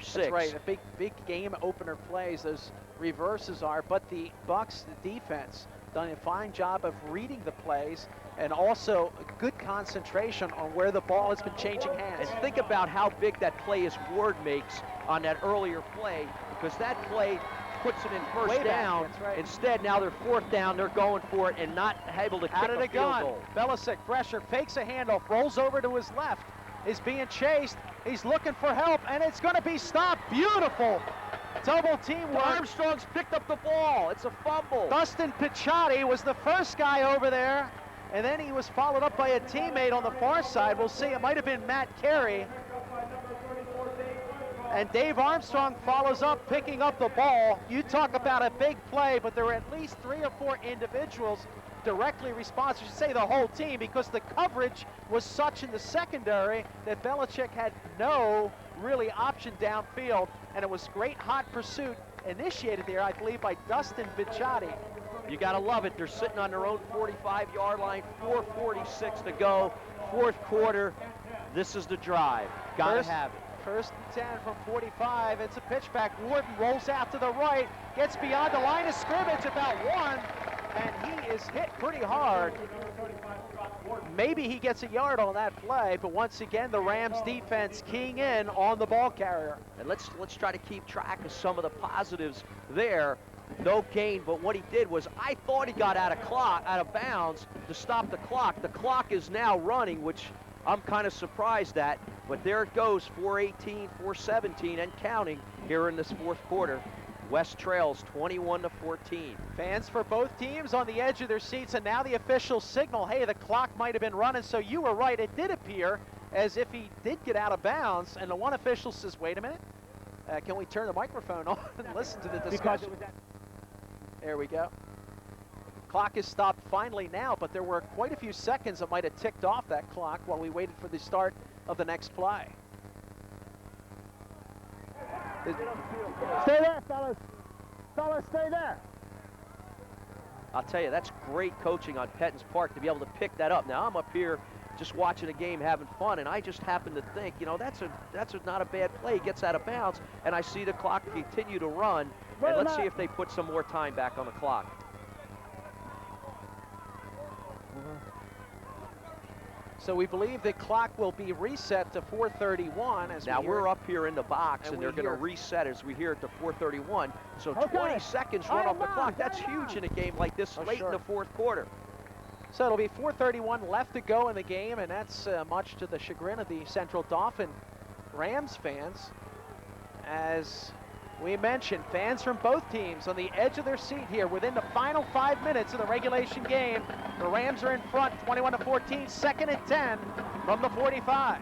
6. That's right, a big game opener plays, those reverses are, but the Bucks, the defense, done a fine job of reading the plays and also a good concentration on where the ball has been changing hands. And think about how big that play is Ward makes on that earlier play, because that play puts them in first down. That's right. Instead, now they're 4th down, they're going for it and not able to kick Out of the a field gun. goal. Belichick, pressure, fakes a handoff, rolls over to his left, is being chased. He's looking for help, and it's going to be stopped. Beautiful double teamwork. Armstrong's picked up the ball. It's a fumble. Dustin Picciotti was the first guy over there, and then he was followed up by a teammate on the far side. We'll see. It might have been Matt Carey. And Dave Armstrong follows up, picking up the ball. You talk about a big play, but there were at least 3 or 4 individuals directly responsible. I should say the whole team, because the coverage was such in the secondary that Belichick had no really option downfield, and it was great hot pursuit initiated there, I believe, by Dustin Picciotti. You got to love it. They're sitting on their own 45-yard line, 4:46 to go, 4th quarter. This is the drive. Got to have it. 1st and 10 from 45. It's a pitch back. Warden rolls out to the right, gets beyond the line of scrimmage about 1, and he is hit pretty hard. Maybe he gets a yard on that play, but once again, the Rams defense keying in on the ball carrier. And let's try to keep track of some of the positives there. No gain, but what he did was, I thought he got out of bounds to stop the clock. The clock is now running, which I'm kind of surprised at, but there it goes, 4:18, 4:17, and counting here in this 4th quarter. West trails 21-14. Fans for both teams on the edge of their seats, and now the official signal, hey, the clock might have been running. So you were right, it did appear as if he did get out of bounds, and the one official says, wait a minute, can we turn the microphone on and listen to the discussion? There we go. Clock is stopped finally now, but there were quite a few seconds that might have ticked off that clock while we waited for the start of the next play. Stay there, fellas. Fellas, stay there. I'll tell you, that's great coaching on Pettin's part to be able to pick that up. Now, I'm up here just watching a game, having fun, and I just happen to think, you know, that's not a bad play. He gets out of bounds, and I see the clock continue to run, and let's see if they put some more time back on the clock. So we believe the clock will be reset to 4:31 as now we're up here in the box, and they're going to reset as we hear it to 4:31. So Okay. 20 seconds run off the clock. That's huge in a game like this late in the 4th quarter. So it'll be 4:31 left to go in the game, and that's much to the chagrin of the Central Dauphin Rams fans. As we mentioned, fans from both teams on the edge of their seat here within the final 5 minutes of the regulation game. The Rams are in front, 21-14, 2nd and 10 from the 45.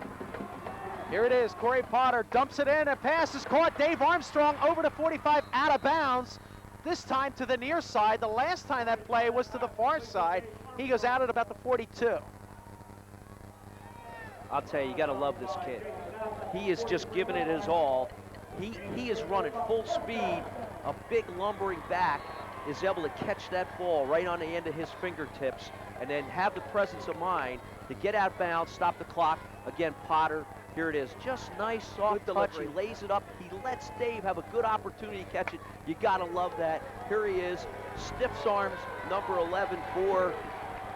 Here it is, Corey Potter dumps it in, a pass is caught. Dave Armstrong over to 45, out of bounds. This time to the near side. The last time that play was to the far side. He goes out at about the 42. I'll tell you, you got to love this kid. He is just giving it his all. He is running full speed. A big lumbering back is able to catch that ball right on the end of his fingertips and then have the presence of mind to get out of bounds, stop the clock. Again, Potter, here it is. Just nice, soft touch. He lays it up. He lets Dave have a good opportunity to catch it. You got to love that. Here he is. Stiffs arms, number 11 for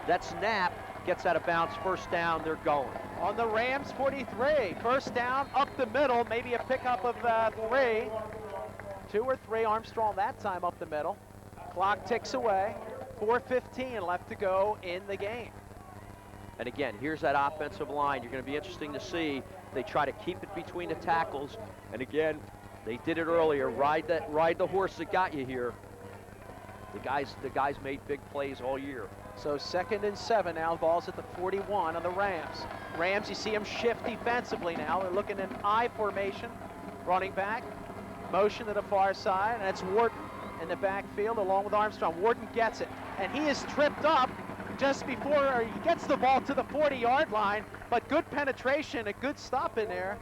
that snap. Gets out of bounds, 1st down, they're going. On the Rams 43, 1st down, up the middle, maybe a pickup of 3. 2 or 3, Armstrong that time up the middle. Clock ticks away, 4:15 left to go in the game. And again, here's that offensive line. You're going to be interesting to see. They try to keep it between the tackles. And again, they did it earlier. Ride the horse that got you here. The guys made big plays all year. So 2nd and 7 now. Ball's at the 41 on the Rams. Rams, you see them shift defensively now. They're looking in I formation. Running back, motion to the far side, and it's Wharton in the backfield along with Armstrong. Wharton gets it, and he is tripped up just before he gets the ball to the 40-yard line, but good penetration, a good stop in there.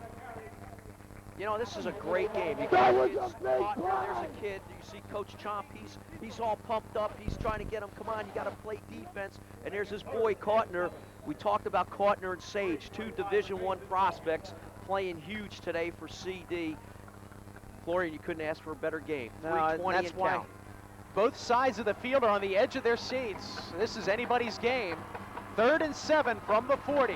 You know, this is a great game. You got kids, there's a kid. You see Coach Chomp, he's all pumped up. He's trying to get him, come on, you got to play defense. And there's his boy, Cautner. We talked about Cautner and Sage, 2 Division I prospects playing huge today for CD. Florian, you couldn't ask for a better game. No, 320 that's and why count. both sides of the field are on the edge of their seats. This is anybody's game. 3rd and 7 from the 40.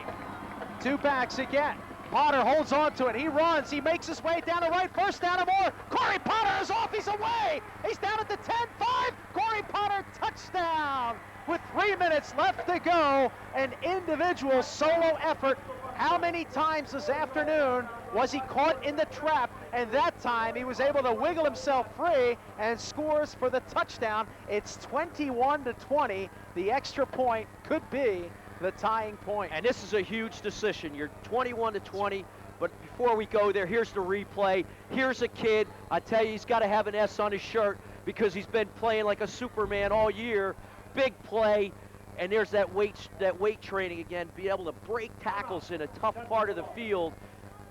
2 backs again. Potter holds on to it. He runs. He makes his way down the right. First down and more. Corey Potter is off. He's away. He's down at the 10-5. Corey Potter, touchdown. With 3 minutes left to go, an individual solo effort. How many times this afternoon was he caught in the trap? And that time he was able to wiggle himself free and scores for the touchdown. It's 21-20. The extra point could be the tying point. And this is a huge decision. You're 21-20, but before we go there, here's the replay. Here's a kid. I tell you, he's got to have an S on his shirt because he's been playing like a Superman all year. Big play, and there's that weight training again, be able to break tackles in a tough part of the field.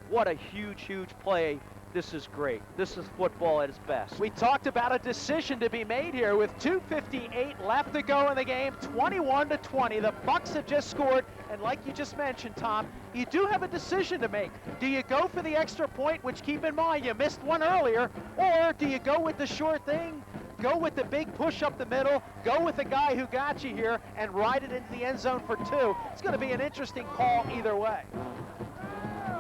What a huge, huge play. This is great. This is football at its best. We talked about a decision to be made here with 2:58 left to go in the game, 21-20. The Bucks have just scored, and like you just mentioned, Tom, you do have a decision to make. Do you go for the extra point, which keep in mind you missed one earlier, or do you go with the sure thing, go with the big push up the middle, go with the guy who got you here, and ride it into the end zone for 2? It's going to be an interesting call either way.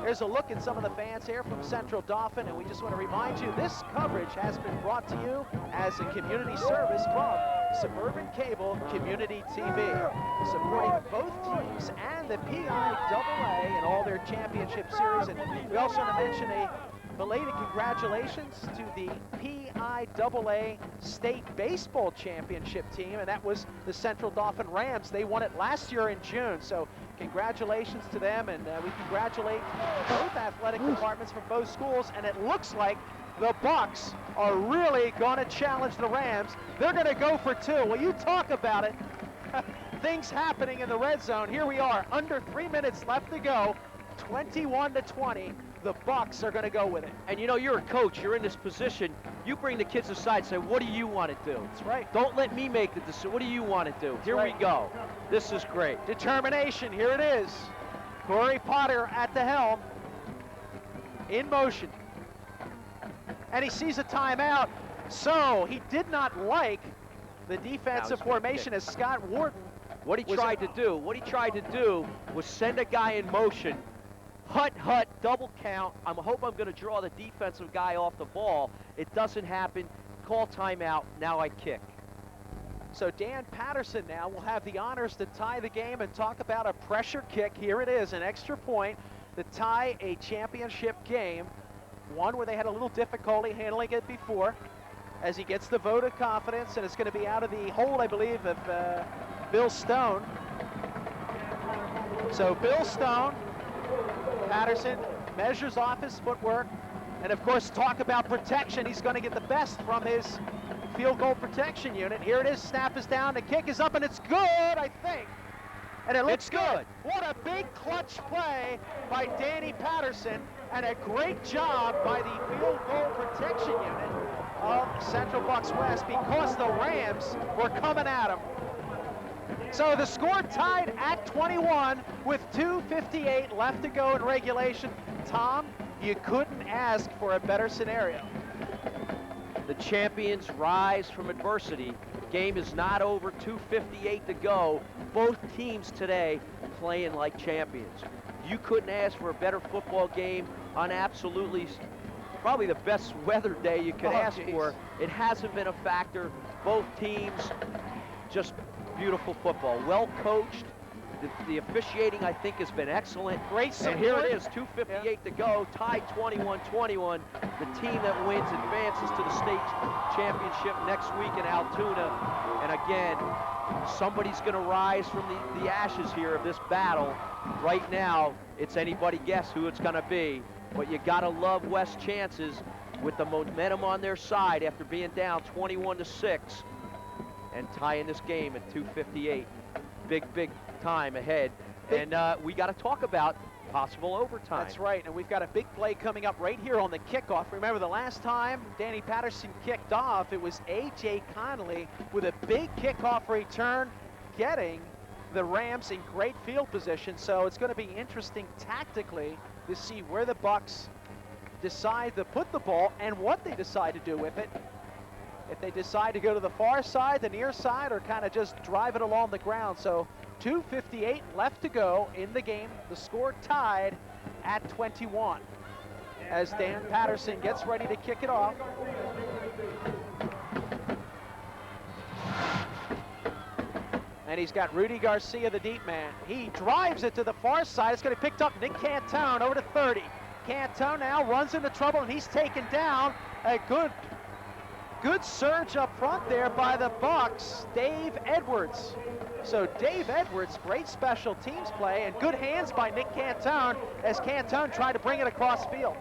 There's a look at some of the fans here from Central Dauphin, and we just want to remind you this coverage has been brought to you as a community service from Suburban Cable Community TV, supporting both teams and the PIAA in all their championship series. And we also want to mention a belated congratulations to the PIAA State Baseball Championship team, and that was the Central Dauphin Rams. They won it last year in June, so congratulations to them, and we congratulate both athletic departments from both schools, and it looks like the Bucks are really going to challenge the Rams. They're going to go for 2. Well, you talk about it. Things happening in the red zone. Here we are, under 3 minutes left to go, 21-20. The Bucks are going to go with it. And you know, you're a coach, you're in this position, you bring the kids aside and say, what do you want to do? That's right. Don't let me make the decision. What do you want to do? Here we go. This is great. Determination, here it is. Corey Potter at the helm, in motion. And he sees a timeout, so he did not like the defensive formation as Scott Wharton. What he tried to do was send a guy in motion, hut, double count. I hope I'm going to draw the defensive guy off the ball. It doesn't happen. Call timeout. Now I kick. So Dan Patterson now will have the honors to tie the game and talk about a pressure kick. Here it is, an extra point to tie a championship game, one where they had a little difficulty handling it before, as he gets the vote of confidence, and it's going to be out of the hold, I believe, of Bill Stone. So Bill Stone, Patterson measures off his footwork, and of course, talk about protection. He's going to get the best from his field goal protection unit. Here it is, snap is down, the kick is up, and it's good, I think. And it looks good. What a big clutch play by Danny Patterson, and a great job by the field goal protection unit of Central Bucks West, because the Rams were coming at him. So the score tied at 21 with 2:58 left to go in regulation. Tom, you couldn't ask for a better scenario. The champions rise from adversity. Game is not over, 2:58 to go. Both teams today playing like champions. You couldn't ask for a better football game on absolutely probably the best weather day you could ask for. It hasn't been a factor. Both teams, just beautiful football. Well coached. The officiating, I think, has been excellent. Great support. And here it is, 2:58 to go, tied 21-21. The team that wins advances to the state championship next week in Altoona. And again, somebody's going to rise from the ashes here of this battle. Right now, it's anybody guess who it's going to be. But you got to love West's chances with the momentum on their side after being down 21-6 and tying this game at 2:58. Big time ahead. And we got to talk about possible overtime. That's right, and we've got a big play coming up right here on the kickoff. Remember the last time Danny Patterson kicked off, it was A.J. Connolly with a big kickoff return, getting the Rams in great field position. So it's going to be interesting tactically to see where the Bucks decide to put the ball and what they decide to do with it. If they decide to go to the far side, the near side, or kind of just drive it along the ground. So 2:58 left to go in the game. The score tied at 21 as Dan Patterson gets ready to kick it off. And he's got Rudy Garcia, the deep man. He drives it to the far side. It's going to be picked up. Nick Cantone over to 30. Cantone now runs into trouble, and he's taken down. A good surge up front there by the Bucks, Dave Edwards. So Dave Edwards, great special teams play, and good hands by Nick Cantone as Cantone tried to bring it across field.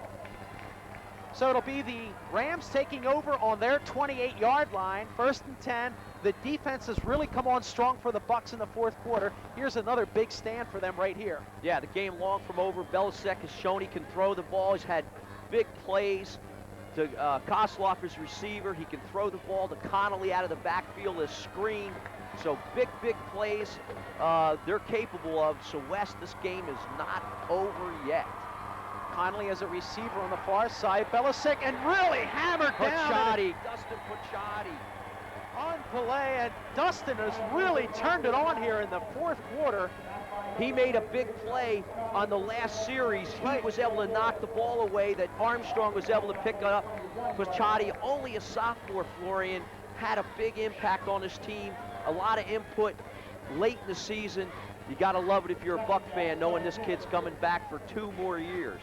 So it'll be the Rams taking over on their 28-yard line, 1st and 10. The defense has really come on strong for the Bucks in the fourth quarter. Here's another big stand for them right here. Yeah, the game long from over. Belisek has shown he can throw the ball. He's had big plays. To Kosloff, his receiver, he can throw the ball to Connolly out of the backfield as screen. So big plays they're capable of. So West, this game is not over yet. Connolly as a receiver on the far side. Belisek and really hammered down. Dustin Pucciati. On play, and Dustin has really turned it on here in the fourth quarter. He made a big play on the last series. He was able to knock the ball away that Armstrong was able to pick up. Pucciati, only a sophomore, Florian, had a big impact on his team. A lot of input late in the season. You got to love it if you're a Buck fan, knowing this kid's coming back for 2 more years.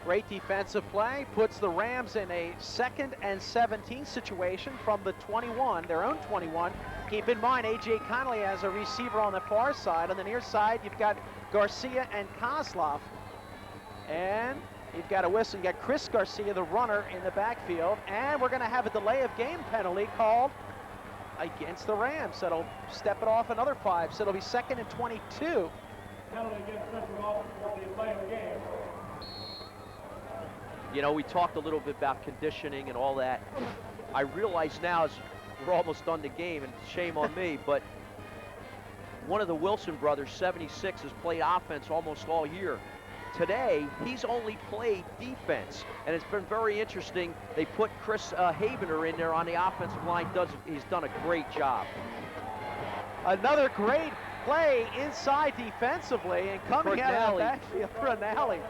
Great defensive play, puts the Rams in a 2nd and 17 situation from the 21, their own 21. Keep in mind, A.J. Connolly as a receiver on the far side. On the near side, you've got Garcia and Kozlov. And you've got a whistle. You got Chris Garcia, the runner, in the backfield. And we're going to have a delay of game penalty called against the Rams. So it'll step it off another 5. So it'll be 2nd and 22. Penalty against Central Office for the delay of game. You know, we talked a little bit about conditioning and all that. I realize now as we're almost done the game, and shame on me, but one of the Wilson brothers, 76, has played offense almost all year. Today, he's only played defense, and it's been very interesting. They put Chris Habener in there on the offensive line. He's done a great job. Another great play inside defensively, and coming out of the backfield, Ranalli.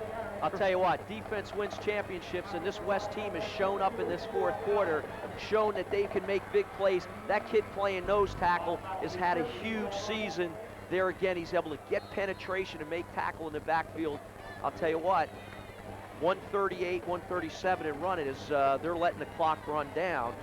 I'll tell you what, defense wins championships, and this West team has shown up in this fourth quarter, shown that they can make big plays. That kid playing nose tackle has had a huge season. There again, he's able to get penetration and make tackle in the backfield. I'll tell you what, 138, 137 and running is they're letting the clock run down.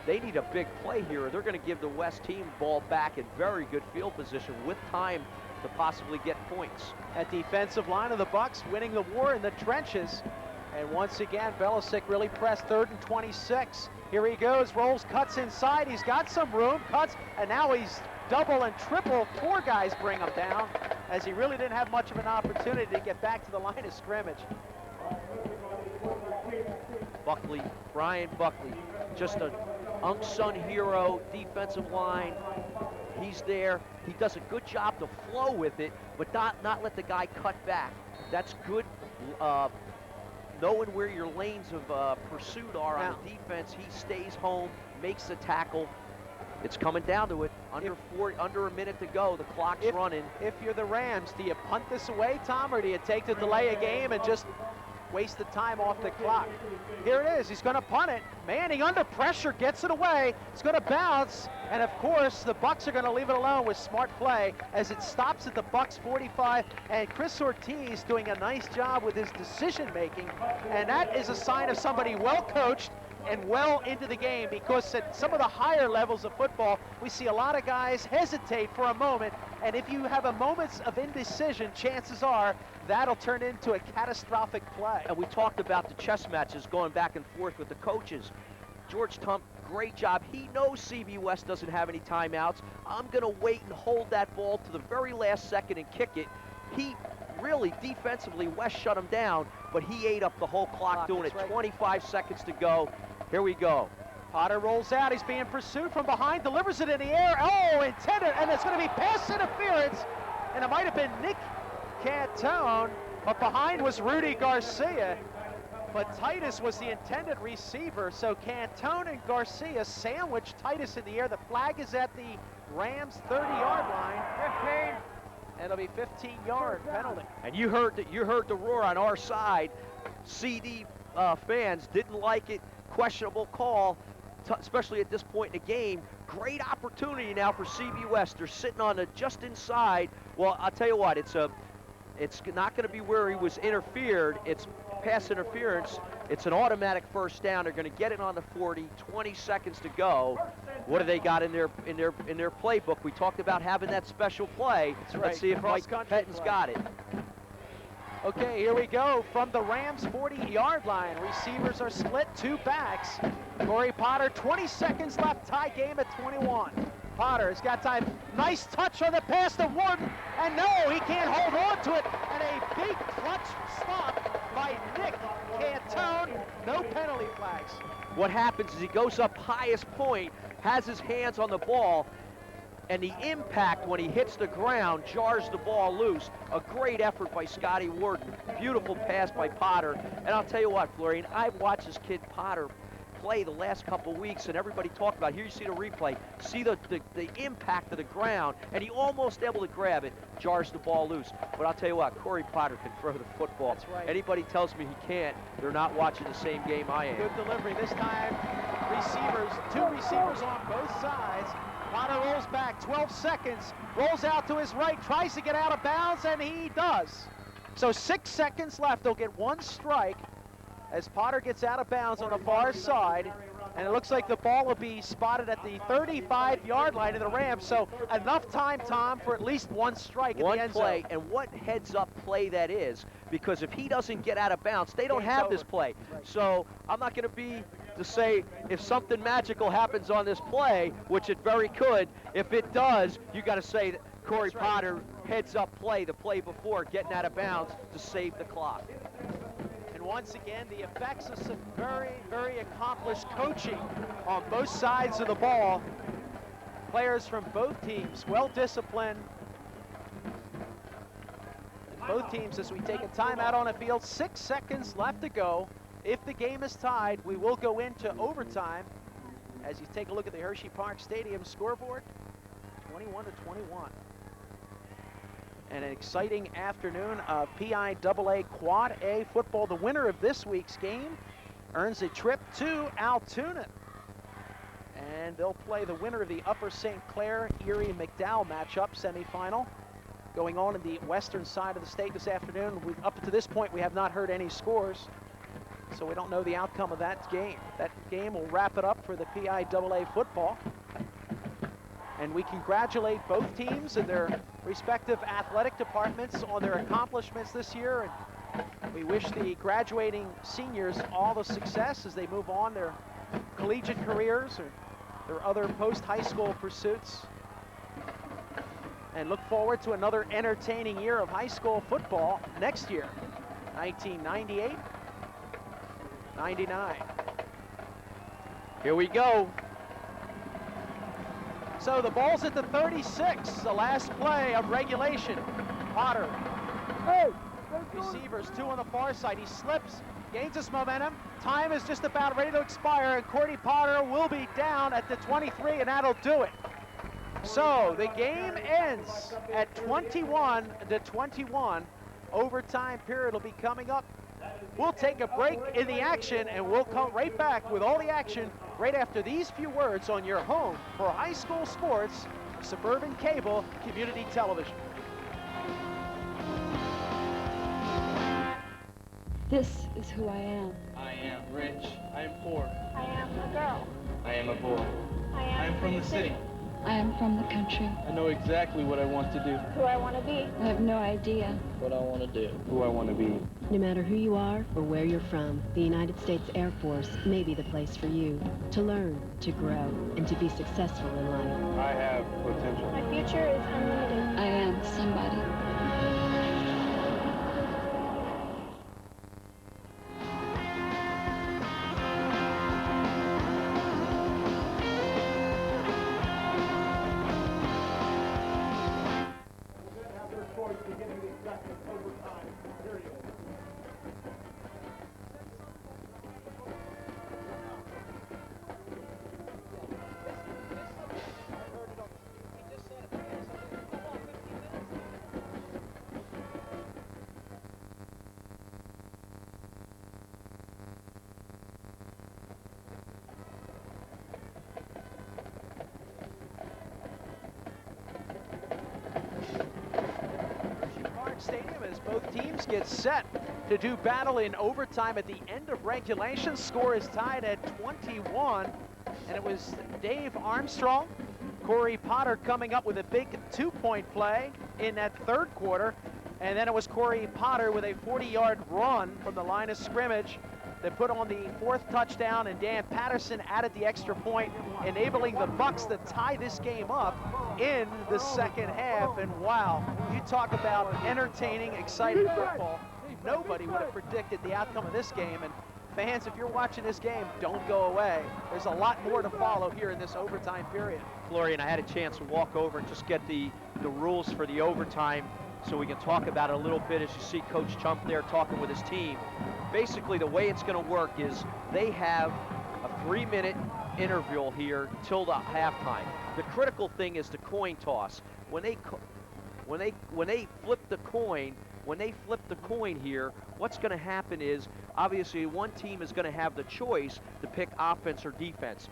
They need a big play here. They're going to give the West team ball back in very good field position with time to possibly get points. That defensive line of the Bucks winning the war in the trenches. And once again, Belisek really pressed 3rd and 26. Here he goes, rolls, cuts inside. He's got some room, cuts, and now he's double and triple. 4 guys bring him down as he really didn't have much of an opportunity to get back to the line of scrimmage. Buckley, Brian Buckley, just an unsung hero, defensive line. He's there. He does a good job to flow with it, but not let the guy cut back. That's good, knowing where your lanes of pursuit are on the defense. He stays home, makes the tackle. It's coming down to it. Under a minute to go. The clock's running. If you're the Rams, do you punt this away, Tom, or do you take the delay of game and just wasted time off the clock. Here it is, he's gonna punt it. Manning under pressure, gets it away. It's gonna bounce, and of course, the Bucks are gonna leave it alone with smart play as it stops at the Bucks 45, and Chris Ortiz doing a nice job with his decision making, and that is a sign of somebody well coached and well into the game, because at some of the higher levels of football, we see a lot of guys hesitate for a moment, and if you have a moment of indecision, chances are that'll turn into a catastrophic play. And we talked about the chess matches going back and forth with the coaches. George Tump, great job. He knows CB West doesn't have any timeouts. I'm going to wait and hold that ball to the very last second and kick it. He really, defensively, West shut him down, but he ate up the whole clock doing it. Right. 25 seconds to go. Here we go. Potter rolls out. He's being pursued from behind, delivers it in the air. Oh, intended, and it's going to be pass interference, and it might have been Nick Cantone, but behind was Rudy Garcia. But Titus was the intended receiver, so Cantone and Garcia sandwiched Titus in the air. The flag is at the Rams' 30-yard line. 15. And it'll be 15-yard penalty. And you heard the roar on our side. CD fans didn't like it. Questionable call, especially at this point in the game. Great opportunity now for CB West. They're sitting on the just inside. Well, I'll tell you what, it's not going to be where he was interfered. It's pass interference. It's an automatic first down. They're going to get it on the 40. 20 seconds to go. What do they got in their playbook? We talked about having that special play. That's right. Let's see if Mike Pettin's got it. Okay, here we go from the Rams' 40-yard line. Receivers are split, two backs. Corey Potter, 20 seconds left, tie game at 21. Potter has got time. Nice touch on the pass to Warden, and no, he can't hold on to it. And a big clutch stop by Nick Cantone. No penalty flags. What happens is he goes up highest point, has his hands on the ball, and the impact when he hits the ground jars the ball loose. A great effort by Scotty Warden. Beautiful pass by Potter. And I'll tell you what, Florian, I've watched this kid Potter play the last couple weeks, and everybody talked about it. Here you see the replay. See the impact of the ground, and he almost able to grab it, jars the ball loose. But I'll tell you what, Corey Potter can throw the football. That's right. Anybody tells me he can't, they're not watching the same game I am. Good delivery. This time, two receivers on both sides. Potter rolls back, 12 seconds, rolls out to his right, tries to get out of bounds, and he does. So 6 seconds left. They'll get one strike as Potter gets out of bounds on the far side, and it looks like the ball will be spotted at the 35-yard line of the Rams. So enough time, Tom, for at least one strike in the end zone. One play, and what heads-up play that is, because if he doesn't get out of bounds, they don't have this play. Right. So I'm not going to be to say if something magical happens on this play, which it very could. If it does, you got to say that Corey Potter heads-up play, the play before, getting out of bounds to save the clock. And once again, the effects of some very, very accomplished coaching on both sides of the ball. Players from both teams, well-disciplined. Both teams, as we take a timeout on the field, 6 seconds left to go. If the game is tied, we will go into overtime. As you take a look at the Hershey Park Stadium scoreboard, 21-21. And an exciting afternoon of PIAA Quad A football. The winner of this week's game earns a trip to Altoona. And they'll play the winner of the Upper St. Clair Erie McDowell matchup semifinal. Going on in the western side of the state this afternoon. Up to this point, we have not heard any scores, so we don't know the outcome of that game. That game will wrap it up for the PIAA football. And we congratulate both teams and their respective athletic departments on their accomplishments this year. And we wish the graduating seniors all the success as they move on their collegiate careers or their other post-high school pursuits. And look forward to another entertaining year of high school football next year, 1998, 99. Here we go. So the ball's at the 36, the last play of regulation. Potter. Receivers, two on the far side. He slips, gains his momentum. Time is just about ready to expire, and Corey Potter will be down at the 23, and that'll do it. So the game ends at 21-21. Overtime period will be coming up We'll take a break in the action, and we'll come right back with all the action right after these few words on your home for high school sports, Suburban Cable Community Television. This is who I am. I am rich. I am poor. I am a girl. I am a boy. I am from the city. I am from the country. I know exactly what I want to do. Who I want to be. I have no idea. What I want to do. Who I want to be. No matter who you are or where you're from, the United States Air Force may be the place for you to learn, to grow, and to be successful in life. I have potential. My future is unlimited. I am somebody. Stadium as both teams get set to do battle in overtime at the end of regulation. Score is tied at 21, and it was Dave Armstrong, Corey Potter coming up with a big 2-point play in that third quarter, and then it was Corey Potter with a 40-yard run from the line of scrimmage that put on the fourth touchdown, and Dan Patterson added the extra point, enabling the Bucks to tie this game up in the second half. And wow, you talk about entertaining, exciting football. Nobody would have predicted the outcome of this game. And fans, if you're watching this game, don't go away. There's a lot more to follow here in this overtime period. Florian, I had a chance to walk over and just get the rules for the overtime so we can talk about it a little bit. As you see Coach Chump there talking with his team. Basically, the way it's going to work is they have a 3-minute interval here till the halftime. The critical thing is the coin toss. When they flip the coin here, what's going to happen is obviously one team is going to have the choice to pick offense or defense.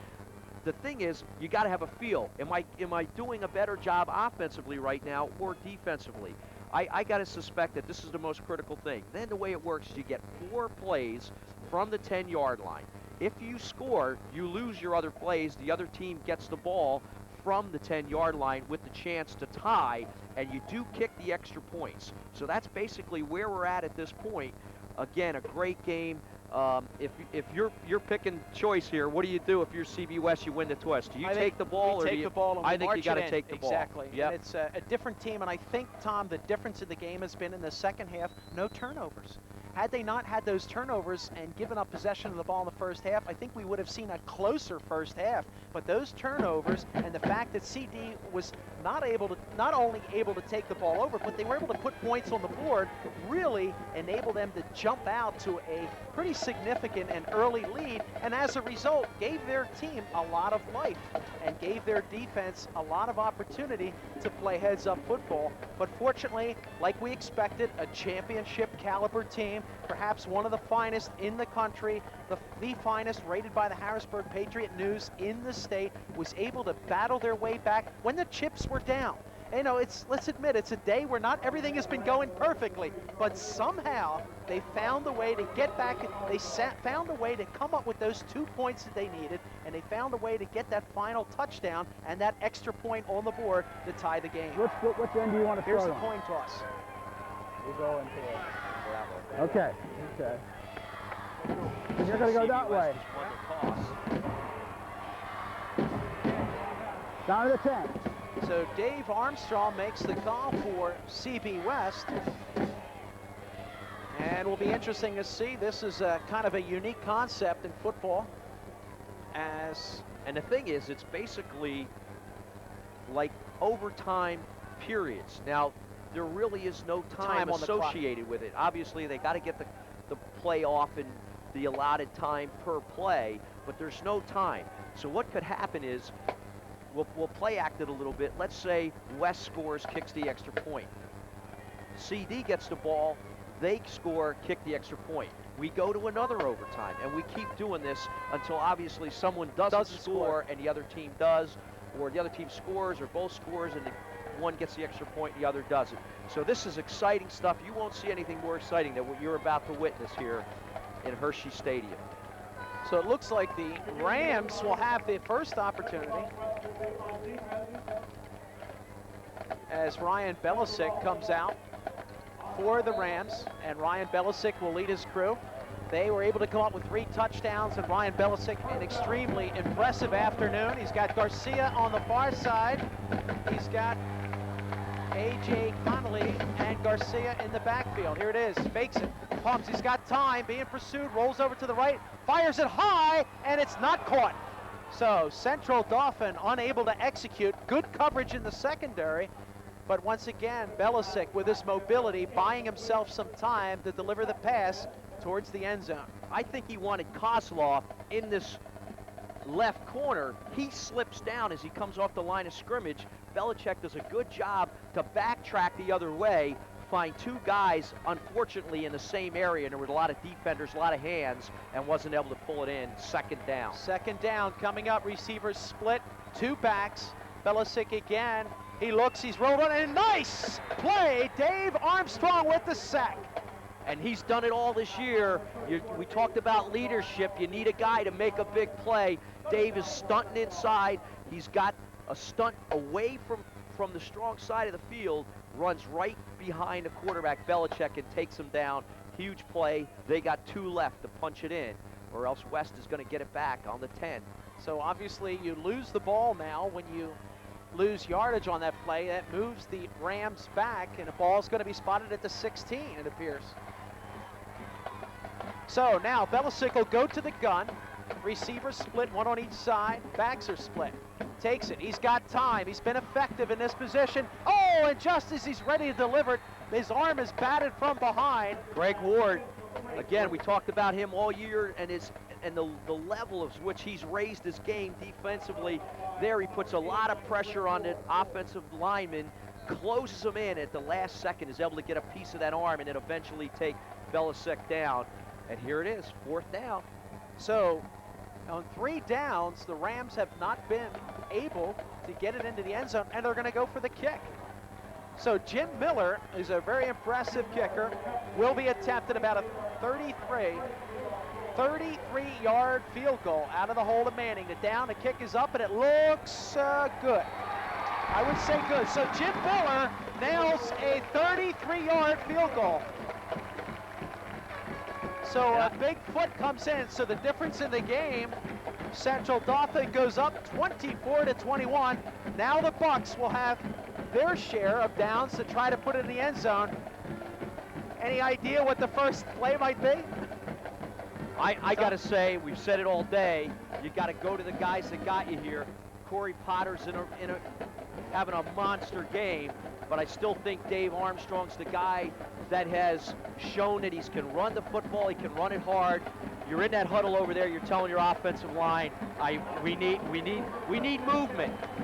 The thing is, you got to have a feel. Am I doing a better job offensively right now or defensively? I got to suspect that this is the most critical thing. Then the way it works is you get 4 plays from the 10-yard line. If you score, you lose your other plays. The other team gets the ball from the 10-yard line with the chance to tie, and you do kick the extra points. So that's basically where we're at this point. Again, a great game. If you're picking choice here, what do you do if you're CB West? You win the toss. Do you take the ball, or do you? The ball, and I think you got to take the ball. Exactly. Yep. And it's a different team, and I think, Tom, the difference in the game has been in the second half, no turnovers. Had they not had those turnovers and given up possession of the ball in the first half, I think we would have seen a closer first half. But those turnovers and the fact that CD was not only able to take the ball over, but they were able to put points on the board, really enabled them to jump out to a pretty significant and early lead, and as a result gave their team a lot of life and gave their defense a lot of opportunity to play heads-up football. But fortunately, like we expected, a championship caliber team, perhaps one of the finest in the country, the finest rated by the Harrisburg Patriot News in the state, was able to battle their way back when the chips were down. You know, let's admit, it's a day where not everything has been going perfectly, but somehow they found a way to get back. They found a way to come up with those 2 points that they needed, and they found a way to get that final touchdown and that extra point on the board to tie the game. Which end do you want to Here's start the coin toss. We'll go into it. Okay. Okay. And you're going to go that way. Down to the 10. So Dave Armstrong makes the call for CB West. And it will be interesting to see. This is a kind of a unique concept in football. And the thing is, it's basically like overtime periods. Now, there really is no time associated with it. Obviously, they got to get the play off in the allotted time per play, but there's no time. So what could happen is, we'll play act it a little bit. Let's say West scores, kicks the extra point. CD gets the ball, they score, kick the extra point. we go to another overtime, and we keep doing this until obviously someone doesn't score and the other team does, or the other team scores or both scores and one gets the extra point and the other doesn't. So this is exciting stuff. You won't see anything more exciting than what you're about to witness here in Hershey Stadium. So it looks like the Rams will have the first opportunity as Ryan Belisic comes out for the Rams, and Ryan Belisic will lead his crew. They were able to come up with 3 touchdowns, and Ryan Belisic, an extremely impressive afternoon. He's got Garcia on the far side. He's got A.J. Connolly and Garcia in the backfield. Here it is, fakes it, pumps, he's got time, being pursued, rolls over to the right, fires it high, and it's not caught. So Central Dauphin unable to execute. Good coverage in the secondary, but once again, Belisic with his mobility, buying himself some time to deliver the pass towards the end zone. I think he wanted Kozlov in this left corner. He slips down as he comes off the line of scrimmage. Belichick does a good job to backtrack the other way, find 2 guys, unfortunately, in the same area, and there were a lot of defenders, a lot of hands, and wasn't able to pull it in. Second down. Second down coming up, receivers split, 2 backs. Belisic again, he looks, he's rolled on, and nice play, Dave Armstrong with the sack. And he's done it all this year. We talked about leadership. You need a guy to make a big play. Dave is stunting inside. He's got a stunt away from the strong side of the field, runs right behind the quarterback, Belichick, and takes him down. Huge play. They got 2 left to punch it in, or else West is going to get it back on the 10. So obviously you lose the ball now when you lose yardage on that play. That moves the Rams back, and the ball's going to be spotted at the 16, it appears. So now Belisic will go to the gun. Receivers split, 1 on each side. Backs are split. Takes it. He's got time. He's been effective in this position. Oh, and just as he's ready to deliver it, his arm is batted from behind. Greg Ward, again, we talked about him all year and the level of which he's raised his game defensively. There he puts a lot of pressure on the offensive lineman, closes him in at the last second, is able to get a piece of that arm and then eventually take Belisic down. And here it is, 4th down. So on 3 downs, the Rams have not been able to get it into the end zone, and they're going to go for the kick. So Jim Miller is a very impressive kicker, will be attempting about a 33-yard field goal out of the hole of Manning. The down, the kick is up, and it looks good. I would say good. So Jim Miller nails a 33-yard field goal. So a big foot comes in, so the difference in the game, Central Dauphin goes up 24-21. Now the Bucks will have their share of downs to try to put it in the end zone. Any idea what the first play might be? I got to say, we've said it all day, you got to go to the guys that got you here. Corey Potter's having a monster game, but I still think Dave Armstrong's the guy that has shown that he can run the football, he can run it hard. You're in that huddle over there, you're telling your offensive line, we need movement.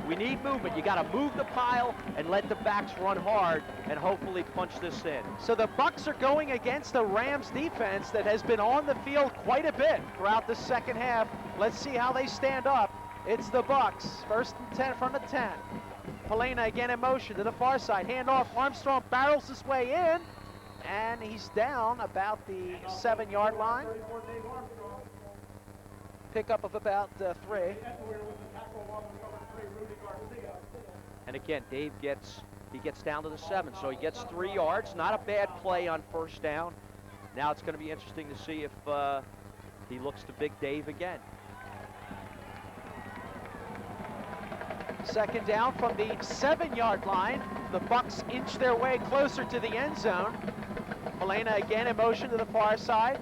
We need movement. You got to move the pile and let the backs run hard and hopefully punch this in. So the Bucks are going against the Rams defense that has been on the field quite a bit throughout the second half. Let's see how they stand up. It's the Bucks, 1st and 10 from the 10. Palena again in motion to the far side. Handoff, Armstrong barrels his way in, and he's down about the 7-yard line. Pickup of about 3. And again, Dave gets down to the 7, so he gets 3 yards. Not a bad play on 1st down. Now it's going to be interesting to see if he looks to Big Dave again. 2nd down from the 7-yard line. The Bucks inch their way closer to the end zone. Palena again in motion to the far side.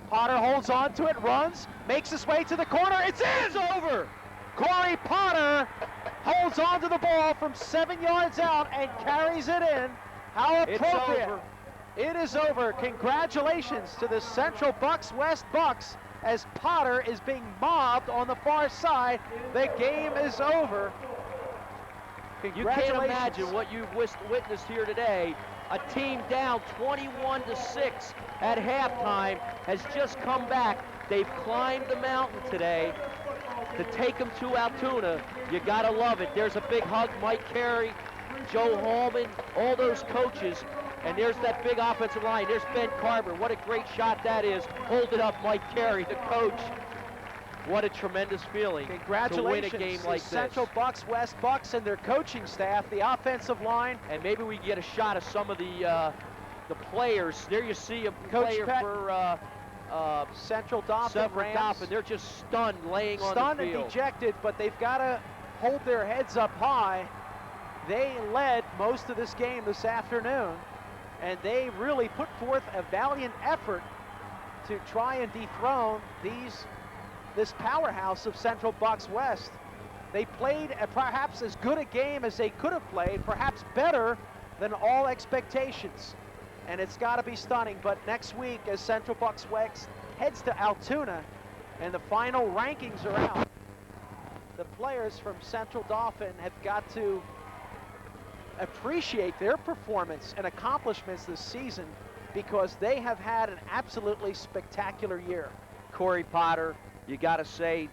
Potter holds on to it, runs, makes his way to the corner. It's in! It's over! Corey Potter holds on to the ball from 7 yards out and carries it in. How appropriate. It's over. It is over. Congratulations to the Central Bucks West Bucks as Potter is being mobbed on the far side. The game is over. You can't imagine what you've witnessed here today. a team down 21-6 at halftime, has just come back. They've climbed the mountain today to take them to Altoona. You gotta love it. There's a big hug, Mike Carey, Joe Hallman, all those coaches. And there's that big offensive line. There's Ben Carver. What a great shot that is. Hold it up, Mike Carey, the coach. What a tremendous feeling to win a game like this. Central Bucks, West Bucks, and their coaching staff, the offensive line. And maybe we get a shot of some of the players. There you see a player for Central Daulphin Rams. They're just stunned, laying on the field. Stunned and dejected, but they've got to hold their heads up high. They led most of this game this afternoon, and they really put forth a valiant effort to try and dethrone this powerhouse of Central Bucks West. They played perhaps as good a game as they could have played, perhaps better than all expectations. And it's got to be stunning. But next week, as Central Bucks West heads to Altoona and the final rankings are out, the players from Central Daulphin have got to appreciate their performance and accomplishments this season, because they have had an absolutely spectacular year. Corey Potter, you got to say,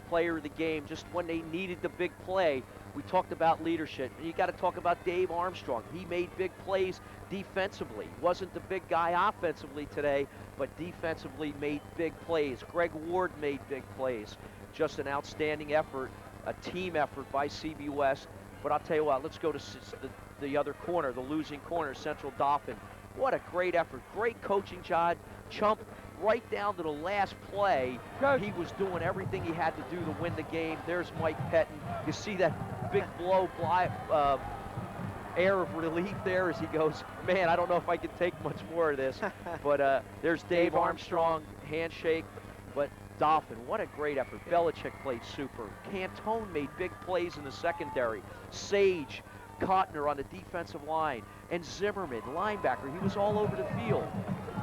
player of the game, just when they needed the big play. We talked about leadership, and you got to talk about Dave Armstrong. He made big plays defensively. Wasn't the big guy offensively today, but defensively made big plays. Greg Ward made big plays. Just an outstanding effort, a team effort by CB West. But I'll tell you what, let's go to the other corner, the losing corner, Central Daulphin. What a great effort, great coaching job. Chump right down to the last play. He was doing everything he had to do to win the game. There's Mike Pettin. You see that big air of relief there as he goes, man, I don't know if I can take much more of this. But there's Dave Armstrong, handshake. But Daulphin, what a great effort. Belichick played super. Cantone made big plays in the secondary. Sage, Cotner on the defensive line, and Zimmerman, linebacker. He was all over the field.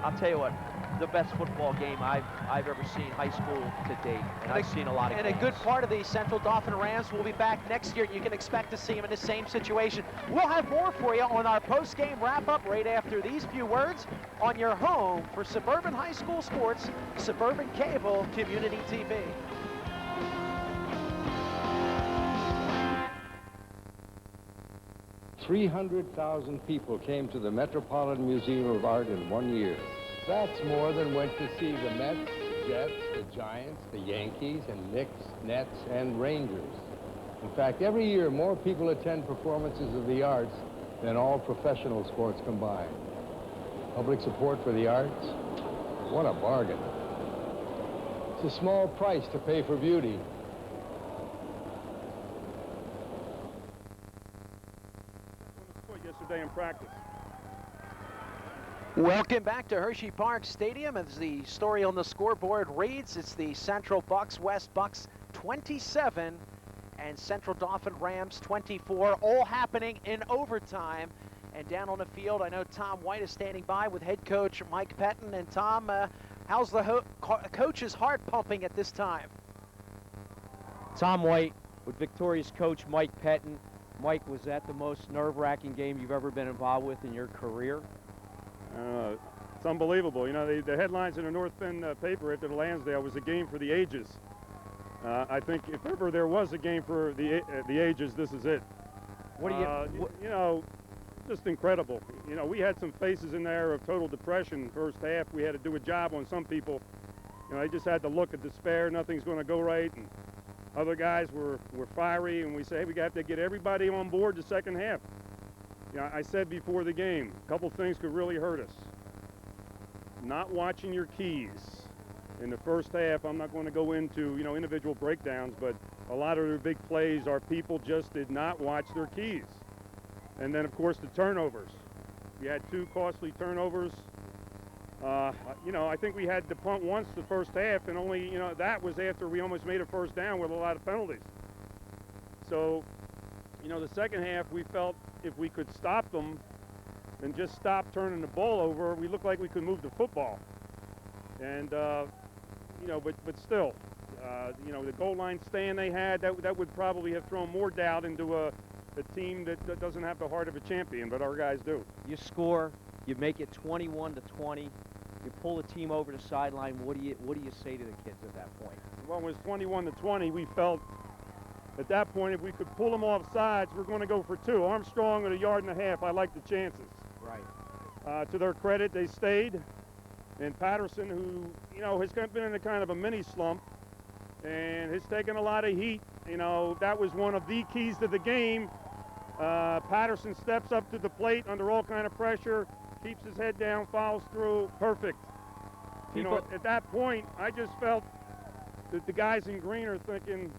I'll tell you what, the best football game I've ever seen high school to date, and I've seen a lot of games. And a good part of the Central Daulphin Rams will be back next year. You can expect to see them in the same situation. We'll have more for you on our post-game wrap-up right after these few words on your home for Suburban High School Sports, Suburban Cable Community TV. $300,000 people came to the Metropolitan Museum of Art in 1 year. That's more than went to see the Mets, the Jets, the Giants, the Yankees, and Knicks, Nets, and Rangers. In fact, every year more people attend performances of the arts than all professional sports combined. Public support for the arts? What a bargain. It's a small price to pay for beauty. Yesterday in practice. Welcome back to Hershey Park Stadium. As the story on the scoreboard reads, it's the Central Bucks West Bucks 27 and Central Daulphin Rams 24, all happening in overtime. And down on the field, I know Tom White is standing by with head coach Mike Pettin. And Tom, how's the coach's heart pumping at this time? Tom White with victorious coach Mike Pettin. Mike, was that the most nerve-wracking game you've ever been involved with in your career? It's unbelievable. You know, the headlines in the North Bend paper after the Lansdale was a game for the ages. I think if ever there was a game for the ages, this is it. What do you... You know, just incredible. You know, we had some faces in there of total depression first half. We had to do a job on some people. You know, they just had the look of despair. Nothing's going to go right. And other guys were fiery, and we say, hey, we have to get everybody on board the second half. You know, I said before the game, a couple things could really hurt us. Not watching your keys. In the first half, I'm not going to go into, you know, individual breakdowns, but a lot of their big plays, our people just did not watch their keys. And then, of course, the turnovers. We had 2 costly turnovers. You know, I think we had to punt once the first half, and only, you know, that was after we almost made a first down with a lot of penalties. So, you know, the second half, we felt if we could stop them and just stop turning the ball over, we looked like we could move the football. And, you know, but still, you know, the goal line stand they had, that would probably have thrown more doubt into a team that doesn't have the heart of a champion, but our guys do. You score, you make it 21-20. You pull the team over the sideline. What do you say to the kids at that point? Well, when it was 21-20, we felt at that point if we could pull them off sides, we're going to go for 2. Armstrong at 1.5 yards, I like the chances. Right. To their credit, they stayed. And Patterson, who, you know, has been in a kind of a mini slump and has taken a lot of heat, you know, that was one of the keys to the game. Patterson steps up to the plate under all kind of pressure, keeps his head down, follows through, perfect. You know, at that point, I just felt that the guys in green are thinking,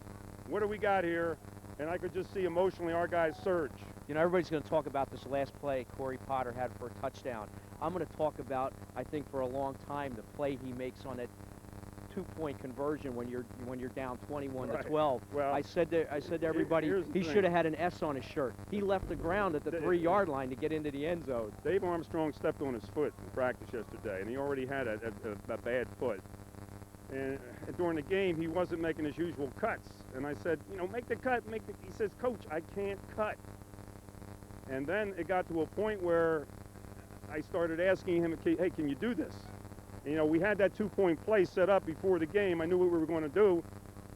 what do we got here? And I could just see emotionally our guys surge. You know, everybody's going to talk about this last play Corey Potter had for a touchdown. I'm going to talk about, I think for a long time, the play he makes on that 2-point conversion when you're down 21-12. Well, I said to everybody, he should have had an S on his shirt. He left the ground at the 3-yard line to get into the end zone. Dave Armstrong stepped on his foot in practice yesterday, and he already had a bad foot. And during the game, he wasn't making his usual cuts. And I said, you know, make the cut, he says, Coach, I can't cut. And then it got to a point where I started asking him, hey, can you do this? And, you know, we had that 2-point play set up before the game. I knew what we were going to do,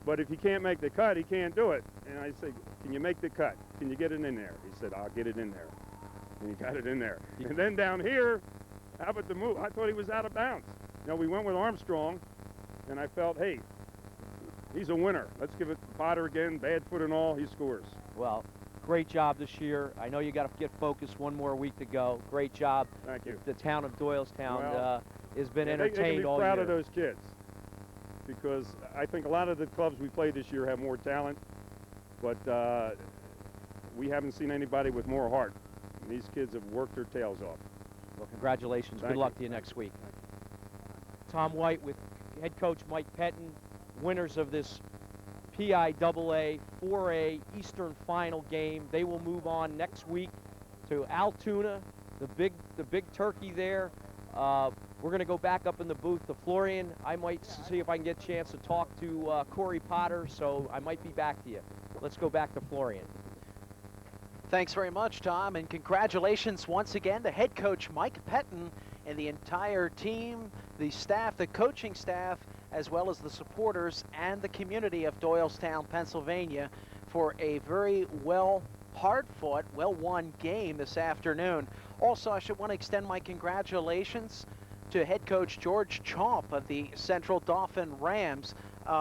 but if he can't make the cut, he can't do it. And I said, can you make the cut? Can you get it in there? He said, I'll get it in there. And he got it in there. And then down here, how about the move? I thought he was out of bounds. You know, we went with Armstrong, and I felt, hey, he's a winner. Let's give it to Potter again, bad foot and all, he scores. Well, great job this year. I know you got to get focused, 1 more week to go. Great job. Thank you. The town of Doylestown has been they entertained all year. They can be proud of those kids because I think a lot of the clubs we played this year have more talent, but we haven't seen anybody with more heart. And these kids have worked their tails off. Well, congratulations. Good luck to you next week. Tom White with head coach Mike Pettin, winners of this PIAA 4A Eastern Final game. They will move on next week to Altoona, the big turkey there. We're going to go back up in the booth to Florian. I might see if I can get a chance to talk to Corey Potter, so I might be back to you. Let's go back to Florian. Thanks very much, Tom, and congratulations once again to head coach Mike Pettin and the entire team, the staff, the coaching staff, as well as the supporters and the community of Doylestown, Pennsylvania, for a very hard-fought, well-won game this afternoon. Also, I should want to extend my congratulations to head coach George Chomp of the Central Dauphin Rams.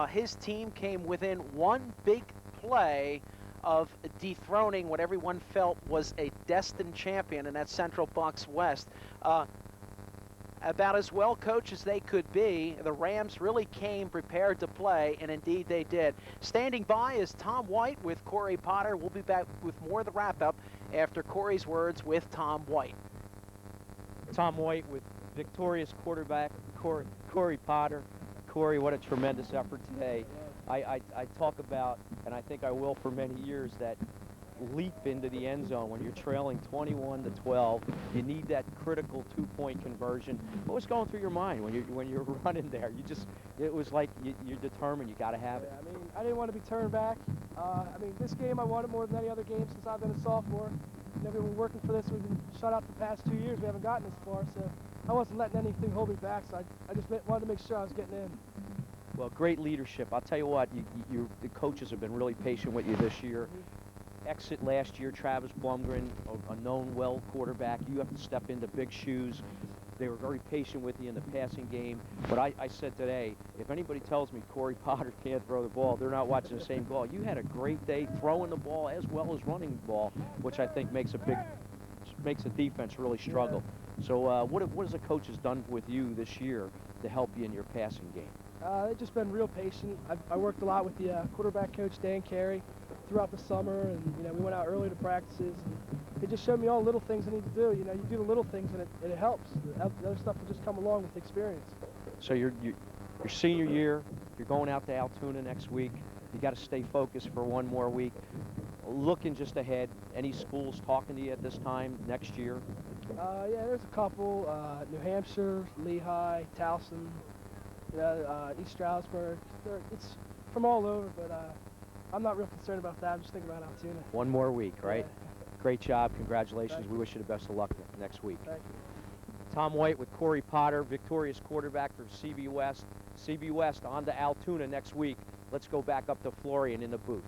His team came within one big play of dethroning what everyone felt was a destined champion, and that's Central Bucks West. About as well coached as they could be, the Rams really came prepared to play, and indeed they did. Standing by is Tom White with Corey Potter. We'll be back with more of the wrap-up after Corey's words with Tom White. Tom White with victorious quarterback Corey Potter. Corey, what a tremendous effort today. I talk about, and I think I will for many years, that leap into the end zone when you're trailing 21-12. You need that critical 2-point conversion. What was going through your mind when you're running there? It was like you're determined. You got to have it. I mean, I didn't want to be turned back. I mean, this game I wanted more than any other game since I've been a sophomore. You know, we've been working for this. We've been shut out the past 2 years. We haven't gotten this far, so I wasn't letting anything hold me back. So I just wanted to make sure I was getting in. Well, great leadership. I'll tell you what, the coaches have been really patient with you this year. Exit last year, Travis Blumgren, a known well quarterback. You have to step into big shoes. They were very patient with you in the passing game. But I said today, if anybody tells me Corey Potter can't throw the ball, they're not watching the same ball. You had a great day throwing the ball as well as running the ball, which I think makes a defense really struggle. So what has the coaches done with you this year to help you in your passing game? They've just been real patient. I worked a lot with the quarterback coach, Dan Carey, throughout the summer, and we went out early to practices. They just showed me all the little things I need to do. You do the little things, and it helps. The other stuff will just come along with the experience. So your senior year, you're going out to Altoona next week. You got to stay focused for 1 more week. Looking just ahead, any schools talking to you at this time next year? Yeah, there's a couple. New Hampshire, Lehigh, Towson, East Stroudsburg. It's from all over, but I'm not real concerned about that. I'm just thinking about Altoona. One more week, right? Yeah. Great job. Congratulations. We wish you the best of luck next week. Thank you. Tom White with Corey Potter, victorious quarterback for CB West. CB West on to Altoona next week. Let's go back up to Florian in the booth.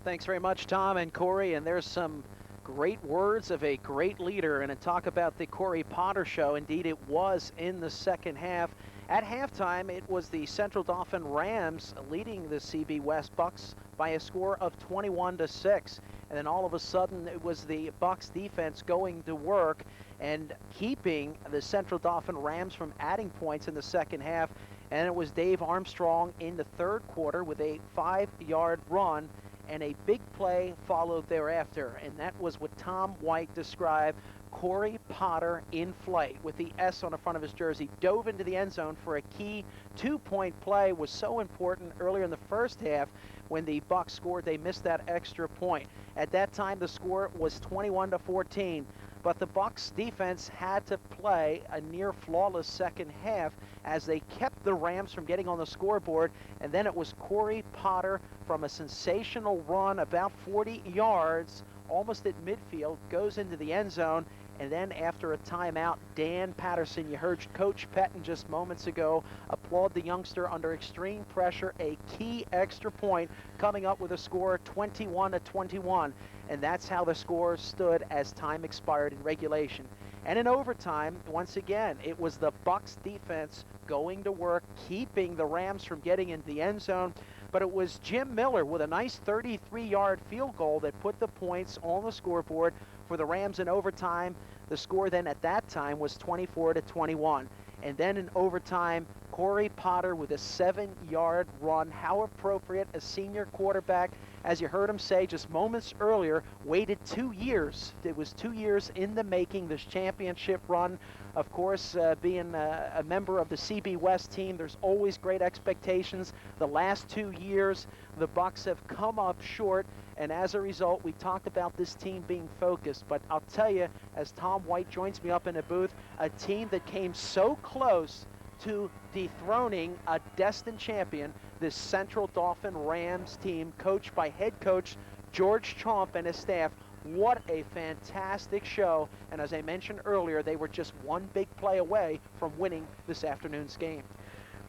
Thanks very much, Tom and Corey. And there's some great words of a great leader. And to talk about the Corey Potter show, indeed it was in the second half. At halftime, it was the Central Dauphin Rams leading the CB West Bucks by a score of 21-6. And then all of a sudden, it was the Bucks defense going to work and keeping the Central Dauphin Rams from adding points in the second half. And it was Dave Armstrong in the third quarter with a 5-yard run, and a big play followed thereafter. And that was what Tom White described Corey Potter in flight with the S on the front of his jersey, dove into the end zone for a key two-point play. Was so important earlier in the first half when the Bucks scored. They missed that extra point. At that time, the score was 21-14. But the Bucks defense had to play a near flawless second half as they kept the Rams from getting on the scoreboard. And then it was Corey Potter from a sensational run about 40 yards, almost at midfield, goes into the end zone. And then after a timeout, Dan Patterson, you heard Coach Pettin just moments ago applaud the youngster under extreme pressure, a key extra point, coming up with a score 21-21. And that's how the score stood as time expired in regulation. And in overtime, once again, it was the Bucks defense going to work, keeping the Rams from getting into the end zone. But it was Jim Miller with a nice 33-yard field goal that put the points on the scoreboard for the Rams in overtime. The score then at that time was 24-21. And then in overtime, Corey Potter with a 7-yard run. How appropriate, a senior quarterback, as you heard him say just moments earlier, waited 2 years. It was 2 years in the making, this championship run. Of course, being a member of the CB West team, there's always great expectations. The last 2 years, the Bucks have come up short, and as a result, we talked about this team being focused. But I'll tell you, as Tom White joins me up in the booth, a team that came so close to dethroning a destined champion, this Central Dauphin Rams team, coached by head coach George Chomp and his staff. What a fantastic show. And as I mentioned earlier, they were just one big play away from winning this afternoon's game.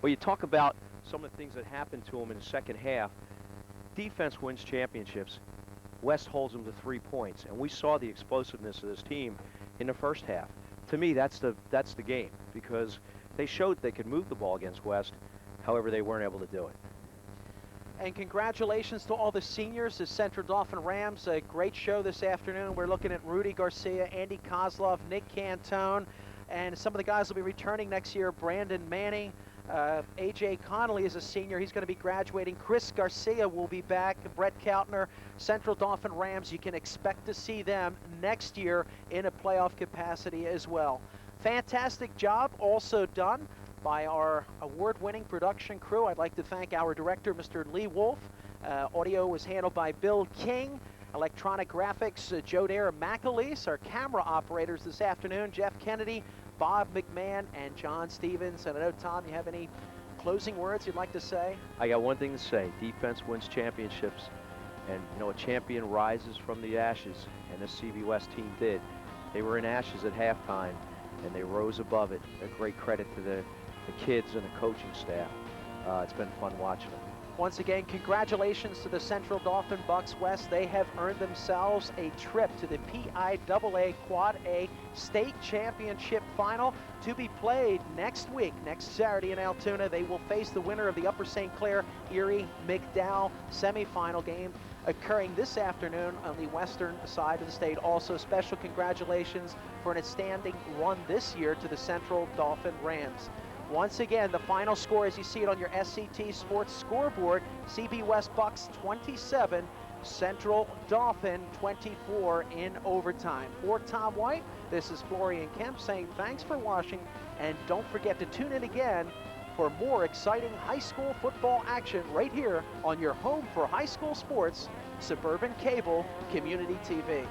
Well, you talk about some of the things that happened to them in the second half. Defense wins championships. West holds them to 3 points. And we saw the explosiveness of this team in the first half. To me, that's the game, because they showed they could move the ball against West. However, they weren't able to do it. And congratulations to all the seniors, the Central Dauphin Rams. A great show this afternoon. We're looking at Rudy Garcia, Andy Kozlov, Nick Cantone, and some of the guys will be returning next year. Brandon Manning, A.J. Connolly is a senior. He's going to be graduating. Chris Garcia will be back. Brett Kautner, Central Dauphin Rams. You can expect to see them next year in a playoff capacity as well. Fantastic job also done by our award-winning production crew. I'd like to thank our director, Mr. Lee Wolf. Audio was handled by Bill King. Electronic graphics, Joe Dare McAleese. Our camera operators this afternoon, Jeff Kennedy, Bob McMahon, and John Stevens. And I know, Tom, you have any closing words you'd like to say? I got one thing to say. Defense wins championships. And, you know, a champion rises from the ashes. And this CB West team did. They were in ashes at halftime, and they rose above it. A great credit to the kids and the coaching staff. It's been fun watching them. Once again, congratulations to the Central Dauphin Bucks West. They have earned themselves a trip to the PIAA Quad A State Championship Final to be played next week, next Saturday in Altoona. They will face the winner of the Upper St. Clair Erie McDowell semifinal game occurring this afternoon on the western side of the state. Also, special congratulations for an outstanding run this year to the Central Dauphin Rams. Once again, the final score, as you see it on your SCT Sports scoreboard, CB West Bucks 27, Central Dauphin 24 in overtime. For Tom White, this is Florian Kemp saying thanks for watching, and don't forget to tune in again for more exciting high school football action right here on your home for high school sports, Suburban Cable Community TV.